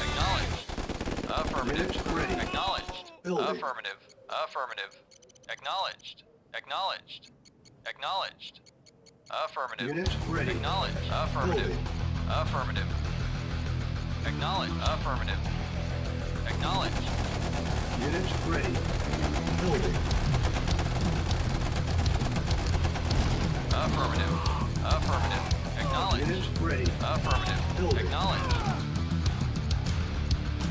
Acknowledged. Affirmative. Unit ready. Acknowledged. Building. Affirmative. Affirmative. Acknowledged. Acknowledged. Acknowledged. Affirmative. Unit ready. Acknowledged. Affirmative. Building. Affirmative. Acknowledged. Affirmative. Acknowledged. Unit ready. Building. Affirmative. Affirmative. Acknowledged. Unit ready. Affirmative. Building. Acknowledged.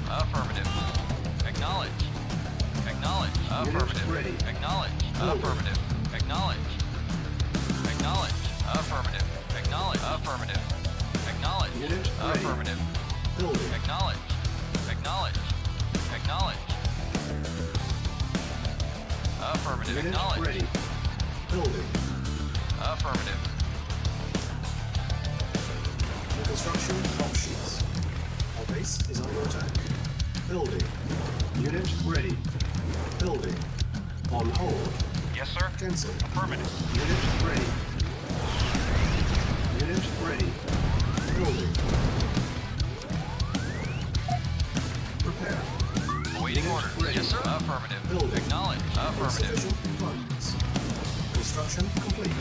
Affirmative. Acknowledged. Acknowledged. Affirmative. ready. Acknowledged. Building. Affirmative. Acknowledged. Acknowledged. Affirmative. Acknowledged. Affirmative. Acknowledged. Unit ready. Affirmative. Building. Acknowledged. Acknowledged. Acknowledged. Affirmative. Unit Acknowledged. ready. Building. Affirmative. The construction options. Our base is under attack. Building. Unit ready. Building. On hold. Yes, sir. Cancel. Affirmative. Unit ready. Unit ready. Building. Prepare. Awaiting orders. ready. Yes, sir. Affirmative. Building. Acknowledged. Affirmative. Insufficient funds. Construction complete.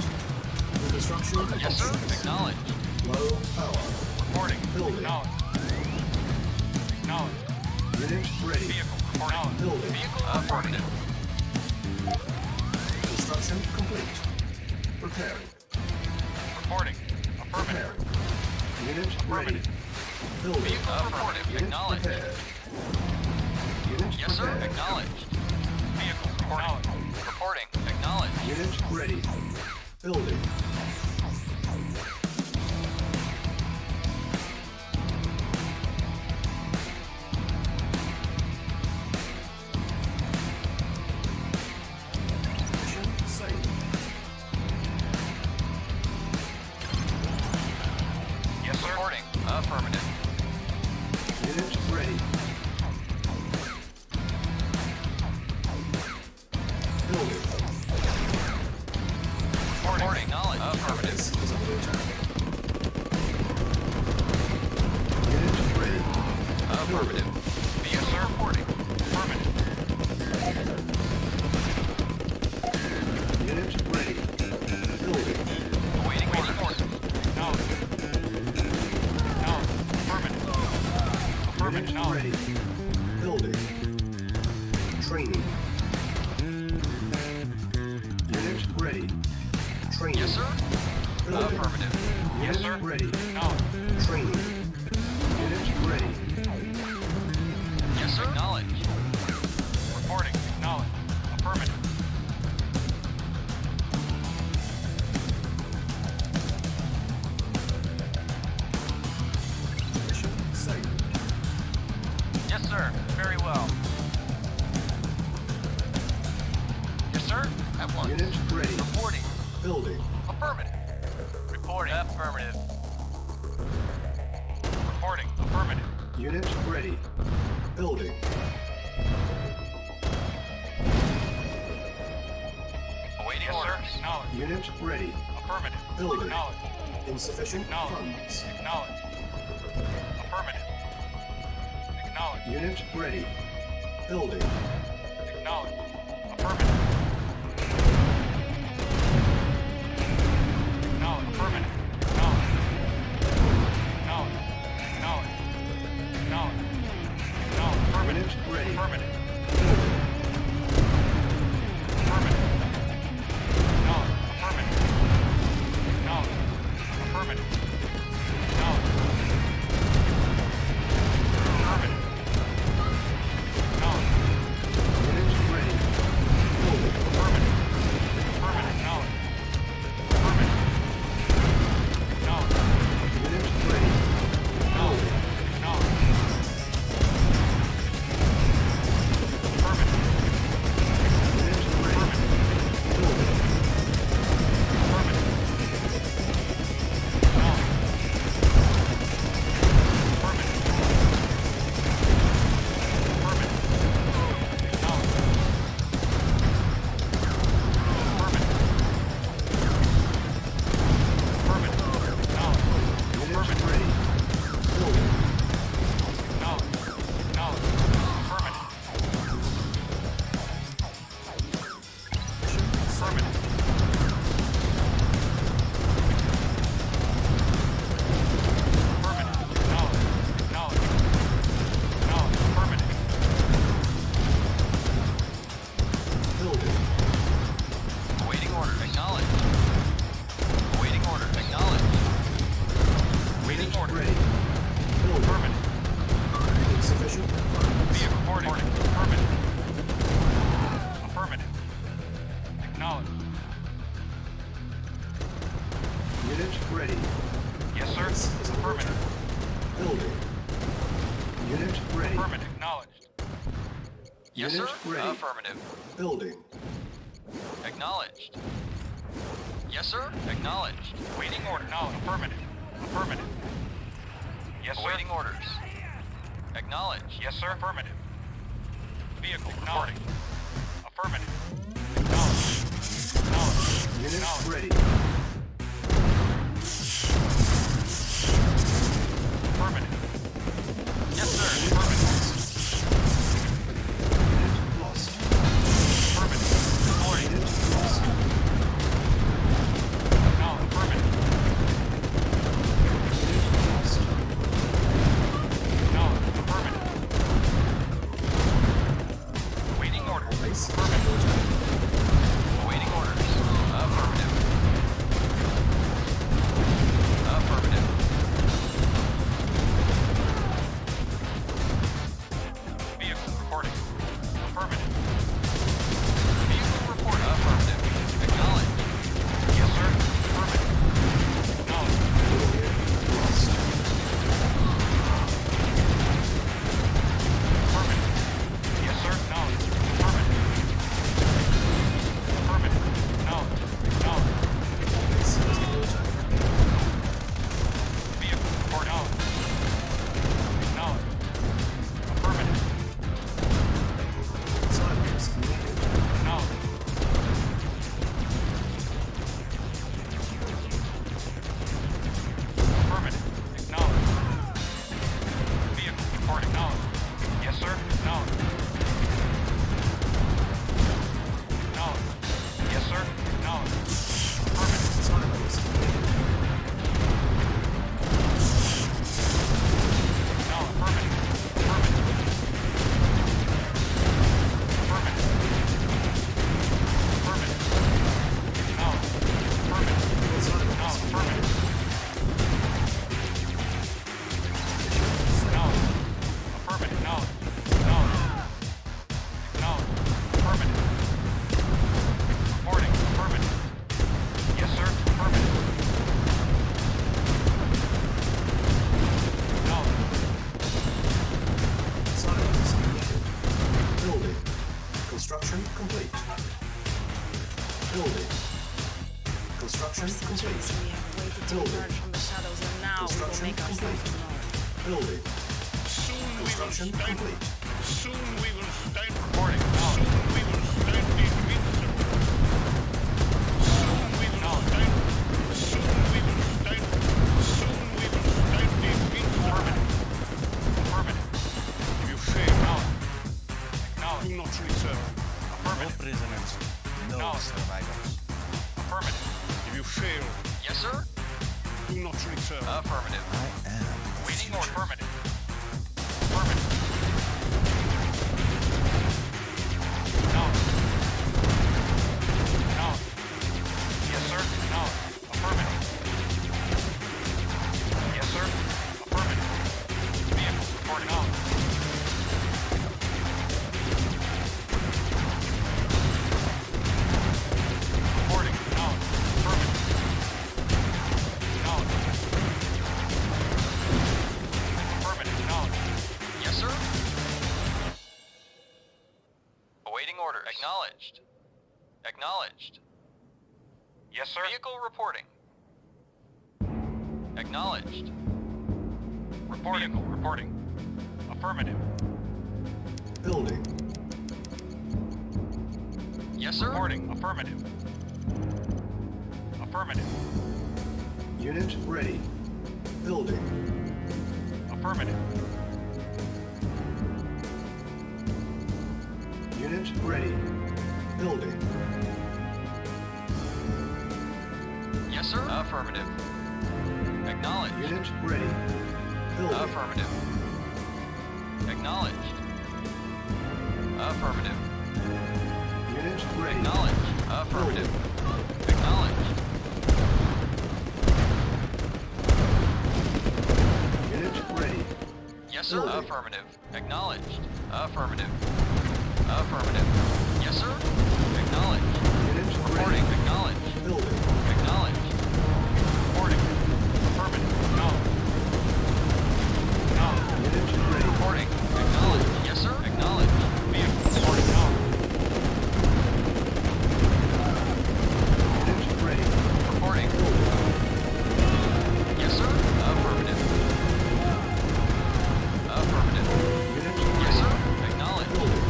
The construction Yes, sir. options. Acknowledged. Low power. Reporting. Building. Acknowledged. Unit ready. Vehicle reporting. Building. Vehicle affirmative. Construction complete. Preparing. Reporting. Affirmative. Preparing. Unit ready. Building. Vehicle affirmative. Unit Acknowledged. prepared. Unit Yes, sir. prepared. Acknowledged. Vehicle reporting. Reporting. Acknowledged. Unit ready. Building. Mission saved. Yes, sir. Reporting. Affirmative. Unit ready. Building. Reporting. Acknowledged. Affirmative. Base is under attack. Unit ready. Affirmative. Yes, sir. Reporting. Affirmative. Unit ready. Building. Awaiting orders. Acknowledged. Acknowledged. Affirmative. Affirmative. Unit ready. Building. Training. Unit ready. Training. Yes, sir. Building. Affirmative. Yes, Unit sir. ready. Acknowledged. Training. Unit ready. Yes, sir. Acknowledged. Reporting. Acknowledged. Affirmative. Mission saved. Yes, sir. Very well. Yes, sir. At once. Unit ready. Reporting. Building. Affirmative. Reporting. Affirmative. Reporting. Affirmative. Unit ready. Building. Awaiting orders. Acknowledged. Unit ready. Affirmative. Building. Acknowledged. Insufficient Acknowledged. funds. Acknowledged. Affirmative. Acknowledged. Unit ready. Building. Acknowledged. Affirmative. Acknowledged. Affirmative. Acknowledged. Acknowledged. Acknowledged. Acknowledged. Acknowledged. Affirmative. Unit ready. Affirmative. Building. Affirmative. Acknowledged. Affirmative. Acknowledged. Affirmative. Acknowledged. Affirmative. Acknowledged. Unit ready. Building. Affirmative. Affirmative. Acknowledged. Affirmative. Acknowledged. Unit ready. Acknowledged. Building. Acknowledged. Affirmative. Unit ready. Building. Affirmative. Acknowledged. Affirmative. Affirmative. Acknowledged. Affirmative. Affirmative. Acknowledged. Unit ready. Building. Acknowledged. Acknowledged. Affirmative. Affirmative. Affirmative. Acknowledged. Acknowledged. Acknowledged. Affirmative. Building. Awaiting order. Acknowledged. Awaiting order. Acknowledged. Awaiting Unit order. ready. Building. Affirmative. Insufficient funds. Be reporting. Affirmative. Affirmative. Acknowledged. Unit ready. Yes, sir. This is an Affirmative. order. Building. Unit ready. Affirmative. Acknowledged. Yes, Unit sir. ready. Affirmative. Building. Acknowledged. Yes, sir. Acknowledged. Waiting order. Acknowledged. Affirmative. Affirmative. Yes, sir. Awaiting orders. Acknowledged. Yes, sir. Affirmative. Vehicle reporting. Affirmative. Acknowledged. Acknowledged. Unit Acknowledged. ready. Affirmative. Yes, sir. Affirmative. Unit lost. Affirmative. Reporting. Unit lost. Acknowledged. Affirmative. Unit lost. Acknowledged. Affirmative. Waiting orders. Base Affirmative. Awaiting orders. Affirmative. Affirmative. Vehicle reporting. Affirmative. Vehicle report. Affirmative. Acknowledged. Yes, sir. Affirmative. Acknowledged. Unit lost. Affirmative. Yes, sir. Acknowledged. Affirmative. Affirmative. Acknowledged. Acknowledged. Base is under attack. Vehicle report acknowledged. Acknowledged. Affirmative. Silence needed. Acknowledged. Affirmative. Acknowledged. Vehicle report acknowledged. Yes, sir. Acknowledged. Acknowledged. Yes, sir. Acknowledged. Affirmative. Silence needed. No, affirmative. Affirmative. Affirmative. Affirmative. No. Affirmative. No, affirmative. No. Affirmative. No. No. Acknowledged. Affirmative. Reporting. Affirmative. Yes, sir. Affirmative. Acknowledged. Silence needed. Building. Construction complete. Building. Construction complete. Building. from the shadows, and now we will Construction make ourselves complete. known. Building. Soon we will Construction stand. complete. Soon we will stand. Reporting. Soon Acknowledged. we will stand invincible. Soon fail, survivors. Affirmative. If you fail, Yes, sir. do not return. Affirmative. I am the Waiting order. future. Affirmative. Affirmative. Acknowledged. Acknowledged. Yes, sir. Acknowledged. Affirmative. Yes, sir. Affirmative. Vehicle report acknowledged. Reporting acknowledged. Affirmative. Acknowledged. Affirmative. Acknowledged. Yes, sir. Awaiting orders. Acknowledged. Acknowledged. Yes, sir. Vehicle reporting. Acknowledged. Reporting. Vehicle reporting. Affirmative. Building. Yes, sir. Reporting. Affirmative. Affirmative. Unit ready. Building. Affirmative. Unit ready. Building. Yes, sir. Affirmative. Acknowledged. Unit ready. Building. Affirmative. Acknowledged. Affirmative. Unit ready. Acknowledged. Affirmative. Acknowledged. Unit ready. Yes, sir. Building. Affirmative. Acknowledged. Affirmative. Affirmative. Yes, sir. Acknowledged. Unit Reporting. ready. Acknowledged. Building. Acknowledged. Reporting. Affirmative. Acknowledged. Acknowledged. Unit ready. Reporting. Acknowledged. Yes, sir. Acknowledged. Vehicle report acknowledged. Unit ready. Reporting. Building. Yes, sir. Affirmative. Affirmative. Unit Yes, sir. ready. Acknowledged. Building.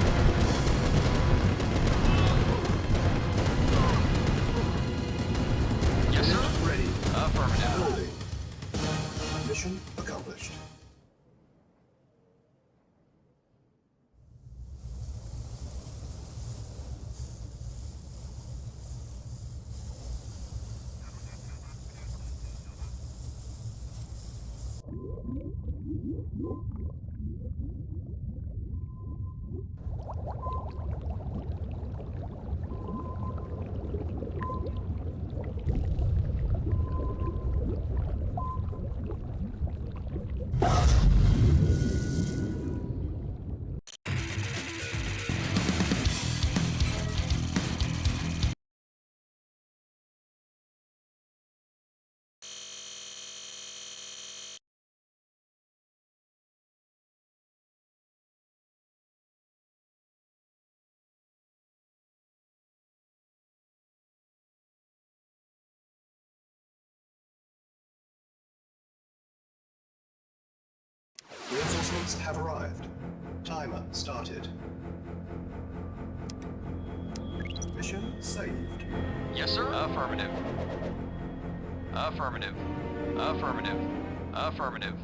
Yes, sir. Unit ready. Affirmative. Building. Mission accomplished. Reinforcements have arrived. Timer started. Mission saved. Yes, sir. Affirmative. Affirmative. Affirmative. Affirmative.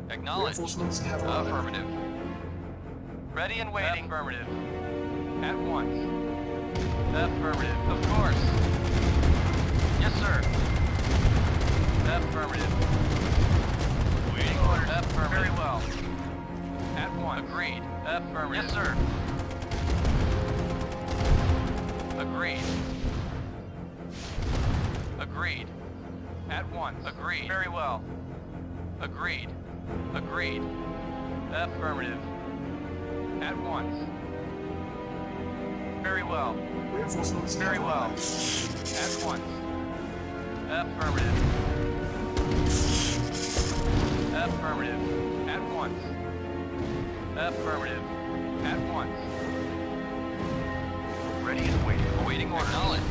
Acknowledged. Reinforcements have arrived. Affirmative. Ready and waiting. Affirmative. At once. Affirmative. Of course. Yes, sir. Affirmative. Waiting orders. Affirmative. Very well. At once. Agreed. Affirmative. Yes, sir. Agreed. Agreed. At once. Agreed. Very well. Agreed. Agreed. Affirmative. At once. Very well. Reinforcements Very have well. arrived. At once. Affirmative. Affirmative. At once. Affirmative. At once. Ready and waiting. Awaiting order. Acknowledged.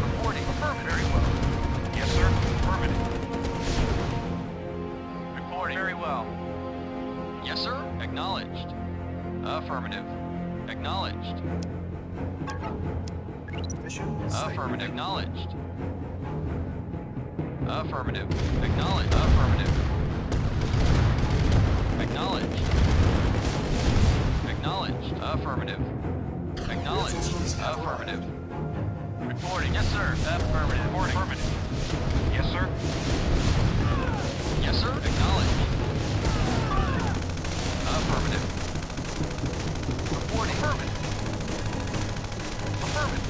Reporting. Affirmative. Very well. Yes, sir. Affirmative. Reporting. Very well. Yes, sir. Acknowledged. Affirmative. Acknowledged. Mission saved. Affirmative. Acknowledged. Affirmative. Acknowledged. Affirmative. Acknowledged. Acknowledged. Affirmative. Acknowledged. Reinforcements have Affirmative. arrived. Reporting. Yes, sir. Affirmative. Reporting. Affirmative. Yes, sir. Yes, sir. Acknowledged. Affirmative. Reporting. Affirmative. Affirmative.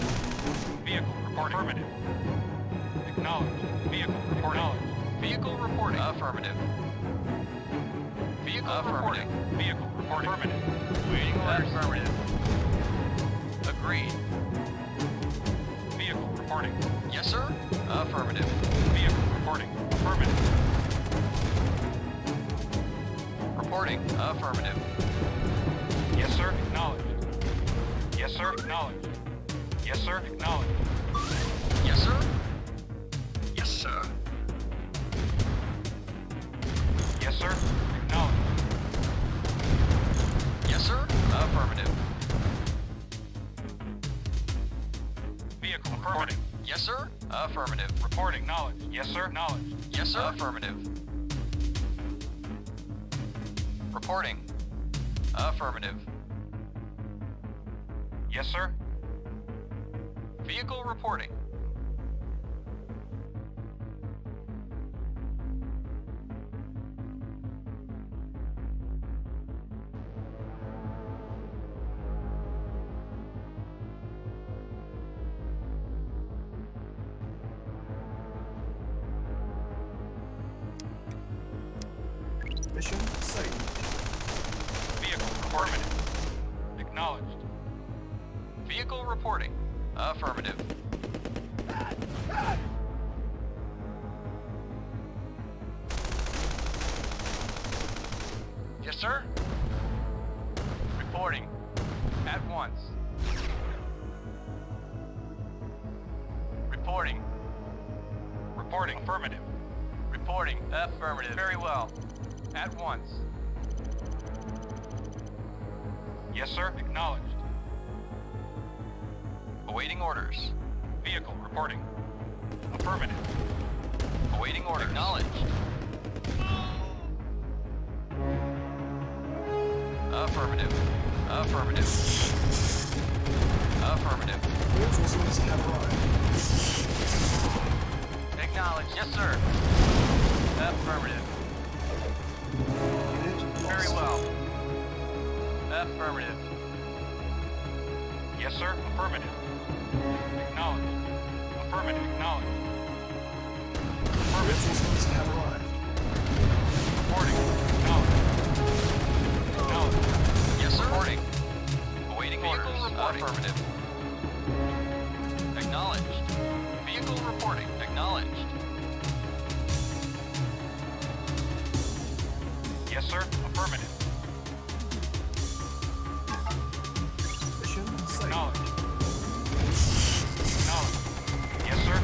Vehicle report. Affirmative. Acknowledged. Vehicle report. Acknowledged. Vehicle reporting. Affirmative. Vehicle reporting. Vehicle report. Affirmative. Waiting orders. Affirmative. Agreed. Vehicle reporting. Yes, sir. Affirmative. Vehicle reporting. Affirmative. Reporting. Affirmative. Yes, sir. Acknowledged. Yes, sir. Acknowledged. Yes, sir. Acknowledged. Yes, sir. Yes, sir. Yes, sir. Acknowledged. Yes, sir. Affirmative. Vehicle reporting. Yes, sir. Affirmative. Reporting. Knowledge. Yes, sir. Knowledge. Yes, sir. Affirmative. Reporting. Affirmative. Yes, sir. Vehicle reporting. Mission saved. Vehicle reporting. Acknowledged. Vehicle reporting. Affirmative. Yes, sir. Reporting. At once. Reporting. Reporting. Affirmative. Reporting. Affirmative. Very well. At once. Yes, sir. Acknowledged. Awaiting orders. Vehicle reporting. Affirmative. Awaiting orders. Acknowledged. Affirmative. Affirmative. Affirmative. Reinforcements have arrived. Acknowledged. Yes, sir. Affirmative. Unit lost. Very well. Affirmative. Yes, sir. Affirmative. Acknowledged. Affirmative. Acknowledged. Affirmative. Reinforcements have arrived. Reporting. Acknowledged. Acknowledged. Yes, sir. Reporting. Awaiting orders. Reporting. Affirmative. Acknowledged. Vehicle reporting. Acknowledged. Yes, sir. Affirmative. Mission saved. Acknowledged. Acknowledged. Yes, sir.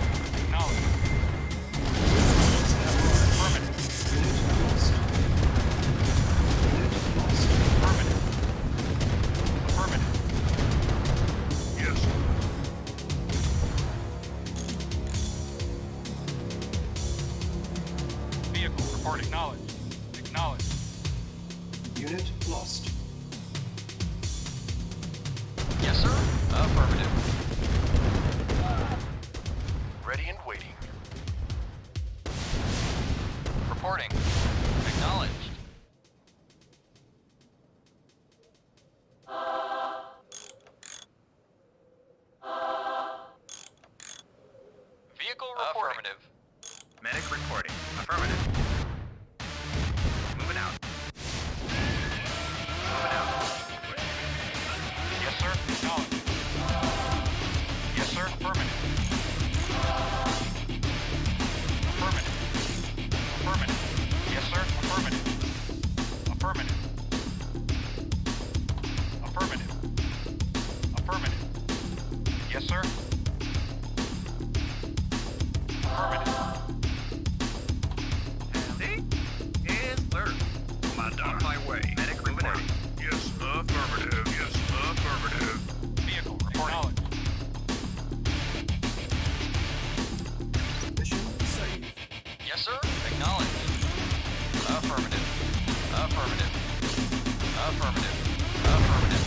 Acknowledged. Reinforcements have arrived. Affirmative. Unit lost. Unit lost. Affirmative. Affirmative. Yes. Vehicle report acknowledged. Acknowledged. Unit lost. Yes, sir. Affirmative. Ready and waiting. Reporting. Acknowledged. Vehicle reporting. Affirmative. Medic reporting. Affirmative. Moving out. Moving out. Yes, sir. Acknowledged. Yes, sir. Affirmative. Affirmative. Affirmative. Yes, sir. Affirmative. Affirmative. Affirmative. Affirmative. Yes, sir. Affirmative. See? Yes, sir. On my way. Medic reporting. Yes, affirmative. Yes, affirmative. Vehicle report knowledge. Mission saved. Yes, sir. Acknowledged. Affirmative. Affirmative. Affirmative. Affirmative.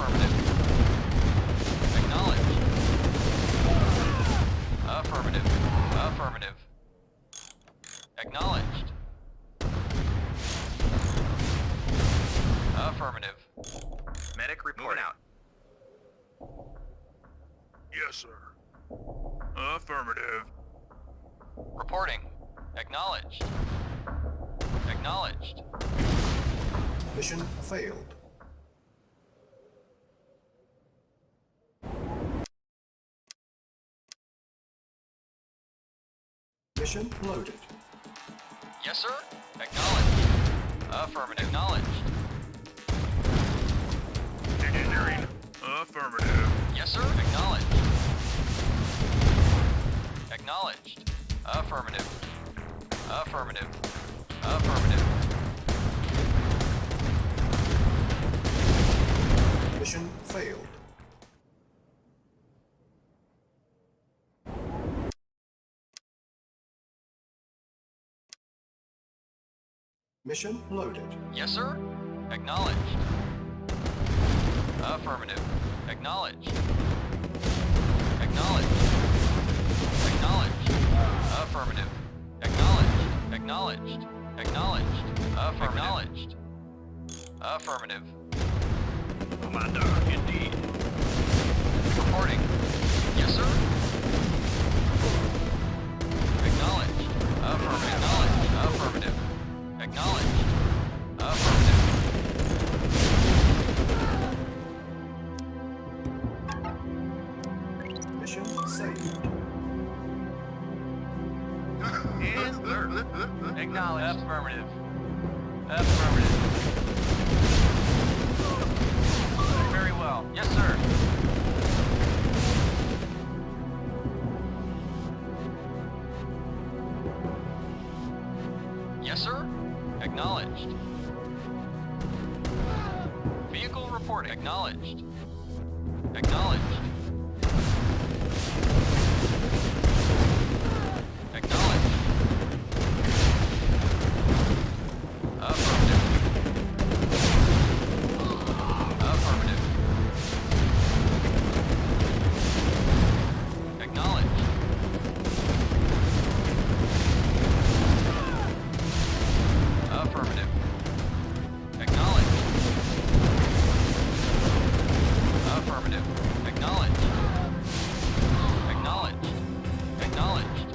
Affirmative. Acknowledged. Affirmative. Affirmative. Acknowledged. Affirmative. Medic reporting out. Yes, sir. Affirmative. Reporting. Acknowledged. Acknowledged. Mission failed. Mission loaded. Yes, sir. Acknowledged. Affirmative. Acknowledged. Engineering. Affirmative. Yes, sir. Acknowledged. Acknowledged. Affirmative. Affirmative. Affirmative. Mission failed. Mission loaded. Yes, sir. Acknowledged. Affirmative. Acknowledged. Acknowledged. Acknowledged. Affirmative. Acknowledged. Acknowledged. Acknowledged. Acknowledged. Affirmative. Commander, indeed. Reporting. Yes, sir. Acknowledged. Affirmative. Acknowledged. Affirmative. Acknowledged. Affirmative. Mission saved. Yes, sir. Acknowledged. Affirmative. Affirmative. Very well. Yes, sir. Yes, sir. Acknowledged. Vehicle reporting. Acknowledged. Acknowledged. Acknowledged. Affirmative. Affirmative. Acknowledged. Affirmative. Acknowledged. Affirmative. Acknowledged. Acknowledged. Acknowledged.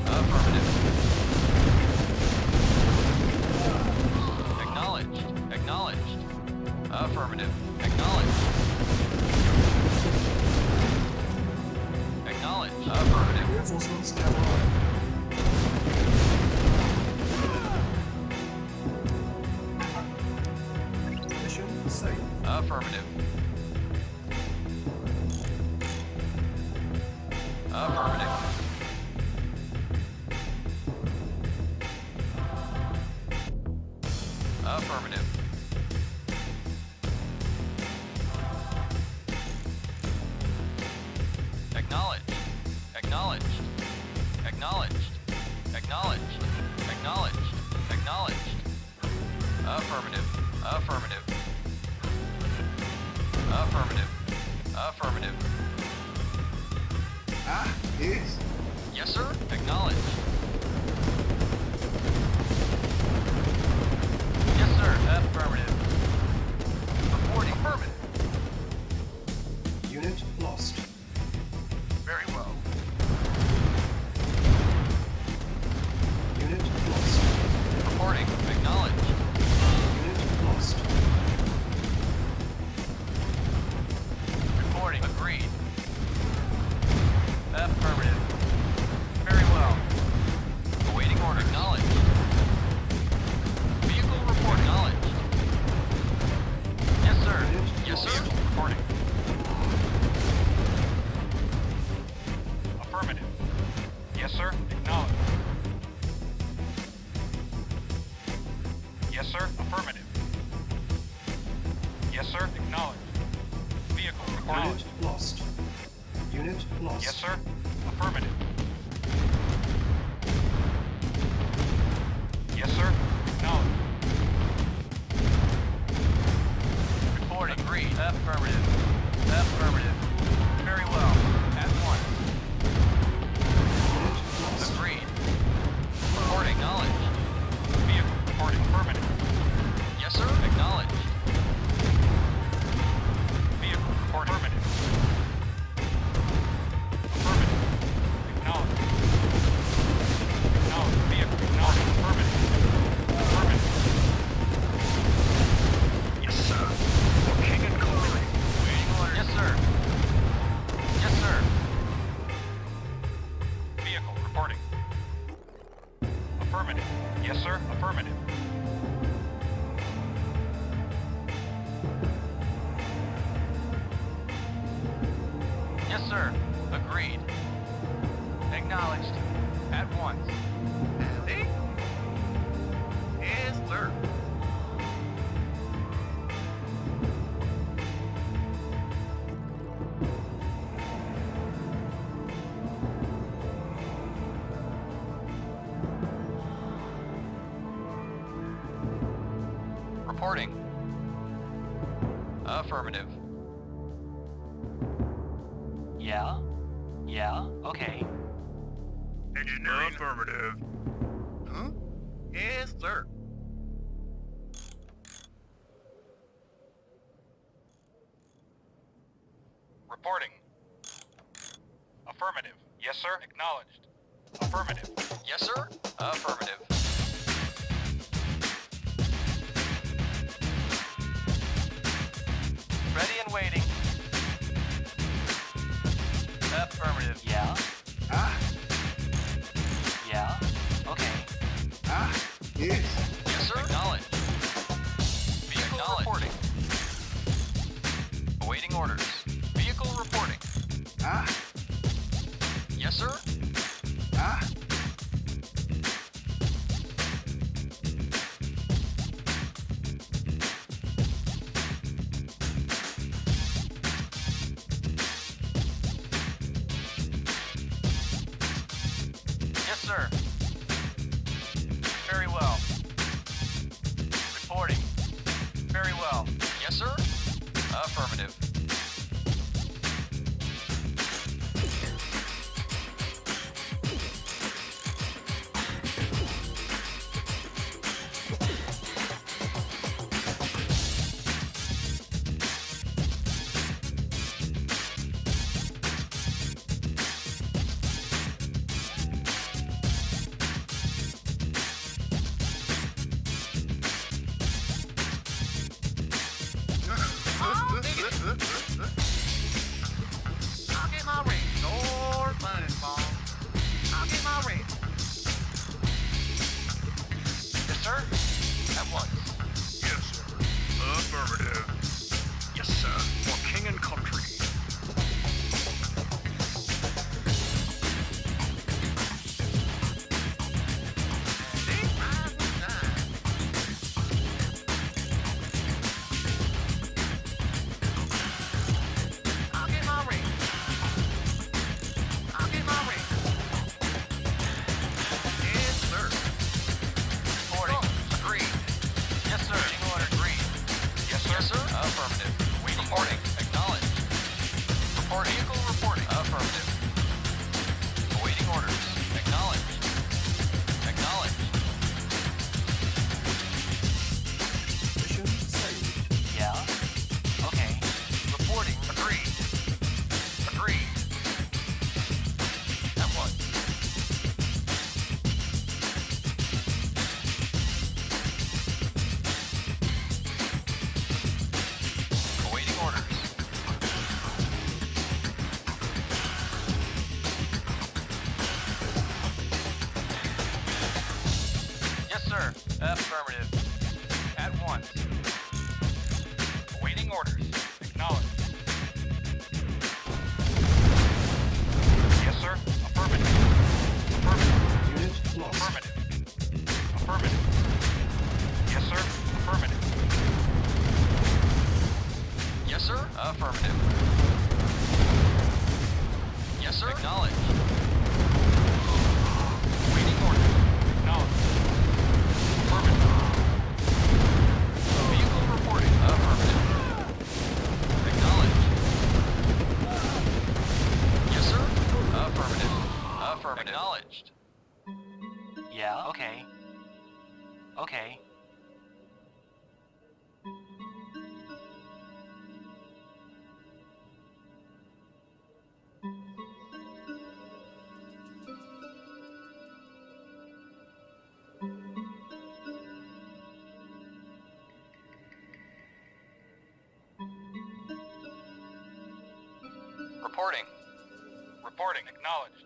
Affirmative. Acknowledged. Acknowledged. Affirmative. Acknowledged. Acknowledged. Affirmative. Reinforcements have arrived. Mission saved. Affirmative. Affirmative. Affirmative. Acknowledged. Acknowledged. Acknowledged. Acknowledged. Acknowledged. Acknowledged. Affirmative. Affirmative. Affirmative. Affirmative. Ah, yes. Yes, sir. Acknowledged. Yes, sir. Affirmative. Reporting. Affirmative. Unit lost. Very well. Unit lost. Reporting. Acknowledged. Unit lost. Reporting. Agreed. Affirmative. Very well. Awaiting order. Acknowledged. Vehicle report. Acknowledged. Yes, sir. Yes, sir. Reporting. Affirmative. Yes, sir. Acknowledged. Yes, sir. Affirmative. Yes, sir. Acknowledged. Vehicle acknowledged. Unit lost. Unit lost. Yes, sir. Affirmative. Yes, sir. Acknowledged. Reporting. Agreed. Affirmative. Yes, sir. Agreed. Acknowledged. At once. Andy? Yes, sir. Reporting. Affirmative. Yeah? Yeah? Okay. Engineering. Affirmative. Huh? Yes, sir. Reporting. Affirmative. Yes, sir. Acknowledged. Affirmative. Yes, sir. Affirmative. Ready and waiting. Affirmative. Yeah? Ah, Yeah? Okay. ah, yes. Yes, sir. Acknowledged. Vehicle reporting. Awaiting orders. Vehicle reporting. Ah, Yes, sir. ah. Yes, sir. Very well. Reporting. Very well. Yes, sir. Affirmative. I'll get my ring. Lord, money, Mom. I'll get my ring. Yes, sir. At once. Yes, sir. Affirmative. Yes, sir. For king and country. I'll get my ring. I'll get my ring. Yes, sir. Reporting. Agreed. Yes, sir. Waiting order. Agreed. Yes, sir. Yes, sir. Affirmative. Waiting. Reporting. Acknowledged. Reporting. Vehicle reporting. Affirmative. Awaiting orders. Acknowledged. Acknowledged. Mission saved. Yeah? Okay. Reporting. Agreed. Agreed. At once. Awaiting orders. Yes, sir. Affirmative. At once. Awaiting orders. Acknowledged. Yes, sir. Affirmative. Affirmative. Unit lost. Affirmative. Affirmative. Yes, sir. Affirmative. Yes, sir. Affirmative. Yes, sir. Acknowledged. Waiting order. Acknowledged. Affirmative. Vehicle reporting. Affirmative. Acknowledged. Yes, sir. Affirmative. Affirmative. Acknowledged. Yeah? Okay. Okay. Reporting. Reporting. Acknowledged.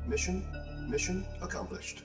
Mission accomplished.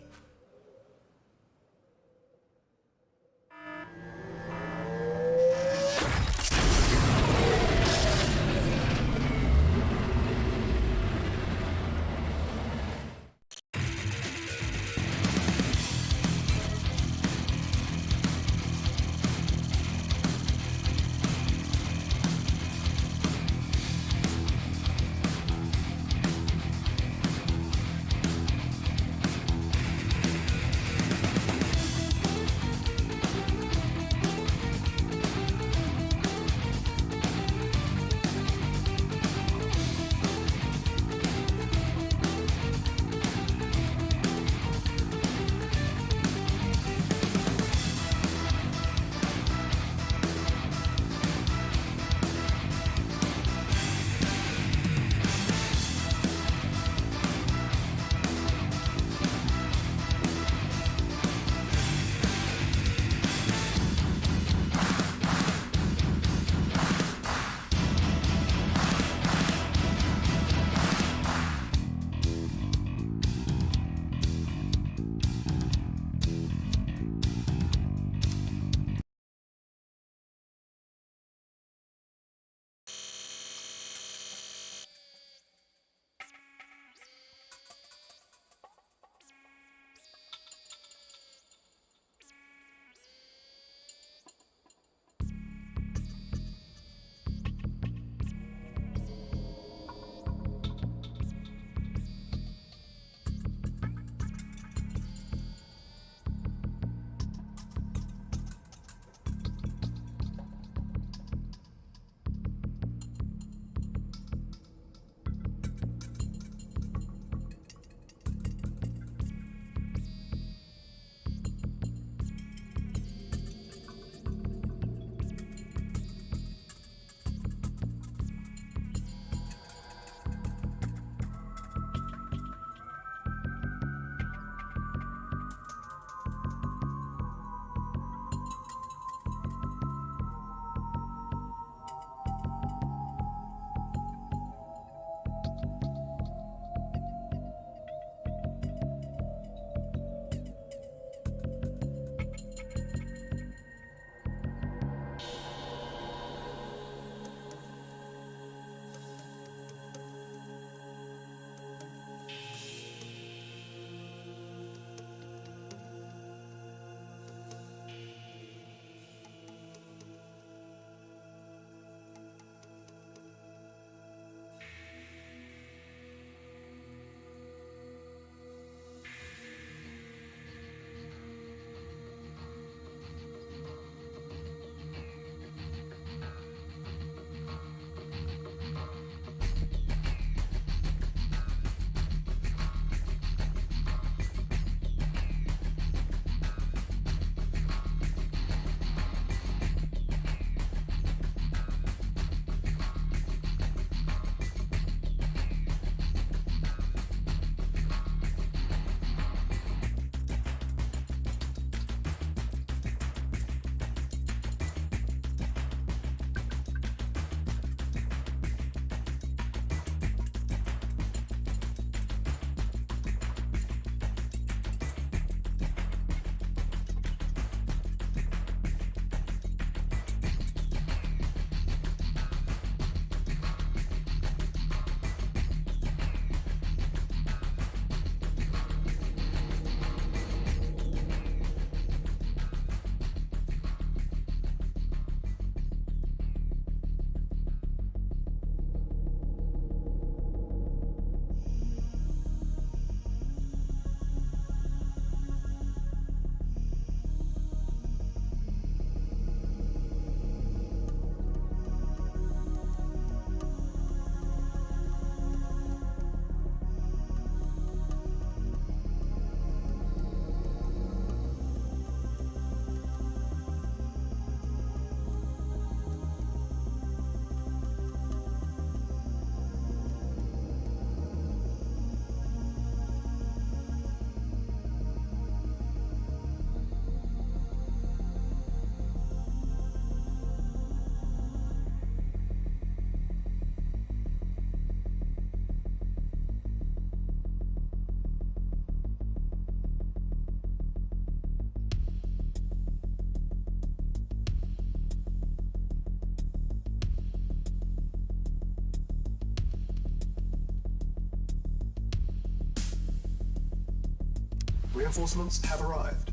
Reinforcements have arrived.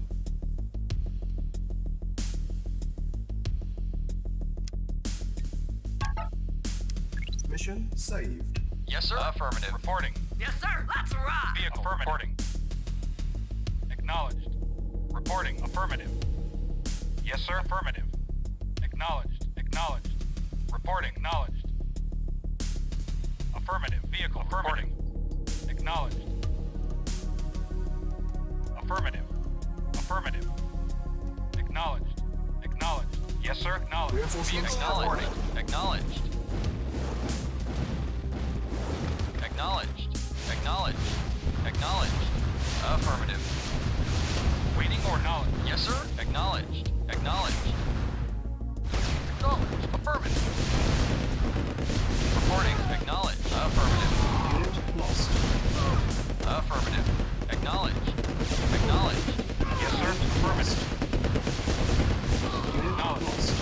Mission saved. Yes, sir. Affirmative. Reporting. Yes, sir. Let's rock. Vehicle. Reporting. Acknowledged. Reporting. Affirmative. Yes, sir. Affirmative. Acknowledged. Acknowledged. Reporting. Acknowledged. Affirmative. Vehicle. Affirmative. Acknowledged. Affirmative. Affirmative. Acknowledged. Acknowledged. Yes, sir. Acknowledged. Reinforcements have Acknowledged. arrived. Acknowledged. Acknowledged. Acknowledged. Acknowledged. Affirmative. Waiting or knowledge. Yes, sir. Acknowledged. Acknowledged. Acknowledged. Affirmative. Reporting. Acknowledged. Affirmative. Unit lost. Affirmative. Acknowledged. Acknowledged. Yes, sir. Affirmative. Unit lost.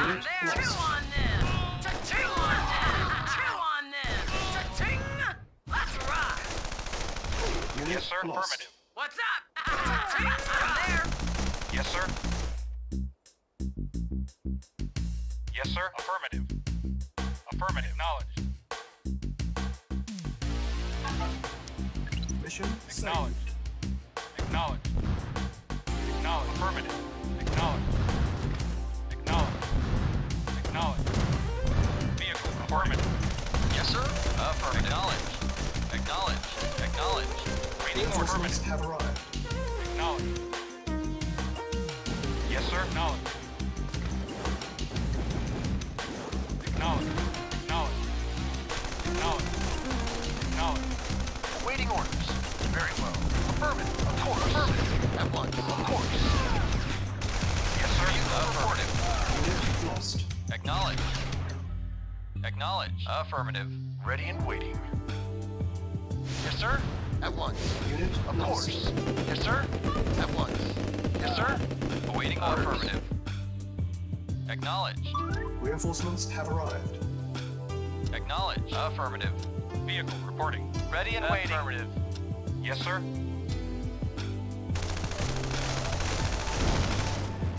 Unit There. lost. Chew on them. Chew on them. Chew on them. Cha-ching. Let's rock. Unit Yes, sir. lost. Affirmative. What's up? I'm there. Yes, sir. Yes, sir. Affirmative. Affirmative. Acknowledged. Mission saved. Acknowledged. Acknowledged. Acknowledged. Affirmative. Acknowledged. Acknowledged. Acknowledged. Vehicle. Affirmative. Yes, sir. Affirmative. Acknowledged. Acknowledged. Acknowledged. Waiting or Reinforcements affirmative. have arrived. Acknowledged. Yes, sir. Acknowledged. Acknowledged. Acknowledged. Acknowledged. Acknowledged. Awaiting orders. Very well. Affirmative. Of course. Affirmative. At once. Of course. Yes, sir. Affirmative. Unit lost. Acknowledged. Acknowledged. Affirmative. Ready and waiting. Yes, sir. At once. Unit Of lost. course. Yes, sir. At once. Yes, sir. Awaiting orders. Affirmative. Acknowledged. Reinforcements have arrived. Acknowledged. Affirmative. Vehicle reporting. Ready and waiting. Affirmative. Yes, sir.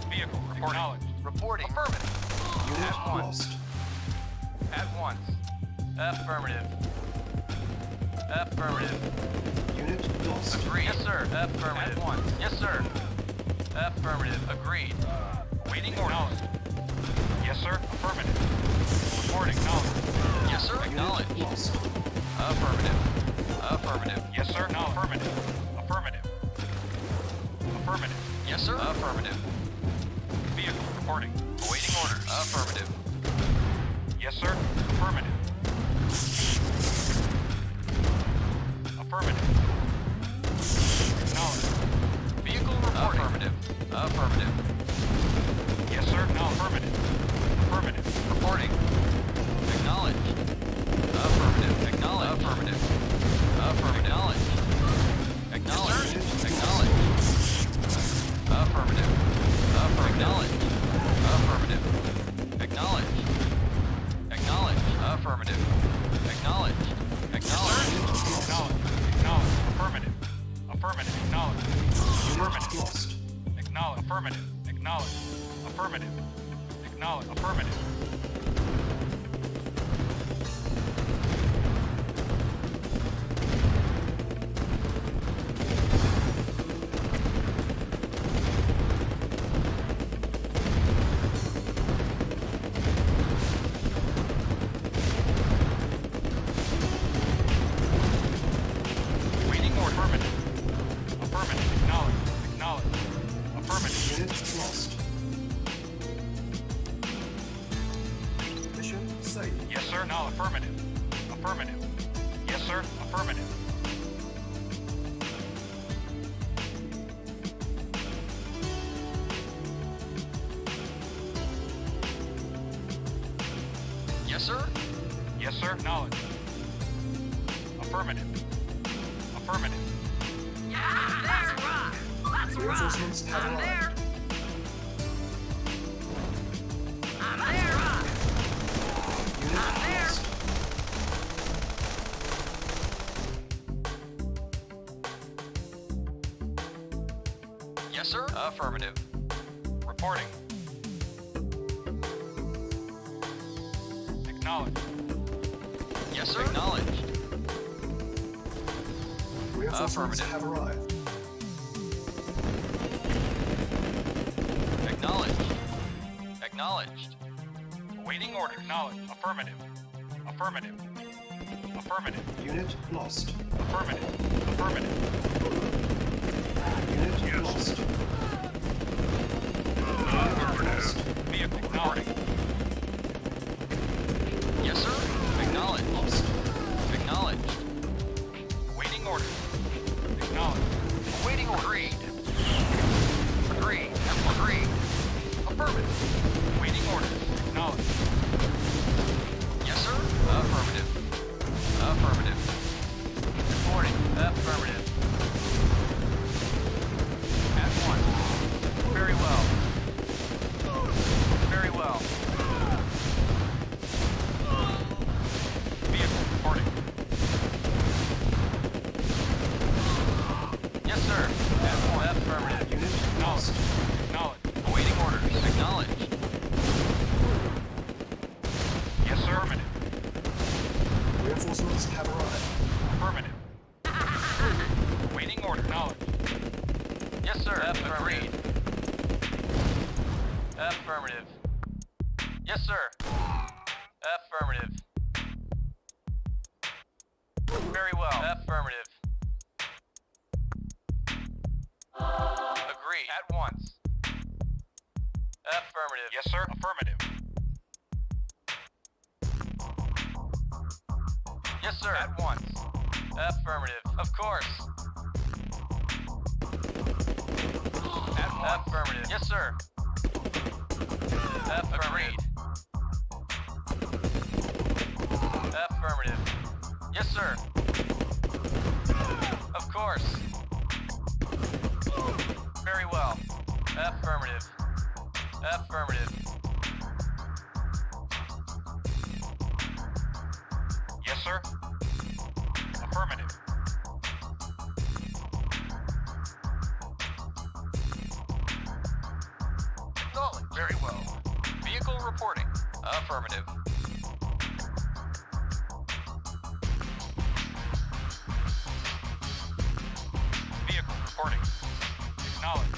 Vehicle reporting. Acknowledged. Reporting. Affirmative. Unit At once. lost. At once. Affirmative. Affirmative. Unit lost. Agreed. Yes, sir. Affirmative. At once. Yes, sir. Affirmative. Agreed. Waiting orders. Yes, sir. Affirmative. Reporting. Acknowledged. Yes, sir. Acknowledged. Unit lost. Affirmative. Affirmative. Yes, sir. No. Affirmative. Affirmative. Affirmative. Yes, sir. Affirmative. Vehicle reporting. Awaiting orders. Affirmative. Yes, sir. Affirmative. Affirmative. Acknowledged. Vehicle reporting. Affirmative. Affirmative. Yes, sir. No. Affirmative. Affirmative. Reporting. Acknowledged. Affirmative. Acknowledged. Affirmative. Affirmative. Acknowledged. Acknowledged. Acknowledged. Affirmative. Affirmative. Acknowledged. Affirmative. Acknowledged. Acknowledged. Affirmative. Acknowledged. Acknowledged. Acknowledged. Acknowledged. Affirmative. Affirmative. Acknowledged. Unit lost. Acknowledge. Affirmative. Acknowledge. Affirmative. Acknowledge. Affirmative. Waiting or affirmative. Affirmative. Acknowledge. Acknowledge. Affirmative. Unit lost. Mission saved. Yes, sir. No. Affirmative. Affirmative. Yes, sir. Affirmative. Yes, sir. Yes, sir. Knowledge. Affirmative. Affirmative. Yeah, let's rock. Let's rock. Reinforcements have I'm there. arrived. I'm there. Rock. Unit I'm there. lost. Yes, sir. Affirmative. Reporting. Acknowledged. Yes, sir. Acknowledged. Reinforcements Affirmative. have arrived. Acknowledged. Acknowledged. Awaiting order. Acknowledged. Affirmative. Affirmative. Affirmative. Unit lost. Affirmative. Affirmative. Unit lost. Affirmative. Vehicle reporting. Yes, sir. Acknowledged. Lost. Acknowledged. Awaiting order. Acknowledged. Awaiting order. Agreed. Agreed. Agreed. Affirmative. Awaiting order. Acknowledged. Yes, sir. Affirmative. Affirmative. Reporting. Affirmative. At once. Very well. Very well. Vehicle reporting. Yes, sir. At once. Affirmative. Unit Acknowledged. lost. Acknowledged. Awaiting orders. Acknowledged. Yes, sir. Affirmative. Reinforcements have arrived. Affirmative. Waiting order. Acknowledged. Yes, sir. Agreed. Affirmative. Yes, sir. Affirmative. Very well. Affirmative. Agreed. At once. Affirmative. Yes, sir. Affirmative. Yes, sir. At once. Affirmative. Of course. Affirmative. Yes, sir. Agreed. Affirmative. Yes, sir. Of course. Very well. Affirmative. Affirmative. Yes, sir. Affirmative. Acknowledged. Very well. Vehicle reporting. Affirmative. Vehicle reporting. Acknowledged.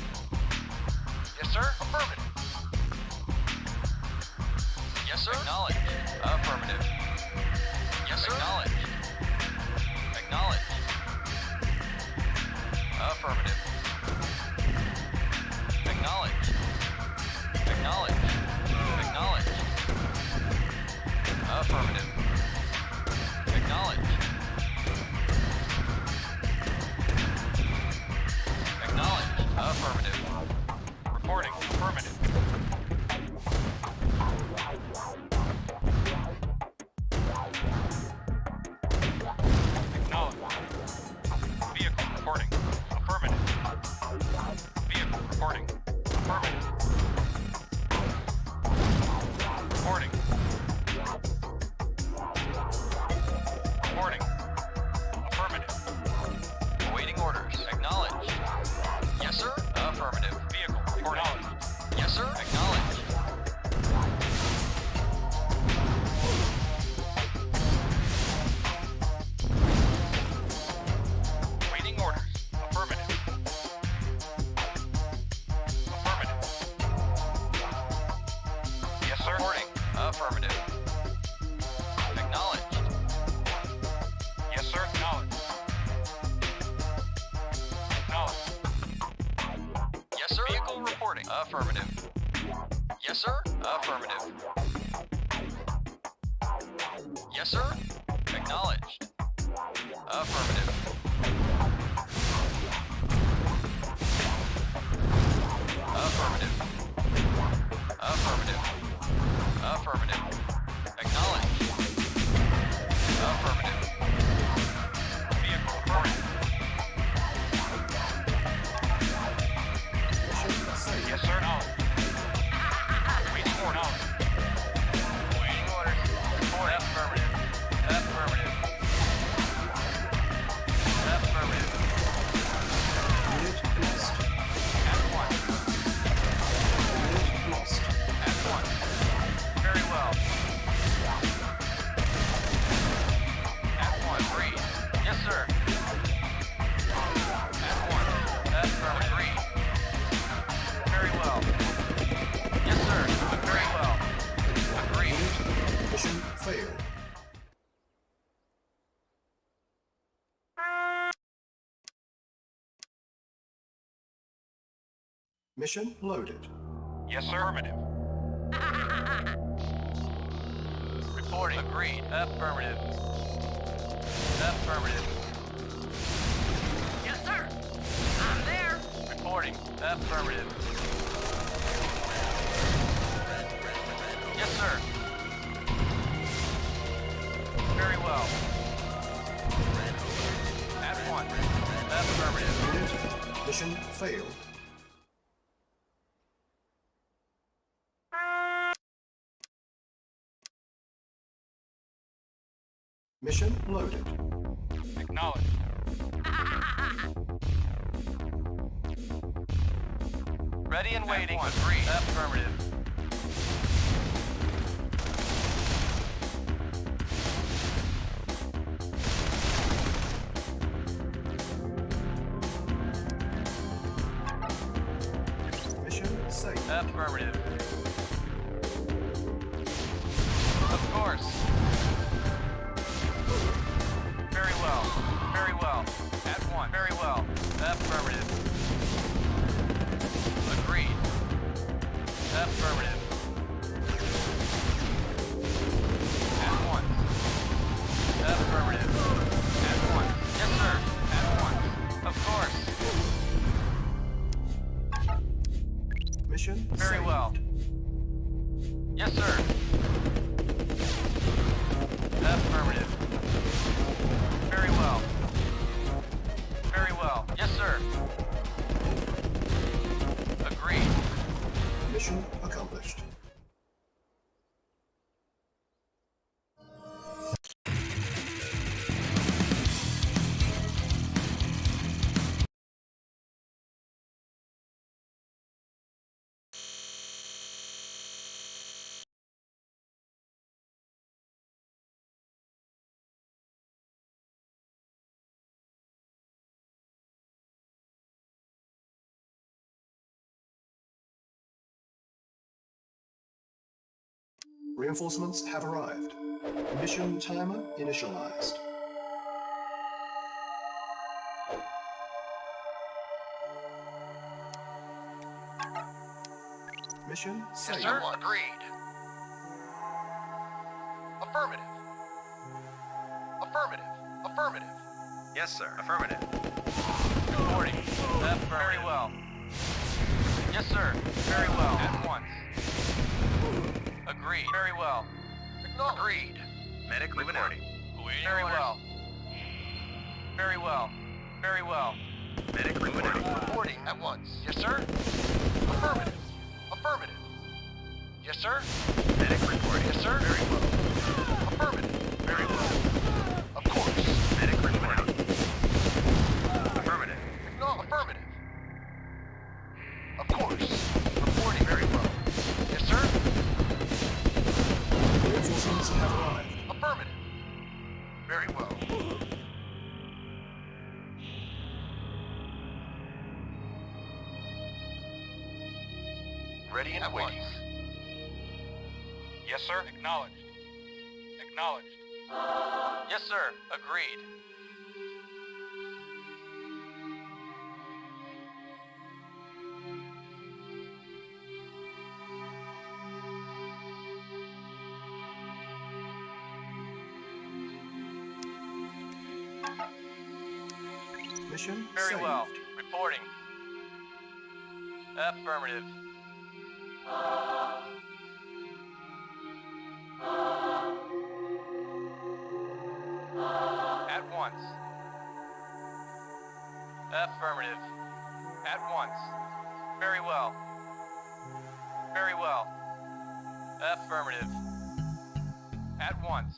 Yes, sir. Affirmative. Yes, sir. Acknowledged. Affirmative. Yes, sir. Acknowledged. Acknowledged. Affirmative. Acknowledged. Acknowledged. Acknowledged. Affirmative. Acknowledged. Acknowledged. Affirmative. Reporting. Affirmative. Acknowledged. Vehicle reporting. Affirmative. Vehicle reporting. Affirmative. Reporting. Reporting. Affirmative. Awaiting orders. Acknowledged. Yes, sir. Affirmative. Vehicle reporting. Yes, sir. Acknowledged. Waiting orders. Affirmative. Affirmative. Yes, sir. Reporting. Affirmative. Acknowledged. Yes, sir. Acknowledged. Acknowledged. Yes, sir. Vehicle reporting. Affirmative. Yes, sir. Affirmative. Yes, sir. Acknowledged. Affirmative. Affirmative. Affirmative. Affirmative. Acknowledged. Affirmative. Vehicle reporting. Yes, sir. Knowledge. Waiting order. Knowledge. Waiting orders. Report. Affirmative. Affirmative. Affirmative. Unit lost. At once. Mission loaded. Yes, sir. Affirmative. Reporting. Agreed. Affirmative. Affirmative. Yes, sir. I'm there. Reporting. Affirmative. Yes, sir. Very well. At once. Affirmative. Unit, mission failed. Mission loaded. Acknowledged. Ready and waiting. Agreed. Affirmative. Mission saved. Affirmative. Of course. Very well. Very well. At one. Very well. Affirmative. Agreed. Affirmative. At once. Affirmative. At once. Yes, sir. At once. Of course. Mission Very saved. well. Yes, sir. Affirmative. Very well. Very well. Yes, sir. Agreed. Mission accomplished. Reinforcements have arrived. Mission timer initialized. Mission saved. Sir, agreed. Affirmative. Affirmative. Affirmative. Yes, sir. Affirmative. Reporting. Very well. Yes, sir. Very well. At once. Agreed. Very well. Agreed. Medic reporting. Very well. Very well. Very well. Medic reporting. Reporting at once. Yes, sir. Affirmative. Affirmative. Yes, sir. Medic reporting. Yes, sir. Very well. Affirmative. Very well. Of course. Medic reporting. Affirmative. Affirmative. Of course. Reporting very well. Yes, sir. Reinforcements have arrived. Affirmative. Very well. Ready and waiting. Yes, sir. Acknowledged. Acknowledged. Yes, sir. Agreed. Mission Very saved. well. Reporting. Affirmative. At once. Affirmative. At once. Very well. Very well. Affirmative. At once.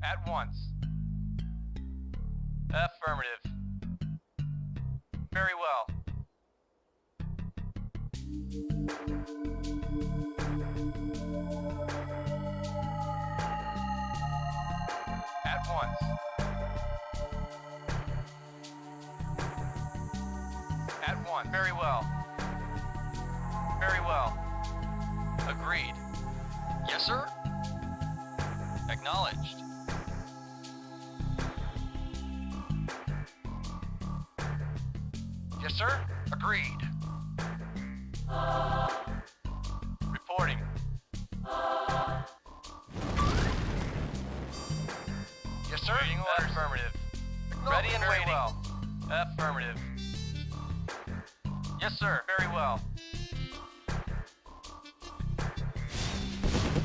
At once. Affirmative. Very well. At once. At once. Very well. Very well. Agreed. Yes, sir. Acknowledged. Yes, sir. Agreed. Reporting. Yes, sir. Reading orders. Affirmative. Ready and waiting. Well. Affirmative. Yes, sir. Very well.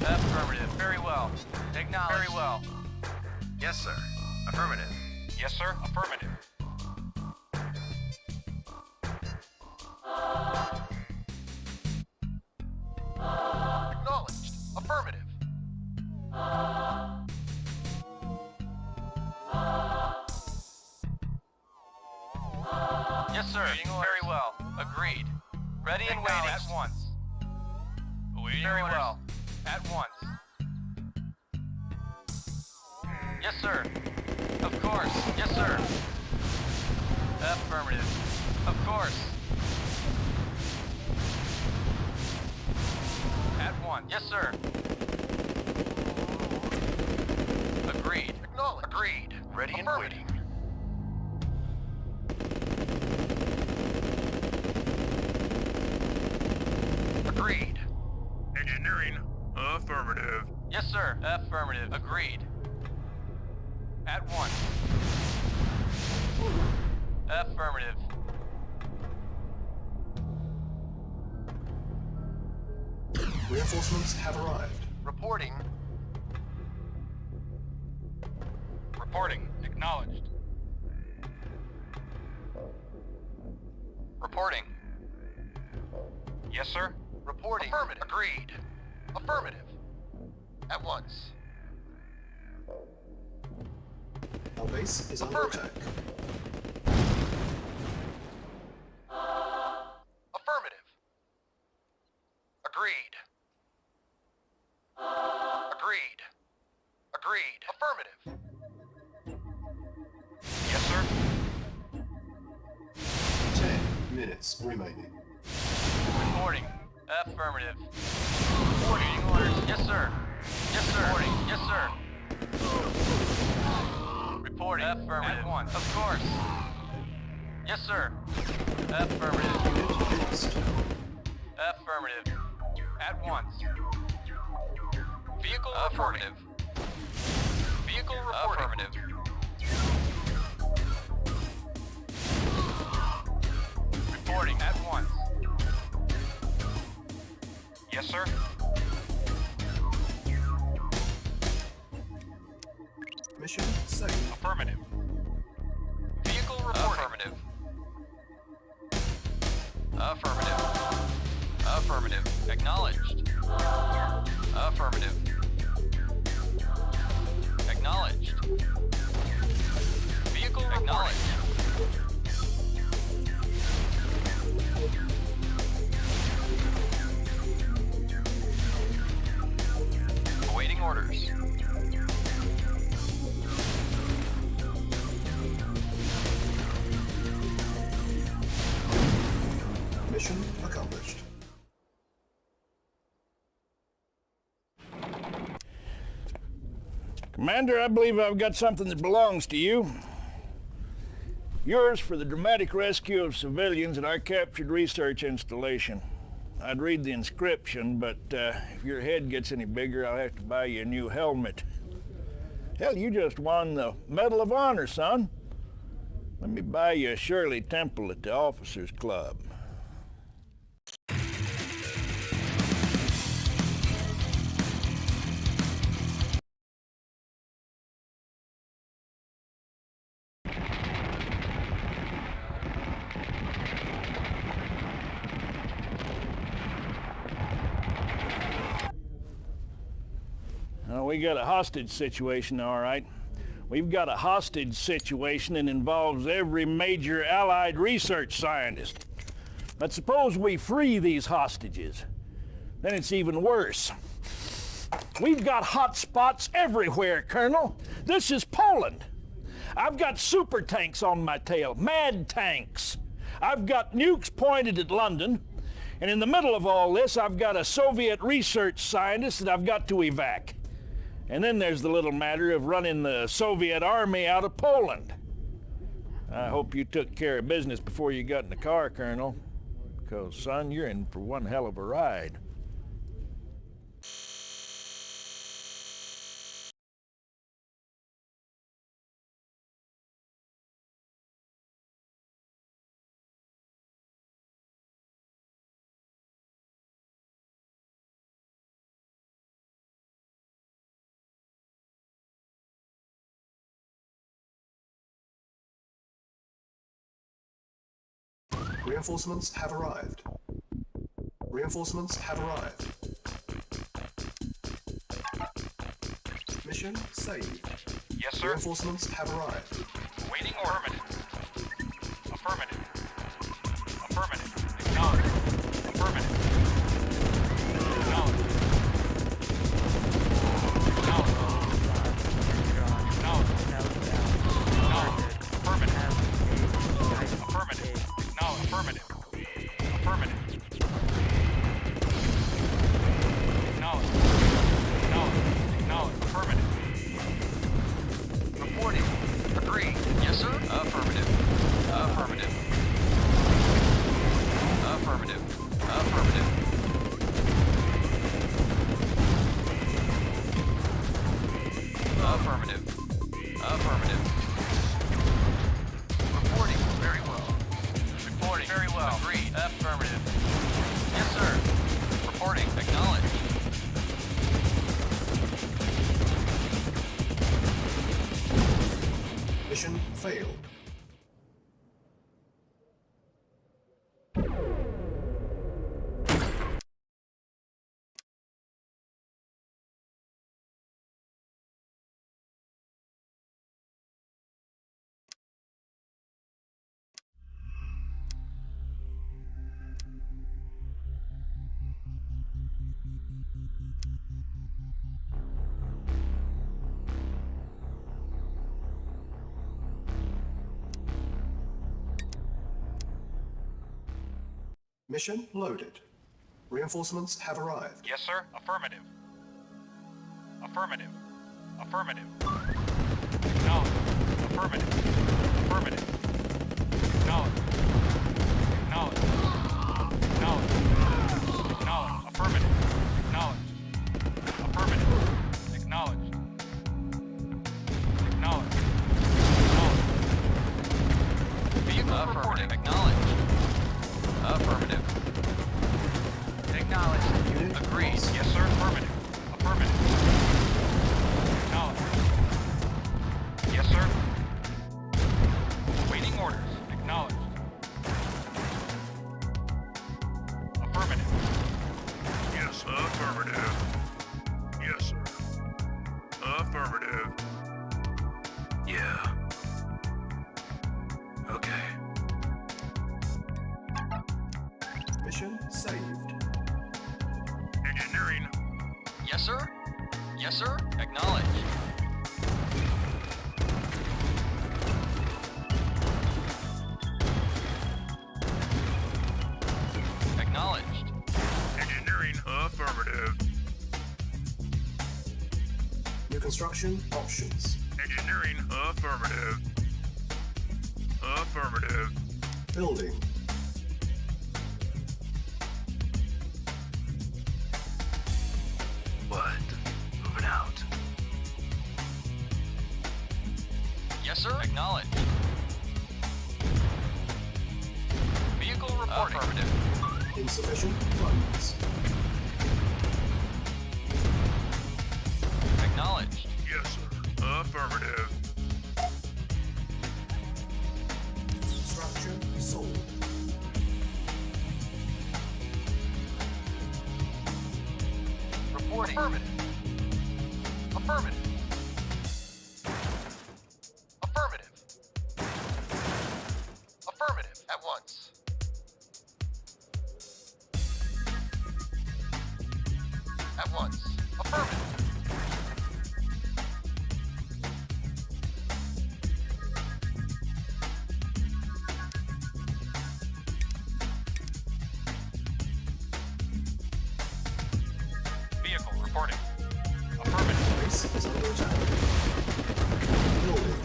Affirmative. Very well. Acknowledged. Very well. Yes, sir. Affirmative. Yes, sir. Affirmative. Acknowledged. Affirmative. Yes, sir. Very well. Agreed. Ready and waiting. At once. Very well. At once. Yes, sir. Of course. Yes, sir. Affirmative. Of course. At once. Yes, sir. Agreed. Acknowledged. Agreed. Ready and waiting. Agreed. Engineering. Affirmative. Yes, sir. Affirmative. Agreed. At once. Affirmative. Reinforcements have arrived. Reporting. Reporting. Acknowledged. Reporting. Yes, sir. Reporting. Affirmative. Agreed. Affirmative. At once. Our base is under attack. Affirmative. Agreed. Agreed. Agreed. Affirmative. Yes, sir. 10 minutes remaining. Reporting. Affirmative. Reporting orders. Yes, sir. Yes, sir. Reporting. Yes, sir. Reporting. Affirmative. At once. Of course. Yes, sir. Affirmative. Unit lost. Affirmative. At once. Vehicle affirmative. Vehicle reporting. Affirmative. Reporting at once. Yes, sir. Mission saved. Affirmative. Vehicle reporting. Affirmative. Affirmative. Affirmative. Acknowledged. Affirmative. Acknowledged. Vehicle acknowledged. Awaiting orders. Mission accomplished. Commander, I believe I've got something that belongs to you. Yours for the dramatic rescue of civilians at our captured research installation. I'd read the inscription, but if your head gets any bigger, I'll have to buy you a new helmet. Hell, you just won the Medal of Honor, son. Let me buy you a Shirley Temple at the Officers Club. We got a hostage situation, all right. We've got a hostage situation that involves every major Allied research scientist. But suppose we free these hostages. Then it's even worse. We've got hot spots everywhere, Colonel. This is Poland. I've got super tanks on my tail, mad tanks. I've got nukes pointed at London. And in the middle of all this, I've got a Soviet research scientist that I've got to evac. And then there's the little matter of running the Soviet army out of Poland. I hope you took care of business before you got in the car, Colonel, 'Cause, son, you're in for one hell of a ride. Reinforcements have arrived. Reinforcements have arrived. Mission saved. Yes, sir. Reinforcements have arrived. Waiting order. Affirmative. Affirmative. Acknowledged. Affirmative. Acknowledged. Acknowledged. Acknowledged. Acknowledged. Affirmative. Affirmative. Acknowledged. Affirmative. Affirmative. Acknowledged. Acknowledged. Acknowledged. Affirmative. Reporting. Agreed. Yes, sir. Affirmative. Affirmative. Affirmative. Affirmative. Affirmative. Affirmative. Reporting. Very well. Reporting. Very well. Agreed. Affirmative. Yes, sir. Reporting. Acknowledged. Mission failed. Mission loaded. Reinforcements have arrived. Yes, sir. Affirmative. Affirmative. Affirmative. Acknowledged. Affirmative. Affirmative. Acknowledged. Acknowledged. Acknowledged. Acknowledged. Affirmative. Acknowledged. Affirmative. Acknowledged. Acknowledged. Acknowledged. Vehicle reporting. Acknowledged. Affirmative. Acknowledged. Agreed. Yes, sir. Affirmative. Affirmative. Acknowledged. Yes, sir. Waiting orders. Acknowledged. Affirmative. Yes, affirmative. Yes, sir. Affirmative. Yeah. Okay. Mission saved. Engineering. Yes, sir. Yes, sir. Acknowledged. Acknowledged. Engineering. Affirmative. New construction options. Engineering. Affirmative. Affirmative. Building. What? Moving out. Yes, sir. Acknowledged. Vehicle reporting. Affirmative. Insufficient funds. Acknowledged. Yes, sir. Affirmative. Structure sold. Reporting. Affirmative. Affirmative. Affirmative. Affirmative. At once. At once. Affirmative. Vehicle reporting. Affirmative. Base is under attack. Building.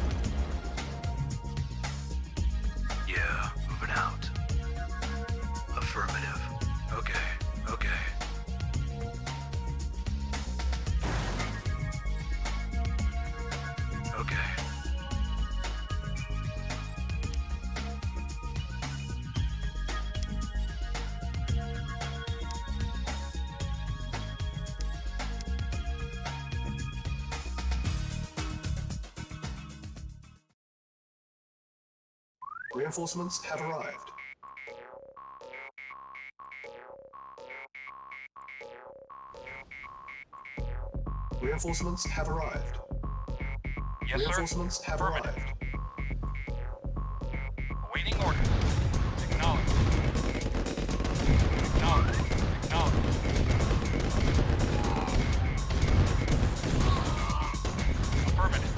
Yeah, moving out. Affirmative. Reinforcements have arrived. Reinforcements have arrived. Yes, sir. Reinforcements have Affirmative. arrived. Awaiting orders. Acknowledged. Acknowledged. Acknowledged. Affirmative.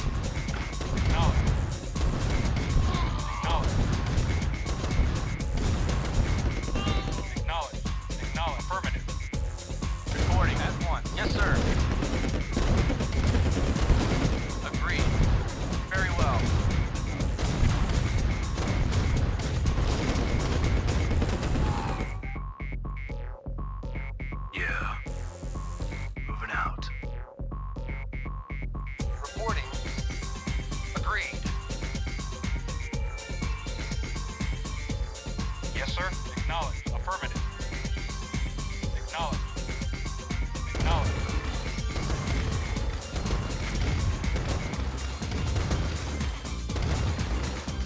Acknowledged. Acknowledged. Acknowledged. Acknowledged. Affirmative. Reporting at once. Yes, sir. Agreed. Very well. Yeah. Moving out. Reporting. Agreed. Yes, sir. Acknowledged. Affirmative. Acknowledged. Acknowledged.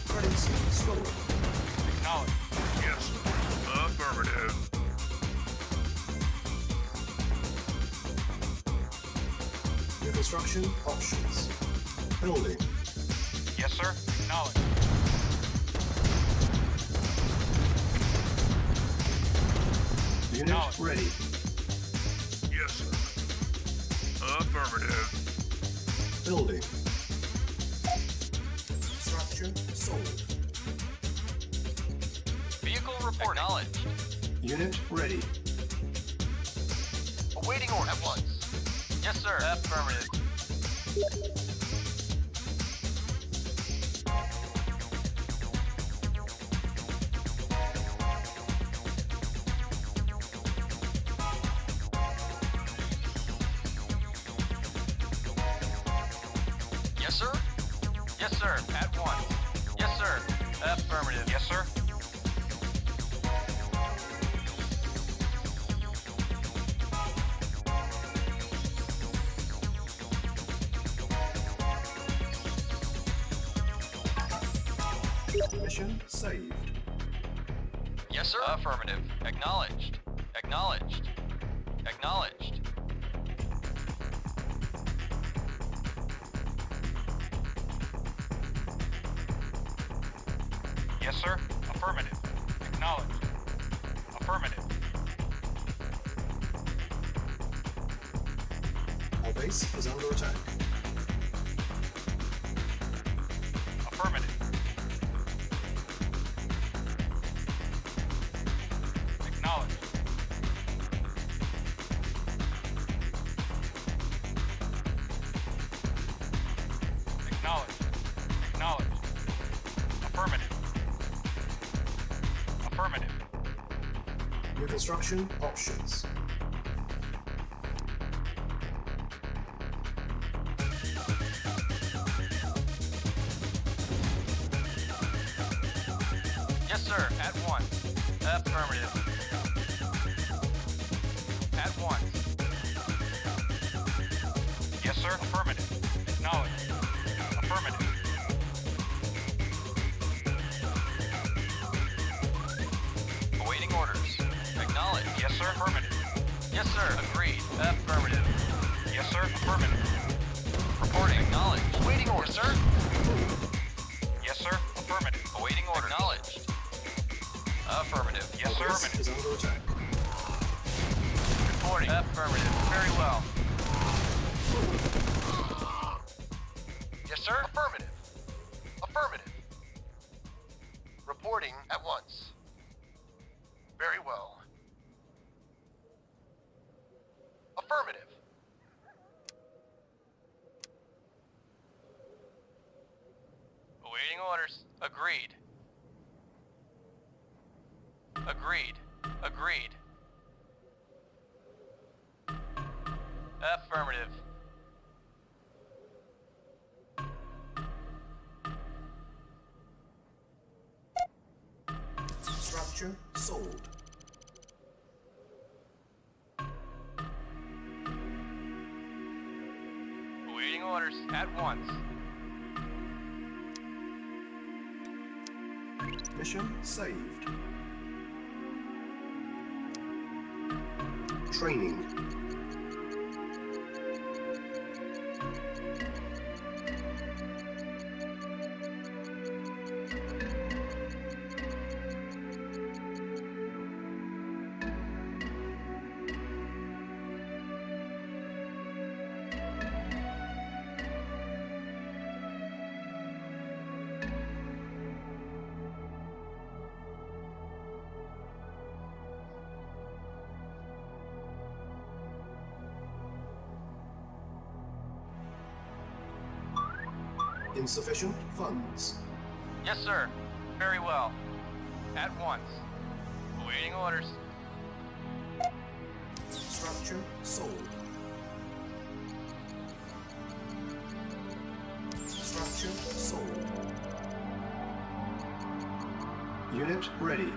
Credits stolen. Acknowledged. Yes. Affirmative. New construction options. Building. Yes, sir. Acknowledged. Unit Acknowledged. ready. Yes, sir. Affirmative. Building. Structure sold. Vehicle reporting. Acknowledged. Unit ready. Awaiting order. At once. Yes, sir. Affirmative. Yes, sir. Yes, sir. At once. Yes, sir. Affirmative. Yes, sir. Mission saved. Yes, sir. Affirmative. Acknowledged. Acknowledged. Acknowledged. Yes, sir. Affirmative. Acknowledged. Affirmative. Our base is under attack. Affirmative. Acknowledged. Acknowledged. Acknowledged. Affirmative. Affirmative. New construction options. Yes, sir. At once. Affirmative. At once. Yes, sir. Affirmative. Acknowledged. Affirmative. Awaiting orders. Acknowledged. Yes, sir. Affirmative. Yes, sir. Agreed. Affirmative. Yes, sir. Affirmative. Reporting. Acknowledged. Awaiting orders, sir. Yes, sir. Affirmative. Awaiting orders. Acknowledged. Affirmative. Yes, sir. Our base Affirmative. is under attack. Reporting. Affirmative. Very well. Yes, sir. Affirmative. Affirmative. Reporting at once. Very well. Affirmative. Awaiting orders. Agreed. Agreed. Agreed. Affirmative. Structure sold. Awaiting orders at once. Mission saved. Training. Insufficient funds. Yes, sir. Very well. At once. Awaiting orders. Structure sold. Structure sold. Unit ready.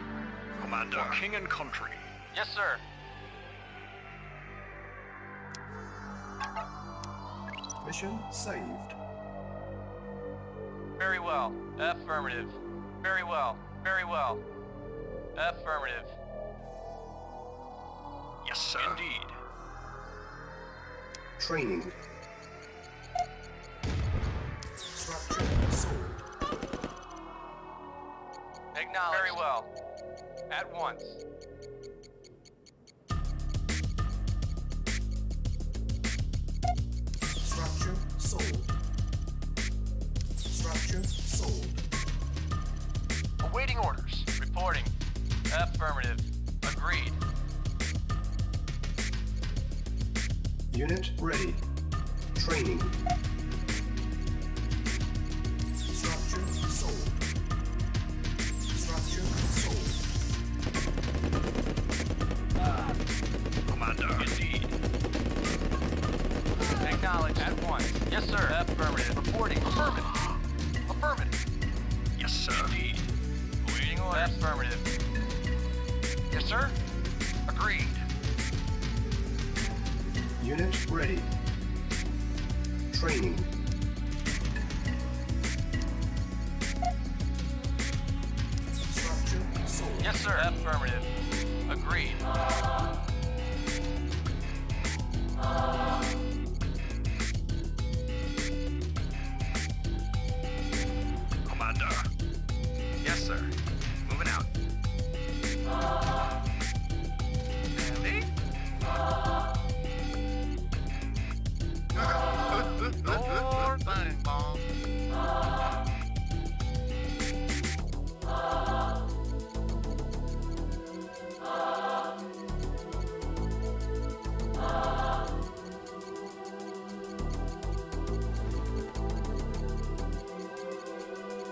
Commander. King and country. Yes, sir. Mission saved. Very well. Affirmative. Very well. Very well. Affirmative. Yes, sir. Indeed. Training. Structure sold. Acknowledged. Very well. At once. Structure sold. Structure sold. Awaiting orders. Reporting. Affirmative. Agreed. Unit ready. Training. Structure sold. Structure sold. Commander. Indeed. Acknowledged. At once. Yes, sir. Affirmative. Reporting. Affirmative. Affirmative. Yes, sir. Indeed. Awaiting orders. Affirmative. Yes, sir. Agreed. Unit ready. Training. Structure sold. Yes, sir. Affirmative. Agreed. Commander. Yes, sir. Moving out. Andy? Door bang bomb.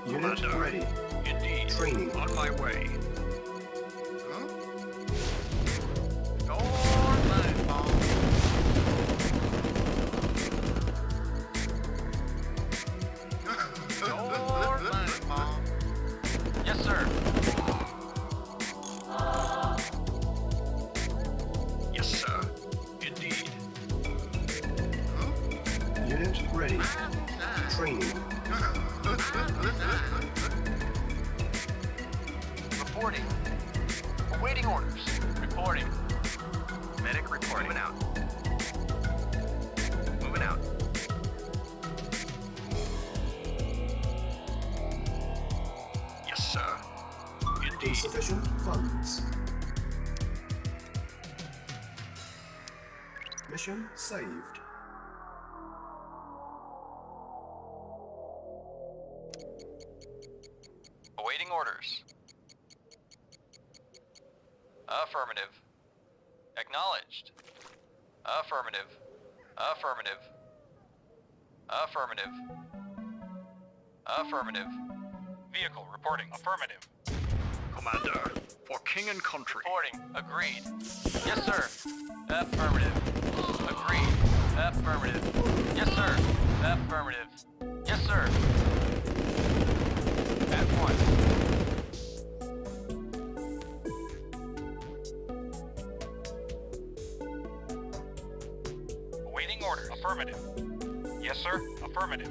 Unit Commander. ready. Indeed. Training. On my way. Huh? Door bang bomb. Door bang bomb. Yes, sir. Yes, sir. Indeed. Unit ready. Training. Reporting. Awaiting orders. Reporting. Medic reporting. Moving out. Moving out. Yes, sir. Indeed. Insufficient funds. Mission saved. Awaiting orders. Affirmative. Acknowledged. Affirmative. Affirmative. Affirmative. Affirmative. Vehicle reporting. Affirmative. Commander, for king and country. Reporting. Agreed. Yes, sir. Affirmative. Agreed. Affirmative. Yes, sir. Affirmative. Yes, sir. At once. Awaiting orders. Affirmative. Yes, sir. Affirmative.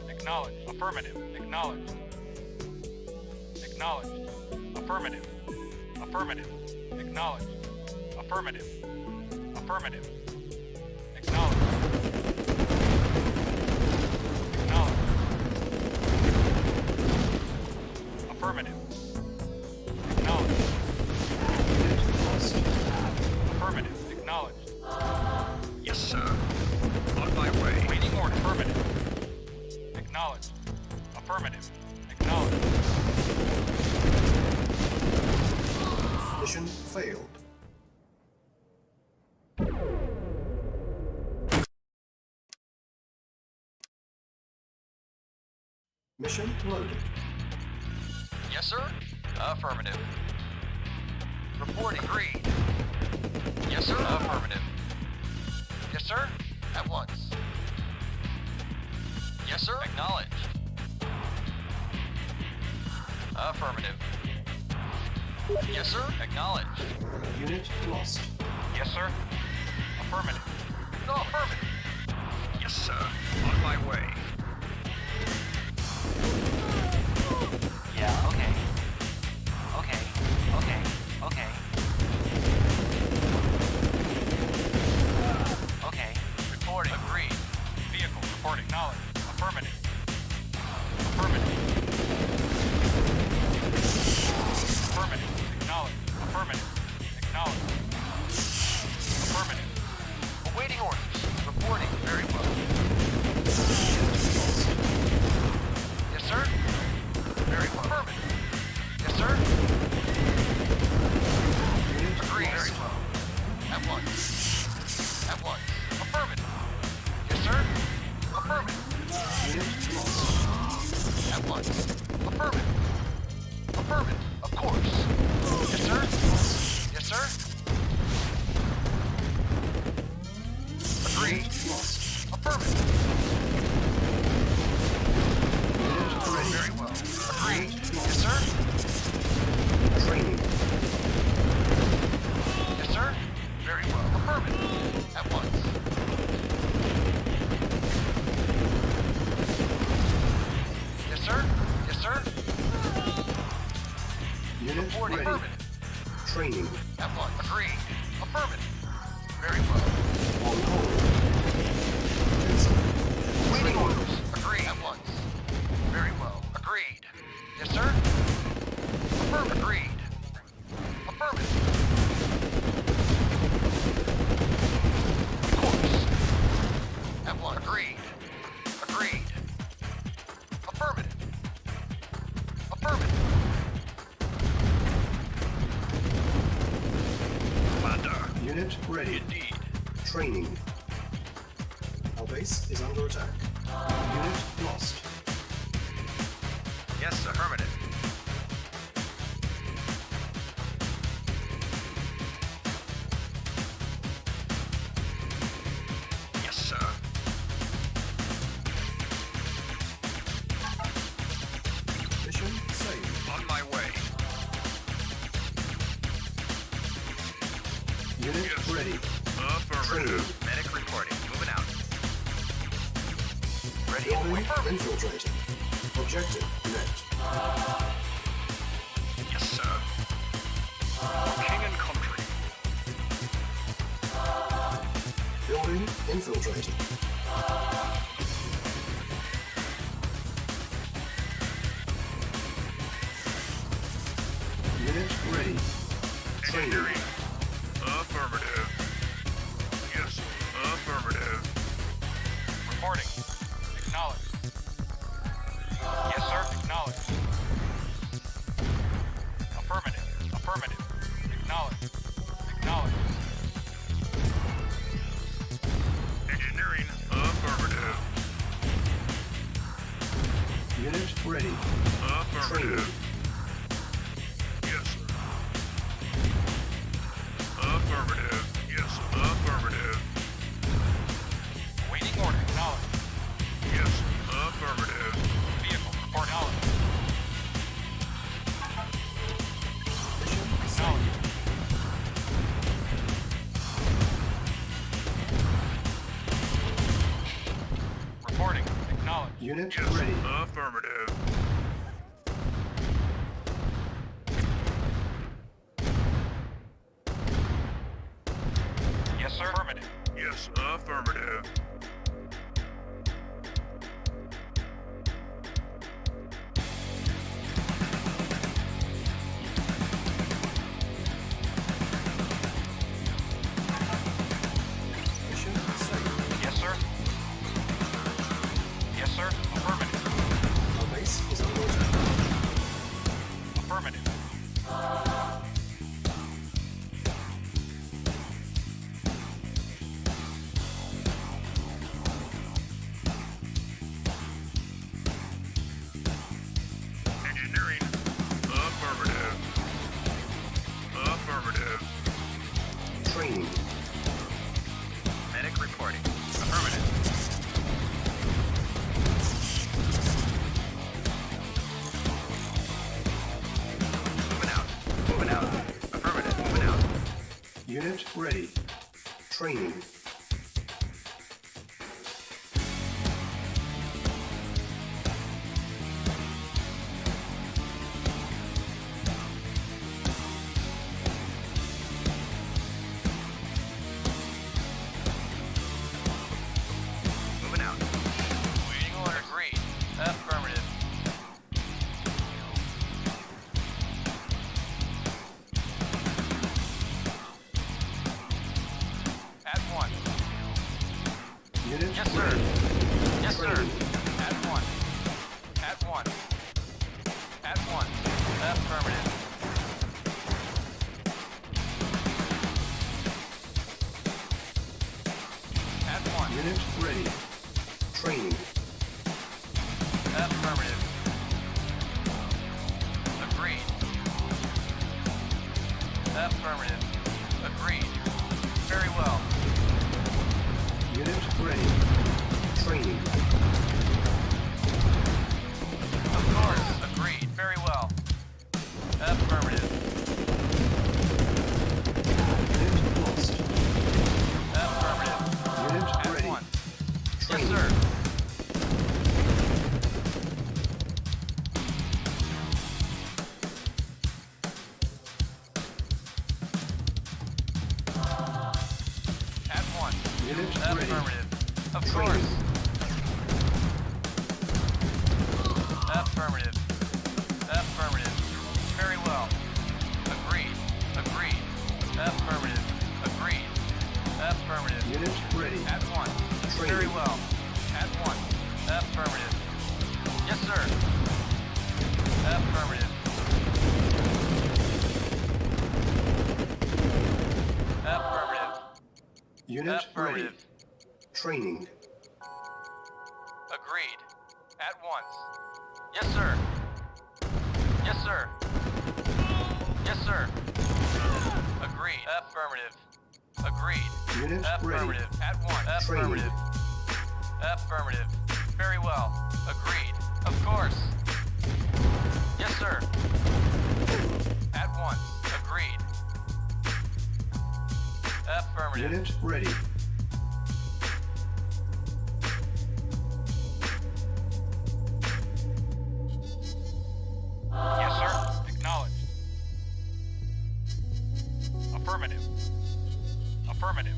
Acknowledged. Affirmative. Acknowledged. Acknowledged. Affirmative. Affirmative. Acknowledged. Affirmative. Affirmative. Acknowledged. Acknowledged. Affirmative. Acknowledged. Affirmative. Acknowledged. Yes, sir. On my way. Waiting order. Affirmative. Acknowledged. Affirmative. Acknowledged. Mission failed. Mission loaded. Yes, sir. Affirmative. Reporting. Agreed. Yes, sir. Affirmative. Yes, sir. At once. Yes, sir. Acknowledged. Affirmative. Yes, sir. Acknowledged. Unit lost. Yes, sir. Affirmative. No, affirmative. Yes, sir. On my way. Yeah, okay. Okay, okay, okay. Okay. Reporting. Agreed. Vehicle. Reporting. Acknowledged. Affirmative. Affirmative. Affirmative. Acknowledged. Affirmative. Acknowledged. Affirmative. Awaiting orders. Reporting. Very well. Yes, sir. Very well. Affirmative. Yes, sir. Agreed. Very well. At once. At once. Affirmative. Yes, sir. Affirmative. Unit lost. At once. Affirmative. Affirmative. Of course. Yes, sir. Yes, sir. Agreed. Lost. Affirmative. Very well. Agreed. Yes, sir. Training. Yes, sir. Very well. Affirmative. At once. Yes, sir. Yes, sir. Unit Reporting. ready. Affirmative. Training. At once. Agreed. Affirmative. Very well. On hold. Cancel. Waiting orders. Agreed. At once. Very well. Agreed. Yes, sir. Affirmative. Agreed. Affirmative. Of course. At once. Agreed. Agreed. Affirmative. Affirmative. Commander. Unit ready. Indeed. Training. Our base is under attack. Unit lost. Yes, sir. Affirmative. Yes, sir. Mission saved. On my way. Unit Yes. ready. Affirmative. Medic reporting. Moving out. Ready and Building waiting. infiltrating. Objective met. Yes, sir. King and country. Building infiltrating. Unit ready. Training. Engineering. Affirmative. Yes. Affirmative. Reporting. Acknowledged. Yes, sir. Acknowledged. Affirmative. Affirmative. Acknowledged. Acknowledged. Engineering. Affirmative. Unit ready. Affirmative. Yes, sir. Affirmative. Yes. Affirmative. Waiting order. Acknowledged. Yes. Affirmative. Vehicle. Report knowledge. Mission saved. Acknowledged. Reporting. Acknowledged. Unit Yes. ready. Affirmative. course. Affirmative. Mission safe. Yes, sir. Yes, sir. Affirmative. Our base is under attack. Affirmative. Engineering. Affirmative. Affirmative. Training. Medic reporting. Affirmative. Moving out. Moving out. Affirmative. Moving out. Unit ready. Training. Moving out. Waiting order. Agreed. Affirmative. At one. Unit Yes, sir. ready. Yes, sir. Training. At one. At one. At one. Affirmative. At one. Unit ready. Training. Affirmative. Agreed. Affirmative. Agreed. Very well. Unit ready. Training. Of course. Agreed. Very well. Affirmative. Unit lost. Affirmative. Unit At ready. one. Yes, Training. sir. At one. Unit ready. Affirmative. Of Training. course. Affirmative. Affirmative. Very well. Agreed. Agreed. Affirmative. Agreed. Affirmative. Unit ready. At one. Training. Very well. At one. Affirmative. Yes, sir. Affirmative. Affirmative. Unit ready. Affirmative. Training. Agreed. At once. Yes, sir. Yes, sir. Yes, sir. Agreed. Affirmative. Agreed. Unit ready. Affirmative. At once. Training. Affirmative. Affirmative. Very well. Agreed. Of course. Yes, sir. At once. Agreed. Affirmative. Unit ready. Yes, sir. Acknowledged. Affirmative. Affirmative.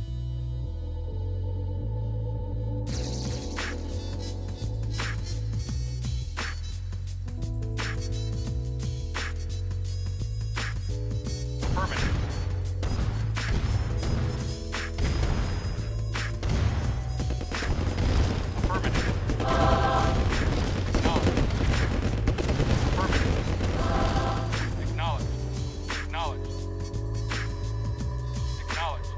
Affirmative. Affirmative. Acknowledged. Acknowledged. Acknowledged. Acknowledged.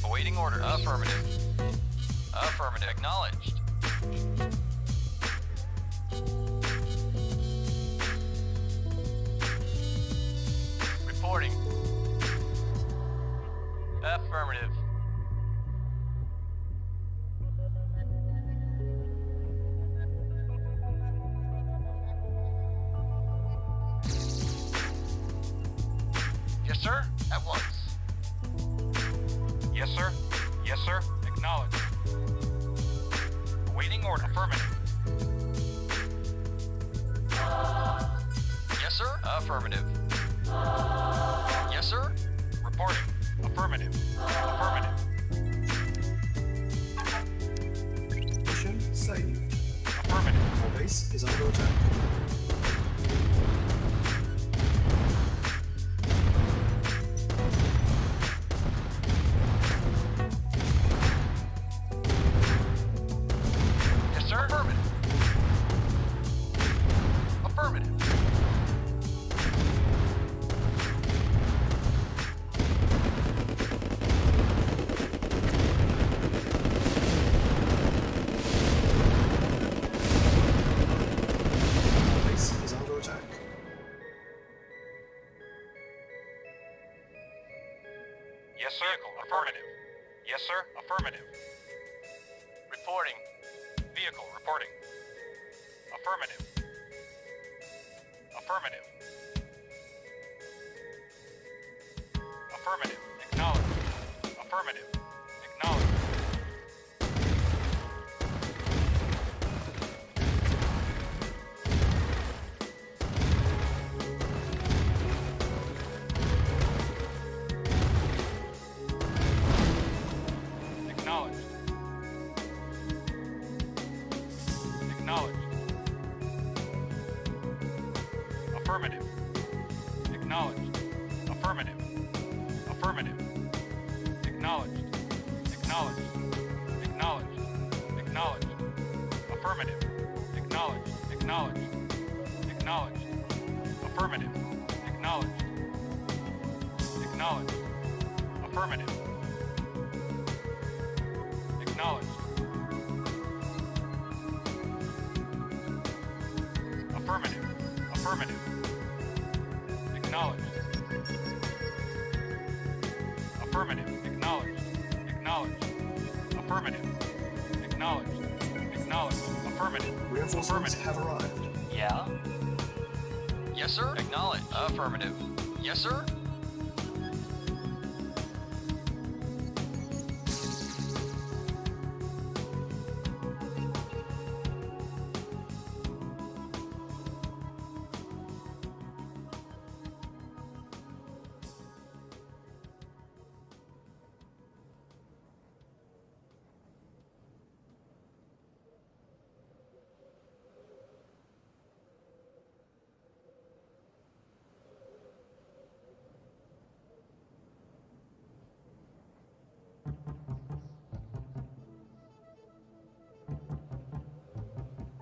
Awaiting orders. Affirmative. Affirmative. Acknowledged. Reporting. Affirmative. Yes, sir. At once. Yes, sir. Yes, sir. Acknowledged. Awaiting order. Affirmative. Yes, sir. Affirmative. Yes, sir. Reporting. Affirmative. Affirmative. Mission saved. Affirmative. Our base is under attack. Yes, sir. Affirmative. Affirmative. Our base is under attack. Yes, sir. Affirmative. Yes, sir. Affirmative. Reporting. Vehicle reporting. Affirmative. Affirmative. Affirmative. Acknowledged. Affirmative. Acknowledged. Acknowledged. Acknowledged. Affirmative. Acknowledged. Affirmative. Affirmative. Acknowledged. Acknowledged. Acknowledged. Acknowledged. Affirmative. Acknowledged. Acknowledged. Acknowledged. Affirmative. Acknowledged. Acknowledged. Affirmative. Acknowledged. Affirmative. Affirmative. Acknowledged. Affirmative. Acknowledged. Acknowledged. Affirmative. Acknowledged. Acknowledged. Affirmative. Reinforcements have arrived. Yeah? Yes, sir. Acknowledged. Affirmative. Yes, sir.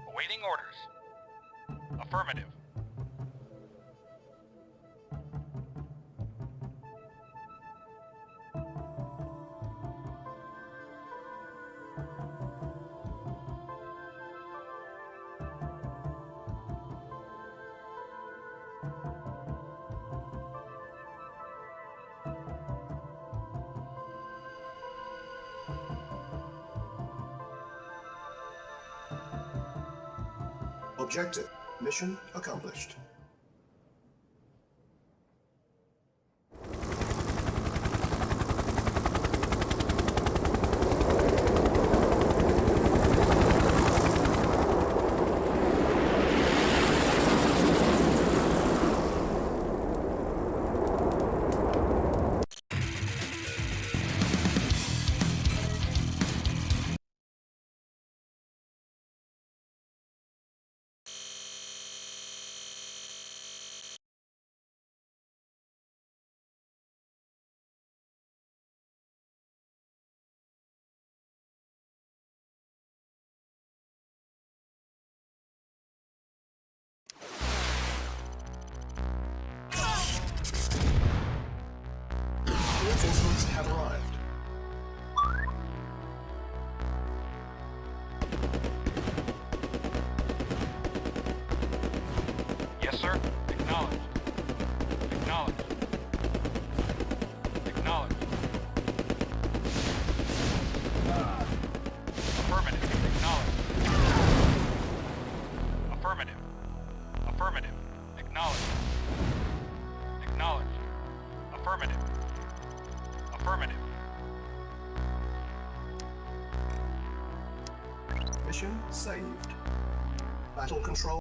Awaiting orders. Affirmative. Objective. Mission accomplished. Reinforcements have arrived. Yes, sir. Acknowledged. Acknowledged. Acknowledged. Affirmative. Acknowledged. Affirmative. Affirmative. Acknowledged. Acknowledged. Affirmative. Affirmative. Mission saved. Battle control